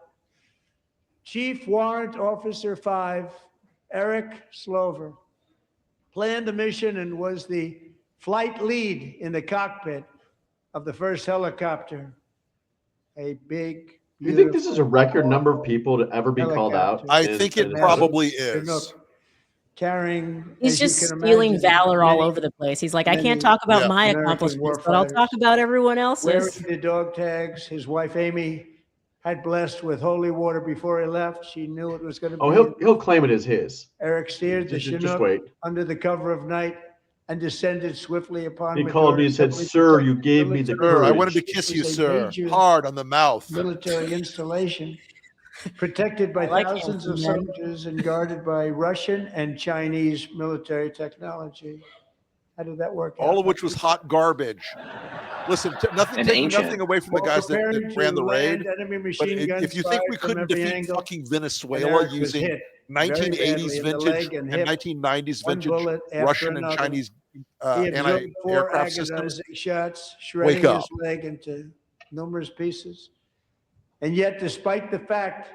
Chief Warrant Officer 5, Eric Slover, planned the mission and was the flight lead in the cockpit of the first helicopter. A big, Do you think this is a record number of people to ever be called out? I think it probably is. Carrying, He's as you just can stealing imagine, valor all many- over the place. He's like, I many can't talk about Yeah. my American accomplishments, but I'll warfighters. talk about everyone Wearing else's. the dog tags, his wife Amy had blessed with holy water before he left. She knew it was going to be. Oh, he'll claim it as his. Eric steered the Just Chinook wait. under the cover of night and descended swiftly upon He Maduro, called me and said, simply "Sir, protect you the gave me the military Sir, I courage." wanted to This kiss you, was a sir. major Hard on the mouth. military installation protected by I like thousands of handsome men. soldiers and guarded by Russian and Chinese military technology. How did that work out? All of which was hot garbage. Listen, nothing And taking ancient. nothing away from the While guys that preparing ran to the raid. land enemy But machine guns if you think fired we from couldn't every defeat angle, fucking and Venezuela Eric was using hit very 1980s badly in the vintage leg and and hip, 1990s one vintage bullet after Russian and another. Chinese He absorbed 4 anti-aircraft systems, agonizing shots, shredding Wake his up. leg into numerous pieces. And yet, despite the fact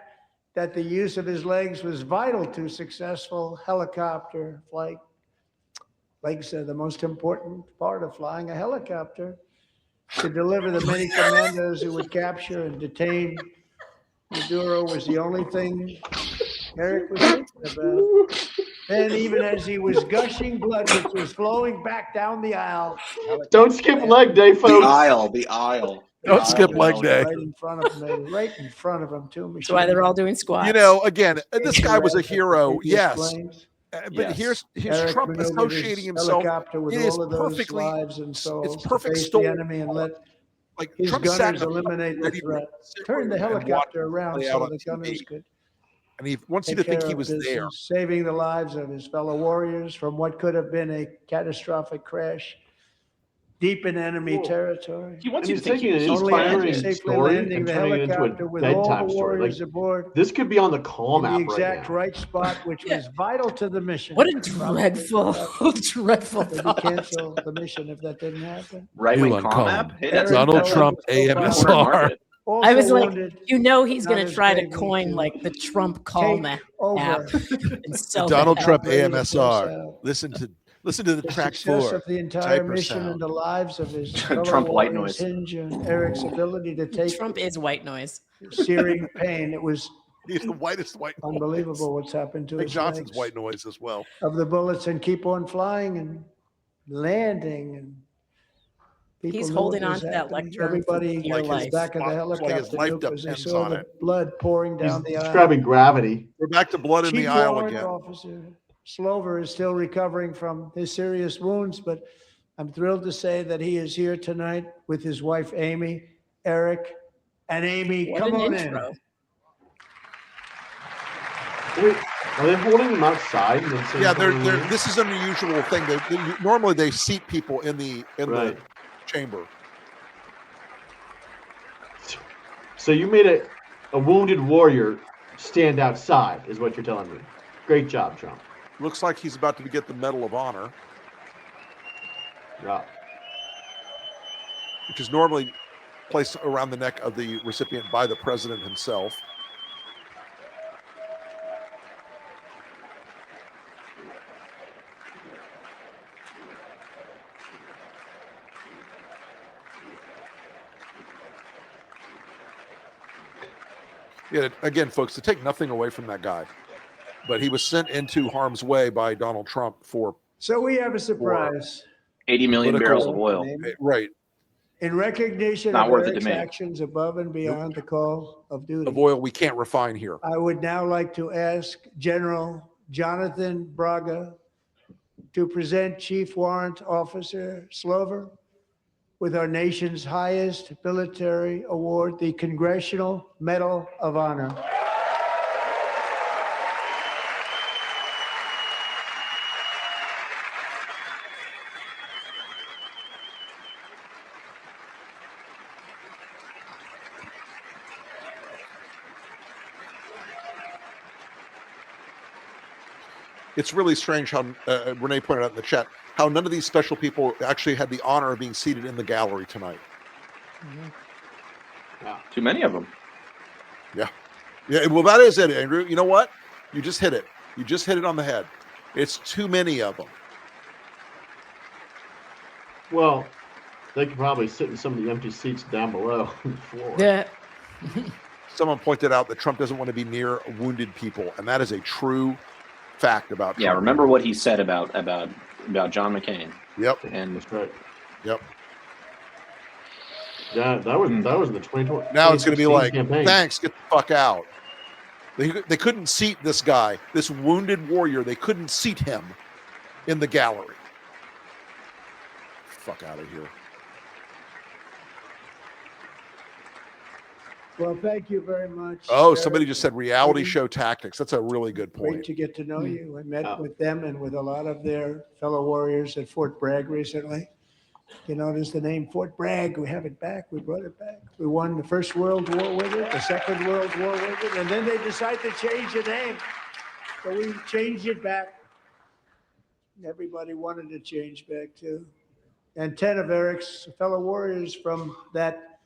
that the use of his legs was vital to successful helicopter flight, legs are the most important part of flying a helicopter, to deliver the many commandos who would capture and detain Maduro was the only thing Eric was thinking about. And even as he was gushing blood, which was flowing back down the aisle. Don't skip leg day, The folks. aisle, the aisle. Don't skip leg day. Right in front of me, right in front of him, too. That's why they're all doing squats. You know, again, this guy was a hero, Previous yes. flames. But Yes. here's Eric Trump maneuvered associating his himself. helicopter with It is all of those perfectly, lives and souls it's to perfect face the story. enemy and let Like his Trump sat gunners in a eliminate the ready threat. room, Turn the and watched helicopter it around play so out on the TV. gunners could and he wants you take to think care he of was there. business, saving the lives of his fellow warriors from what could have been a catastrophic crash deep in enemy territory. He wants And you he's to think taking an Only after inspiring safely story landing and the turning it into helicopter a with all the bedtime story. warriors Like, aboard this could be on the Calm in the app right exact now. right spot, which was vital to the mission. What a dreadful, dreadful They'd thought. cancel the mission if that didn't happen. Right-wing on Calm Calm. app? Hey, that's Donald that's Trump, a corner AMSR. market. I was like, wounded, you know, he's but going not to as try to bravely coin to like the Trump Calm take app over and The sell Donald that. Trump ready to force AMSR. out. Listen to the The track success 4. of the entire Typer mission and sound. the lives of his fellow Trump white warriors noise. hinge on Eric's ability to take Trump is white noise. searing pain. It was He's the whitest white noise. unbelievable what's happened to Mick his Johnson's legs white noise as well. of the bullets and keep on flying and landing and people He's knew holding what on was to that happening. lectern for Everybody dear was life. back of the Like his helicopter life Duke, as they depends saw on the it. blood pouring He's down the aisle. describing gravity. We're back to blood in Chief the aisle Warrant again. Officer Slover is still recovering from his serious wounds, but I'm thrilled to say that he is here tonight with his wife, Amy, Eric, and Amy. What Come an on intro. in. Wait, are they holding them outside? And then saying Yeah, come in? this is an unusual thing. Normally they seat people in the Right. chamber. So you made a wounded warrior stand outside, is what you're telling me. Great job, Trump. Looks like he's about to get the Medal of Honor, Yeah. which is normally placed around the neck of the recipient by the president himself. Yeah, again, folks, to take nothing away from that guy, but he was sent into harm's way by Donald Trump for So we have a surprise. 80 million barrels of political- oil. right. In recognition Not of worth the Eric's demand. actions above and beyond the call of duty, of oil we can't refine here. I would now like to ask General Jonathan Braga to present Chief Warrant Officer Slover with our nation's highest military award, the Congressional Medal of Honor. It's really strange how Renee pointed out in the chat how none of these special people actually had the honor of being seated in the gallery tonight. Too many of them. Yeah. Well, that is it, Andrew. You know what? You just hit it. You just hit it on the head. It's too many of them. Well, they could probably sit in some of the empty seats down below on the floor. Yeah. Someone pointed out that Trump doesn't want to be near wounded people, and that is a true fact about Trump. Yeah, remember what he said about John McCain. Yep. And That's right. Yep. Yeah, that was in the 2020. Now it's going to be like, campaign. thanks, get the fuck out. They couldn't seat this guy, this wounded warrior. They couldn't seat him in the gallery. Fuck out of here. Well, thank you very much. Oh, Eric. somebody just said reality show tactics. That's a really good Great point. to get to know you. I met with them and with a lot of their fellow warriors at Fort Bragg recently. You notice the name Fort Bragg. We have it back. We brought it back. We won the First World War with it, the Second World War with it, and then they decided to change the name. So we changed it back. Everybody wanted to change back too. And 10 of Eric's fellow warriors from that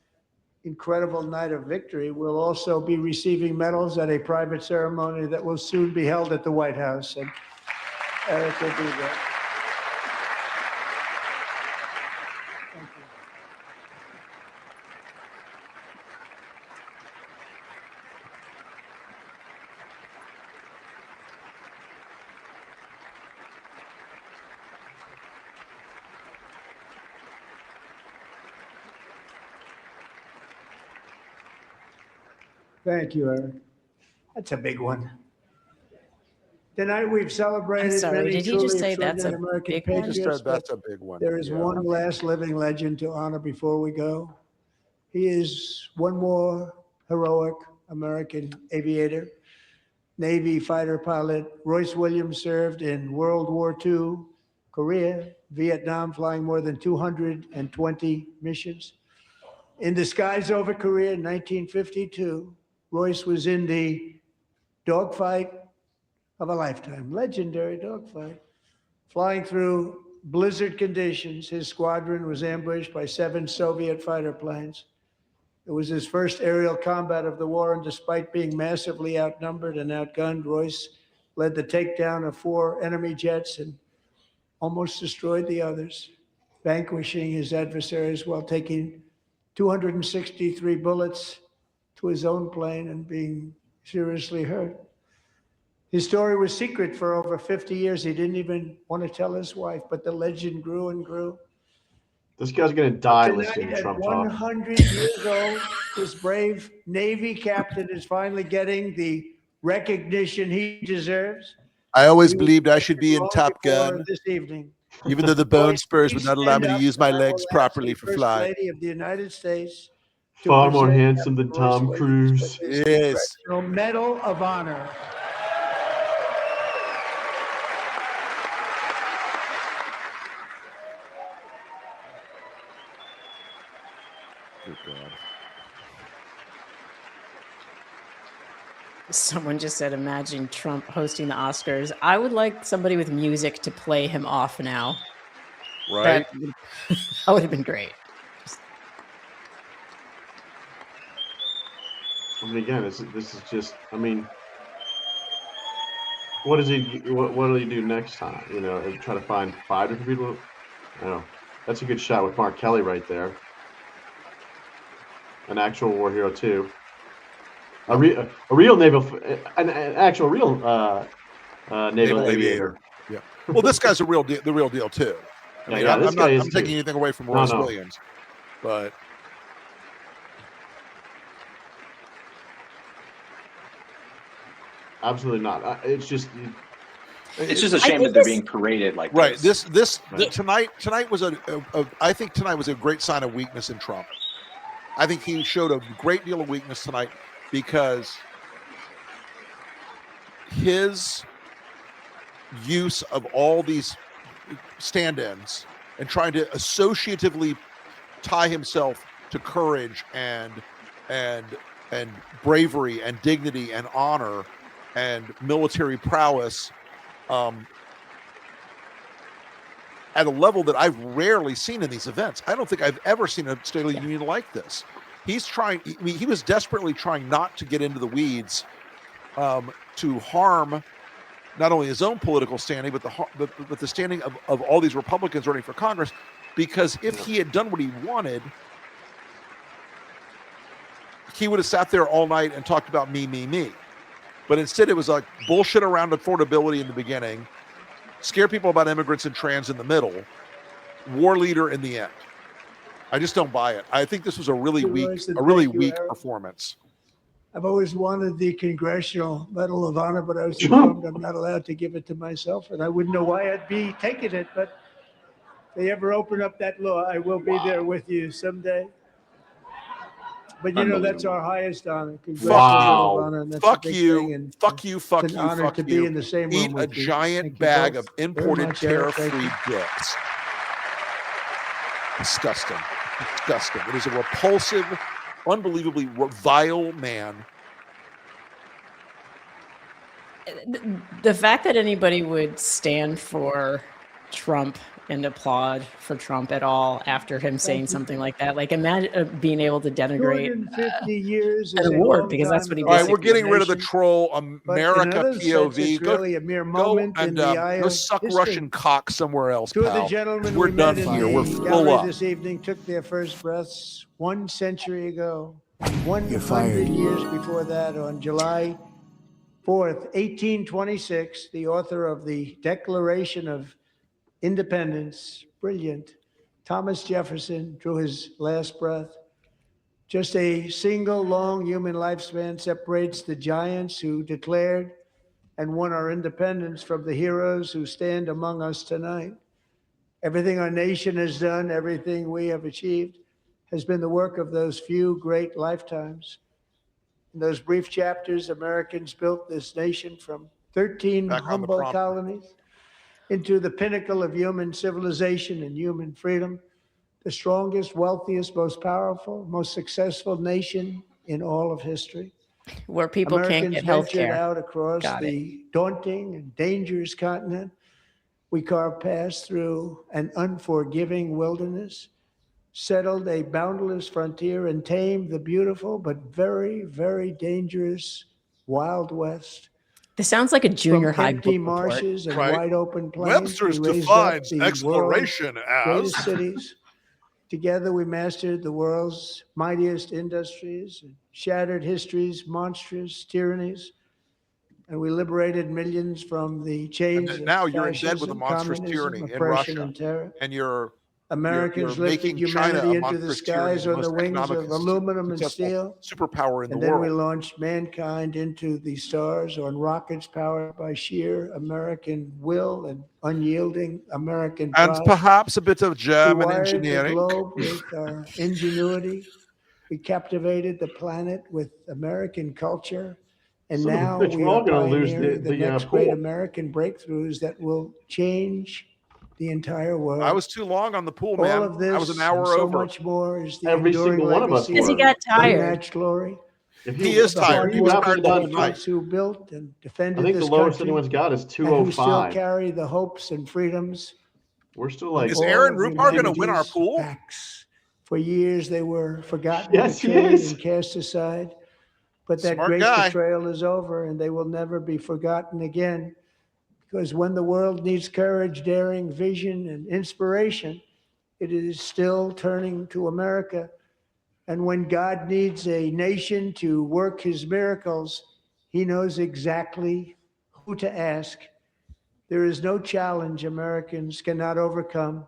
incredible night of victory will also be receiving medals at a private ceremony that will soon be held at the White House. And Eric will be there. Thank you. Thank you, Eric. That's a big one. Tonight we've celebrated I'm sorry, many did he truly just say that's a extraordinary American big one? patriots, Just said but that's a big one. there is Yeah. one last living legend to honor before we go. He is one more heroic American aviator. Navy fighter pilot. Royce Williams served in World War II, Korea, Vietnam, flying more than 220 missions. In the skies over Korea in 1952, Royce was in the dogfight of a lifetime, legendary dogfight. Flying through blizzard conditions, his squadron was ambushed by 7 Soviet fighter planes. It was his first aerial combat of the war, and despite being massively outnumbered and outgunned, Royce led the takedown of 4 enemy jets and almost destroyed the others, vanquishing his adversaries while taking 263 bullets to his own plane and being seriously hurt. His story was secret for over 50 years. He didn't even want to tell his wife, but the legend grew and grew. This guy's going to die Tonight, listening to at Trump talk. 100 years old, this brave Navy captain is finally getting the recognition he deserves. I always believed I should be in Top Gun, this evening. even though the bone spurs would not allow me to use my legs properly for First flight. Lady of the United States. to Far more present handsome than Royce Tom Williams Cruise. with his Yes. Congressional Medal of Honor. Good God. Someone just said, imagine Trump hosting the Oscars. I would like somebody with music to play him off now. Right? That would have been great. I mean, again, this is just. I mean, what does he? What will he do next time? You know, try to find 5 different people. I don't know. That's a good shot with Mark Kelly right there. An actual war hero too. A real naval, an actual real naval aviator. Yeah. Well, this guy's the real deal too. I mean, I'm not taking anything away from Royce Williams, but absolutely not. It's just a shame that they're being paraded like right. this. Tonight was I think tonight was a great sign of weakness in Trump. I think he showed a great deal of weakness tonight because his use of all these stand-ins and trying to associatively tie himself to courage and bravery and dignity and honor and military prowess at a level that I've rarely seen in these events. I don't think I've ever seen a State of the Union like this. He was desperately trying not to get into the weeds to harm not only his own political standing, but the standing of all these Republicans running for Congress, because if he had done what he wanted, he would have sat there all night and talked about me. But instead, it was like bullshit around affordability in the beginning, scare people about immigrants and trans in the middle, war leader in the end. I just don't buy it. I think this was a really weak performance. I've always wanted the Congressional Medal of Honor, but I was informed I'm not allowed to give it to myself, and I wouldn't know why I'd be taking it. But if they ever open up that law, I will be there with you someday. But you know, that's our highest honor. Congressional Medal of Honor, and that's a big thing, and fuck you. It's an honor to be in the same room Eat a with you. giant Thank you bag both of very imported much, Eric. Thank tariff-free you. goods. Disgusting. It is a repulsive, unbelievably vile man. The fact that anybody would stand for Trump and applaud for Trump at all after him saying something like that, like imagine being able to denigrate 250 years an is a award long because that's time what he ago. All right, we're basically getting rid of the troll But in America another sense, POV. it's really a mere moment in the eye go of suck history. Russian cock somewhere else, Two of the pal. gentlemen We're we done met in here. the We're full gallery up. this evening took their first breaths 1 century ago. 100 fired. years before that, on July 4th, 1826, the author of the Declaration of Independence, brilliant, Thomas Jefferson, drew his last breath. Just a single long human lifespan separates the giants who declared and won our independence from the heroes who stand among us tonight. Everything our nation has done, everything we have achieved, has been the work of those few great lifetimes. In those brief chapters, Americans built this nation from 13 humble colonies into the pinnacle of human civilization and human freedom, the strongest, wealthiest, most powerful, most successful nation in all of history. Where people can't get health ventured care. out across Got it. the daunting and dangerous continent. We carved paths through an unforgiving wilderness, settled a boundless frontier, and tamed the beautiful but very, very dangerous Wild West. This sounds like a junior From high empty book report. marshes and Right. wide open plains, Webster's we raised up defines the exploration world's as greatest cities. Together, we mastered the world's mightiest industries, and shattered history's monstrous tyrannies, and we liberated millions from the chains and of now you're in bed with a fascism, monstrous communism, tyranny in oppression, Russia, and terror. and you're Americans you're lifted making China humanity a into the monstrous tyranny, skies on the most wings economic of aluminum and successful steel. superpower in the And then we world. launched mankind into the stars on rockets powered by sheer American will and unyielding American And pride. perhaps a bit of We German wired the engineering. globe with our ingenuity. We captivated the planet with American culture. And So now we're we all are gonna lose pioneering the next pool. great American breakthroughs that will change the entire world. I was too long on the pool, man. All of this I was an and hour so over. much more is the Every enduring single one of us legacy Because he were. got of tired. unmatched glory. If He you- is tired. He you was got tired the the last whole one, night. Who built and defended I think this the lowest country, anyone's got is and who still 205. carry the hopes and freedoms We're still of like Is all Aaron of Rupar going to win our humanity's pool? backs. For years they were forgotten, Yes, he betrayed, is. and cast aside. But that Smart great guy. betrayal is over, and they will never be forgotten again. Because when the world needs courage, daring, vision, and inspiration, it is still turning to America. And when God needs a nation to work his miracles, he knows exactly who to ask. There is no challenge Americans cannot overcome,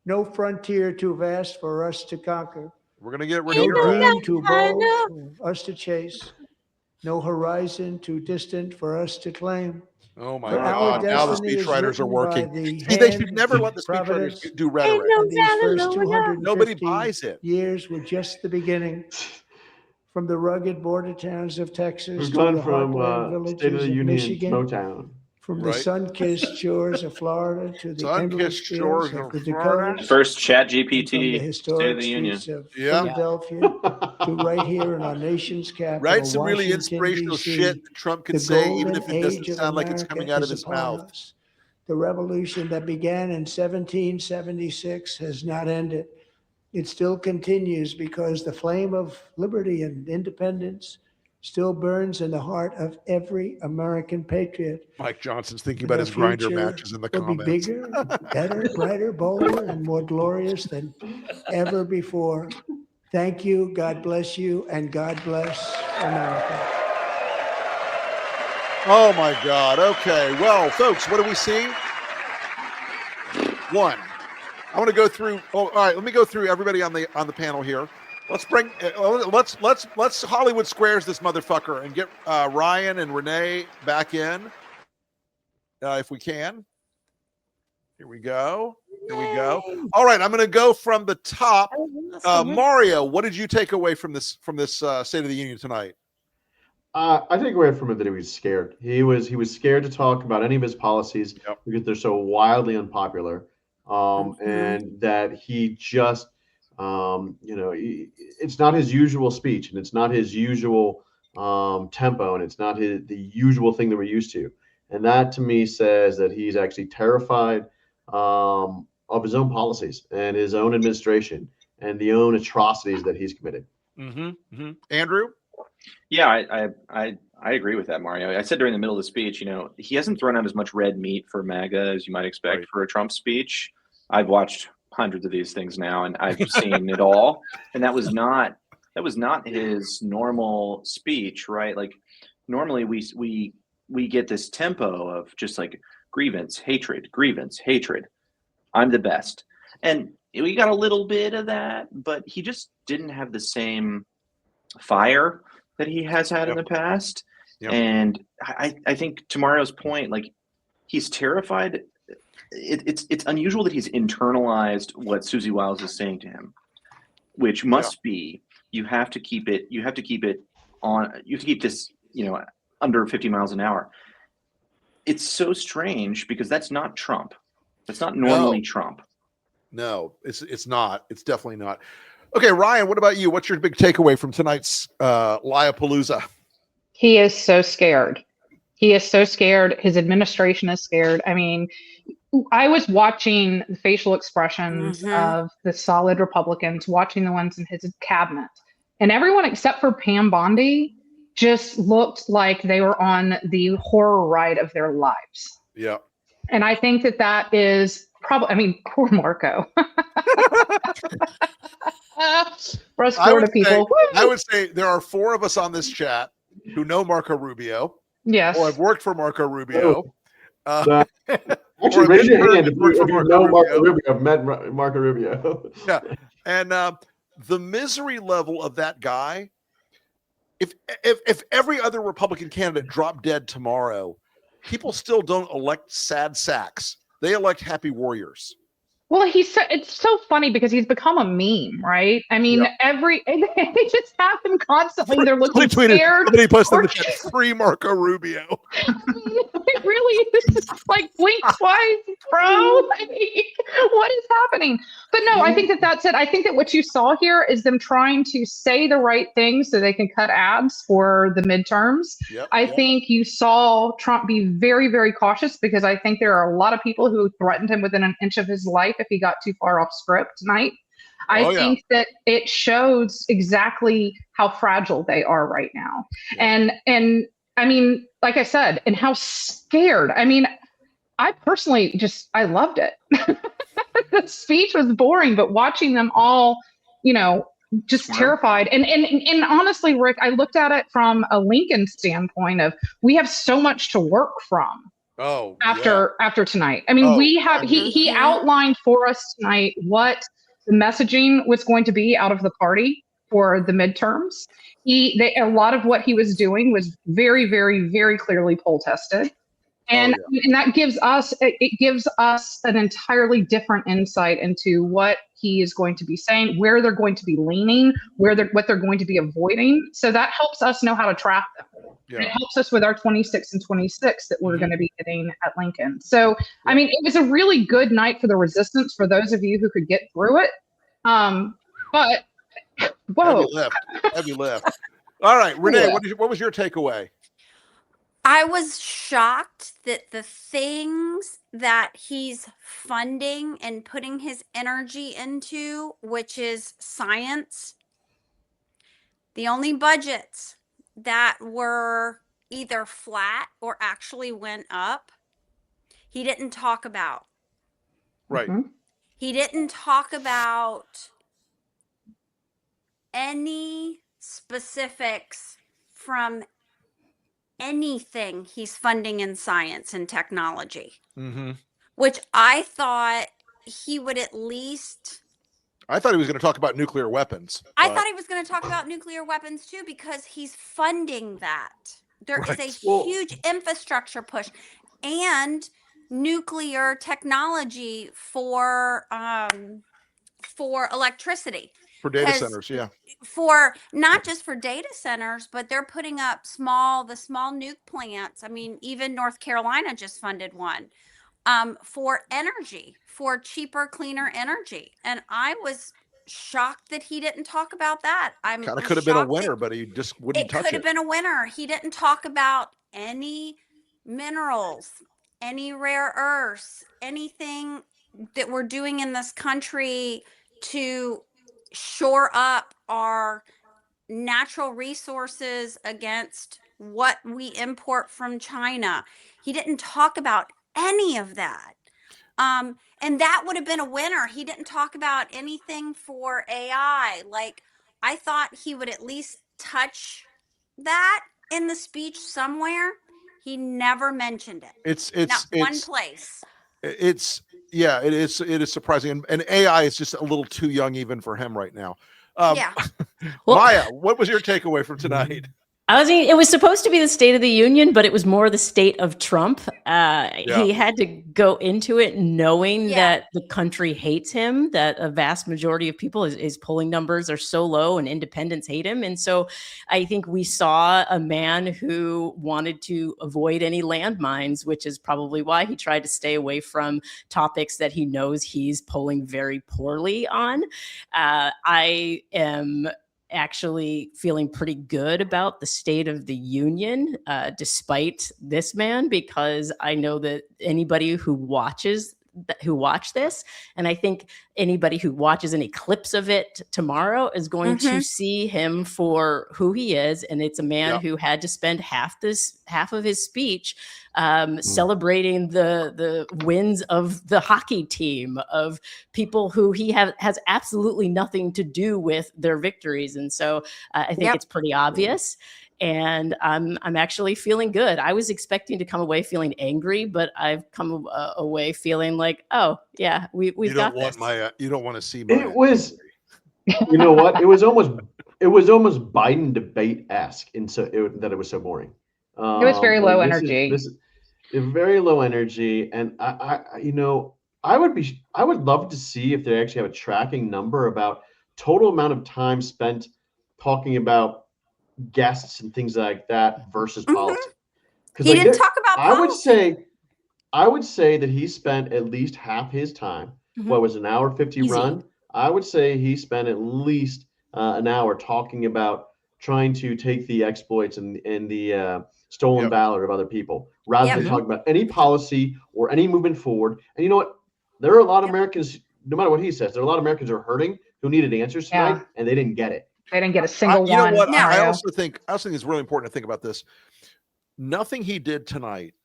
no frontier too vast for us to conquer, We're going to get rid no of your ass. dream too bold for us to chase, no horizon too distant for us to claim. Oh my For our God! Now the destiny is speechwriters are written by working. the See, they should hand never of let the speechwriters providence. do rhetoric. And these first Nobody 250 buys it. years were just the beginning. From the rugged border towns of Texas We've to gone the from heartland State of villages the of Union Michigan, Motown. from the Right. sun-kissed shores of Florida to the endless Sun-kissed fields shores of of the Florida. Dakotas, First Chat and from the GPT State of historic the Union. streets of Yeah. Philadelphia to right here in our nation's capital, Write some really Washington, inspirational D.C. shit that Trump can The say, even golden if it doesn't age of sound like it's America coming out of is his upon mouth. us. The revolution that began in 1776 has not ended. It still continues because the flame of liberty and independence still burns in the heart of every American patriot. Mike Johnson's thinking And about the his grinder future matches in the will be comments. bigger, better, brighter, bolder, and more glorious than ever before. Thank you, God bless you, and God bless America. Oh my God. Okay. Well, folks, what do we see? One. I want to go through. Oh, all right. Let me go through everybody on the panel here. Let's bring. Let's Hollywood Squares this motherfucker and get Ryan and Renee back in, if we can. Here we go. Here we go. All right. I'm going to go from the top. Mario, what did you take away from this State of the Union tonight? I take away from it that he was scared. He was scared to talk about any of his policies because they're so wildly unpopular, and that he just, it's not his usual speech, and it's not his usual tempo, and it's not the usual thing that we're used to. And that to me says that he's actually terrified of his own policies and his own administration and the own atrocities that he's committed. Andrew? Yeah, I agree with that, Mario. I said during the middle of the speech, he hasn't thrown out as much red meat for MAGA as you might expect for a Trump speech. I've watched hundreds of these things now, and I've seen it all. And that was not his normal speech, right? Like normally we get this tempo of just like grievance, hatred. I'm the best. And we got a little bit of that, but he just didn't have the same fire that he has had in the past. And I think to Mario's point, like he's terrified. It's unusual that he's internalized what Susie Wiles is saying to him, which must be you have to keep it this, under 50 miles an hour. It's so strange because that's not Trump. That's not normally Trump. No, it's not. It's definitely not. Okay, Ryan, what about you? What's your big takeaway from tonight's Liapalooza? He is so scared. He is so scared. His administration is scared. I mean, I was watching the facial expressions of the solid Republicans, watching the ones in his cabinet, and everyone except for Pam Bondi just looked like they were on the horror ride of their lives. Yeah. And I think that is probably, I mean, poor Marco. For us Florida people. I would say there are 4 of us on this chat who know Marco Rubio. Yes. Or have worked for Marco Rubio. Actually, raise your hand if you know Marco Rubio, have met Marco Rubio. Yeah. And the misery level of that guy, if every other Republican candidate dropped dead tomorrow, people still don't elect sad sacks. They elect happy warriors. Well, it's so funny because he's become a meme, right? I mean, they just have him constantly. They're looking scared. Somebody posted in the chat, free Marco Rubio. It really is like blink twice, bro. Like, what is happening? But no, I think that's it. I think that what you saw here is them trying to say the right thing so they can cut ads for the midterms. I think you saw Trump be very, very cautious because I think there are a lot of people who threatened him within an inch of his life if he got too far off script tonight. I think that it shows exactly how fragile they are right now. And I mean, like I said, and how scared. I mean, I personally I loved it. The speech was boring, but watching them all, just terrified. And honestly, Rick, I looked at it from a Lincoln standpoint of we have so much to work from. After tonight. I mean, he outlined for us tonight what the messaging was going to be out of the party for the midterms. A lot of what he was doing was very, very, very clearly poll tested. And that gives us an entirely different insight into what he is going to be saying, where they're going to be leaning, what they're going to be avoiding. So that helps us know how to trap them. Yeah. It helps us with our 26 and 26 that we're going to be hitting at Lincoln. So, I mean, it was a really good night for the resistance for those of you who could get through it. But, whoa. Heavy lift. All right, Renee, what was your takeaway? I was shocked that the things that he's funding and putting his energy into, which is science, the only budgets that were either flat or actually went up, he didn't talk about. Right. He didn't talk about any specifics from anything he's funding in science and technology, which I thought he would at least... I thought he was going to talk about nuclear weapons. I thought he was going to talk about nuclear weapons too, because he's funding that. There is a huge infrastructure push and nuclear technology for electricity. For data centers, For not just for data centers, but they're putting up the small nuke plants. I mean, even North Carolina just funded one. For energy, for cheaper, cleaner energy. And I was shocked that he didn't talk about that. Kind of could have been a winner, but he just wouldn't touch it. It could have been a winner. He didn't talk about any minerals, any rare earths, anything that we're doing in this country to shore up our natural resources against what we import from China. He didn't talk about any of that. And that would have been a winner. He didn't talk about anything for AI. Like, I thought he would at least touch that in the speech somewhere. He never mentioned it. It's one place. It is surprising. And AI is just a little too young even for him right now. Maya, what was your takeaway from tonight? It was supposed to be the State of the Union, but it was more the state of Trump. He had to go into it knowing that the country hates him, that a vast majority of people, his polling numbers are so low and independents hate him. And so I think we saw a man who wanted to avoid any landmines, which is probably why he tried to stay away from topics that he knows he's polling very poorly on. I am actually feeling pretty good about the State of the Union, despite this man, because I know that anybody who watched this, and I think anybody who watches any clips of it tomorrow is going to see him for who he is. And it's a man who had to spend half of his speech celebrating the wins of the hockey team, of people who he has absolutely nothing to do with their victories. And so I think it's pretty obvious. And I'm actually feeling good. I was expecting to come away feeling angry, but I've come away feeling like, oh yeah, we've got this. You don't want to see my. It was, you know what? It was almost Biden debate-esque, that it was so boring. It was very low energy. This is very low energy, and I would love to see if they actually have a tracking number about total amount of time spent talking about guests and things like that versus policy. He didn't talk about policy. I would say that he spent at least half his time. What was an hour 50 run? I would say he spent at least an hour talking about trying to take the exploits and the stolen valor of other people, rather than talking about any policy or any movement forward. And you know what? There are a lot of Americans, no matter what he says, there are a lot of Americans who are hurting, who needed answers tonight, and they didn't get it. They didn't get a single one. You know what? I also think it's really important to think about this. Nothing he did tonight,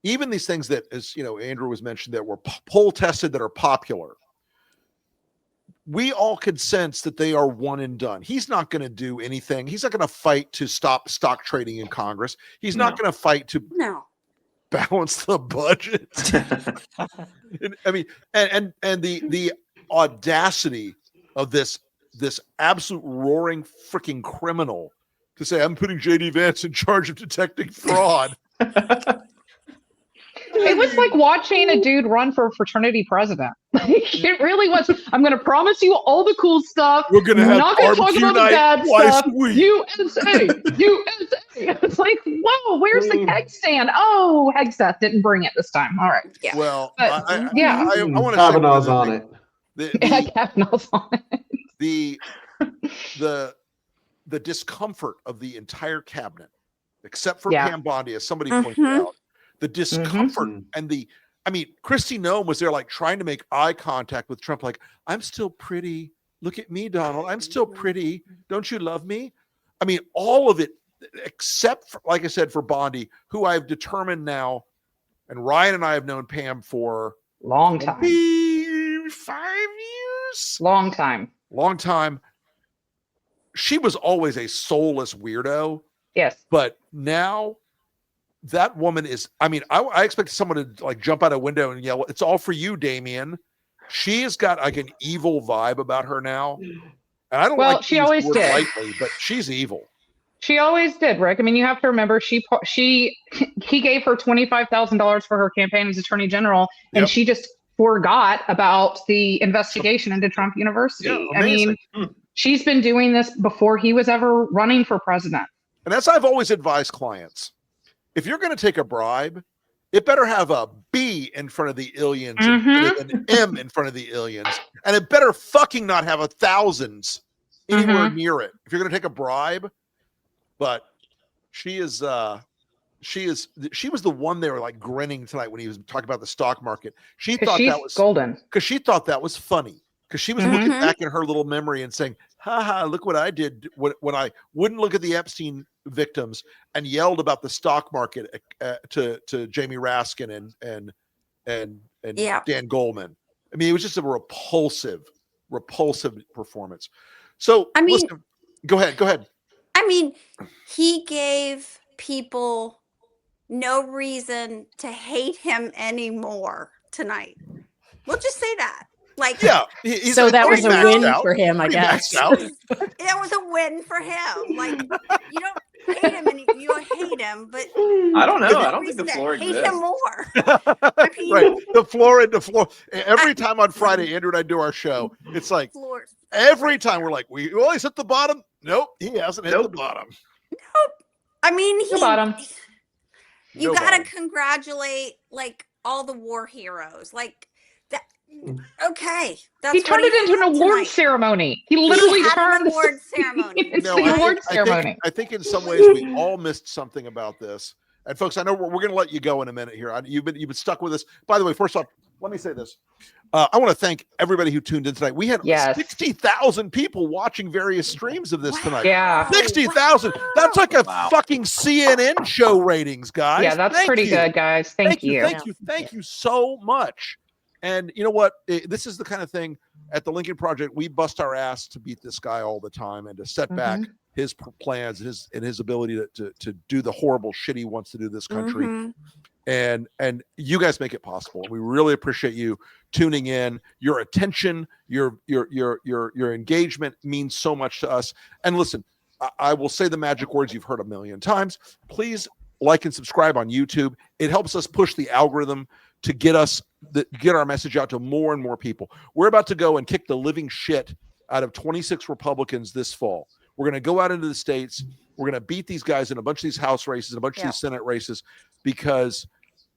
even these things that, as Andrew was mentioned, that were poll tested, that are popular, we all could sense that they are one and done. He's not going to do anything. He's not going to fight to stop stock trading in Congress. He's not going to fight to balance the budget. and the audacity of this absolute roaring freaking criminal to say, I'm putting JD Vance in charge of detecting fraud. It was like watching a dude run for fraternity president. It really was. I'm going to promise you all the cool stuff. We're going to have not going to talk about the bad stuff. USA. It's like, whoa, where's the keg stand? Oh, Hegseth didn't bring it this time. All right. Yeah. Well, I want to Kavanaugh's on it. Kavanaugh's on it. The discomfort of the entire cabinet, except for Pam Bondi, as somebody pointed out, the discomfort and Kristi Noem was there, like trying to make eye contact with Trump, like, I'm still pretty. Look at me, Donald. I'm still pretty. Don't you love me? I mean, all of it, except for, like I said, for Bondi, who I've determined now, and Ryan and I have known Pam for long time. 5 years. Long time. She was always a soulless weirdo. Yes. But now that woman is, I expect someone to like jump out a window and yell, it's all for you, Damien. She has got like an evil vibe about her now. And I don't like she always did lightly, but she's evil. She always did, Rick. I mean, you have to remember he gave her $25,000 for her campaign as Attorney General, and she just forgot about the investigation into Trump University. Yeah, amazing. She's been doing this before he was ever running for president. And as I've always advised clients, if you're going to take a bribe, it better have a B in front of the illions and an M in front of the illions. And it better fucking not have a thousands anywhere near it. If you're going to take a bribe. But she was the one they were like grinning tonight when he was talking about the stock market. She thought that was golden because she thought that was funny. Because she was looking back in her little memory and saying, ha, look what I did when I wouldn't look at the Epstein victims and yelled about the stock market to Jamie Raskin and Dan Goldman. I mean, it was just a repulsive performance. So listen, go ahead. I mean, he gave people no reason to hate him anymore tonight. We'll just say that. Like, yeah, so that was a win out. for him, I guess. It was a win for him. Like, you don't hate him and you hate him, but I don't know. there's I no don't think the reason to floor hate exists. him more. I mean, Right, the floor. Every time on Friday, Andrew and I do our show, it's like floors. every time we're like, he's at the bottom. Nope, he hasn't hit the bottom. Nope. I mean, The bottom. You No gotta bottom. congratulate like all the war heroes. Like that. Okay, that's He turned what it into an award tonight. ceremony. He literally had turned an award ceremony. It's No, the award ceremony. I think in some ways we all missed something about this. And folks, I know we're going to let you go in a minute here. You've been stuck with us. By the way, first off, let me say this. I want to thank everybody who tuned in tonight. We had 60,000 people watching various streams of this tonight. Yeah. 60,000. That's like a fucking CNN show ratings, guys. Yeah, that's Thank pretty you. good, guys. Thank you. Thank you so much. And you know what? This is the kind of thing at the Lincoln Project, we bust our ass to beat this guy all the time and to set back his plans and his ability to do the horrible shit he wants to do to this country. And you guys make it possible. We really appreciate you tuning in. Your attention, your engagement means so much to us. And listen, I will say the magic words you've heard a million times. Please like and subscribe on YouTube. It helps us push the algorithm to get our message out to more and more people. We're about to go and kick the living shit out of 26 Republicans this fall. We're going to go out into the states. We're going to beat these guys in a bunch of these House races, a bunch of these Senate races, because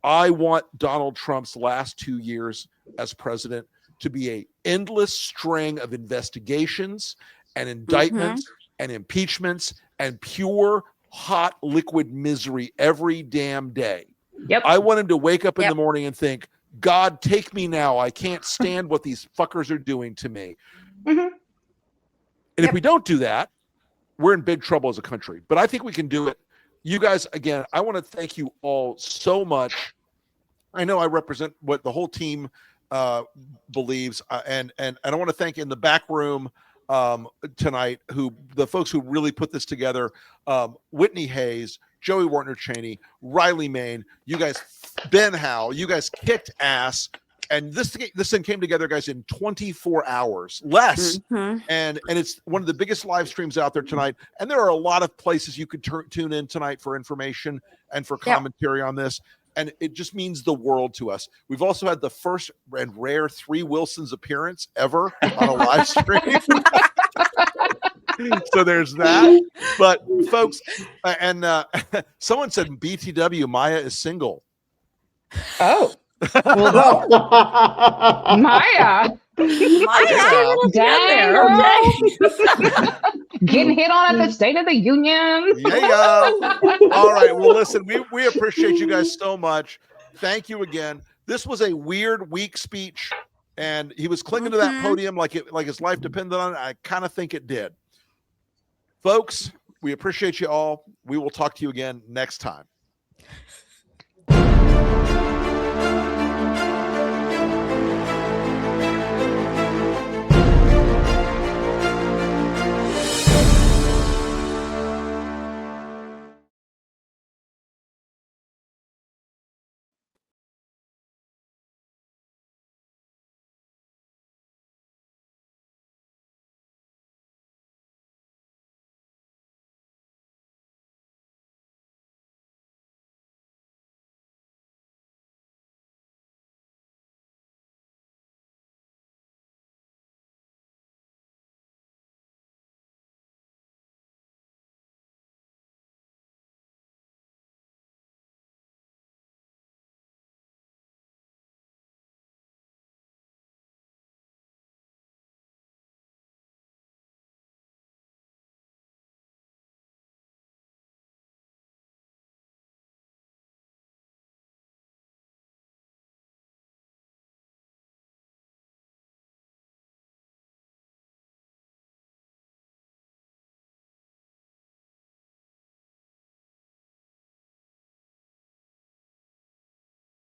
I want Donald Trump's last 2 years as president to be an endless string of investigations and indictments and impeachments and pure hot liquid misery every damn day. Yep. I want him to wake up in the morning and think, God, take me now. I can't stand what these fuckers are doing to me. And if we don't do that, we're in big trouble as a country. But I think we can do it. You guys, again, I want to thank you all so much. I know I represent what the whole team believes, and I want to thank in the back room tonight the folks who really put this together. Whitney Hayes, Joey Wartner Cheney, Riley Main, you guys, Ben Howe, you guys kicked ass. And this thing came together, guys, in 24 hours, less. And it's one of the biggest live streams out there tonight. And there are a lot of places you could tune in tonight for information and for commentary on this. And it just means the world to us. We've also had the first and rare 3 Wilsons appearance ever on a live stream. So there's that. But folks, and someone said BTW, Maya is single. Oh. Well, Maya. Dang, getting hit on at the State of the Union. Yeah. All right. Well, listen, we appreciate you guys so much. Thank you again. This was a weird, weak speech, and he was clinging to that podium like his life depended on it. I kind of think it did. Folks, we appreciate you all. We will talk to you again next time.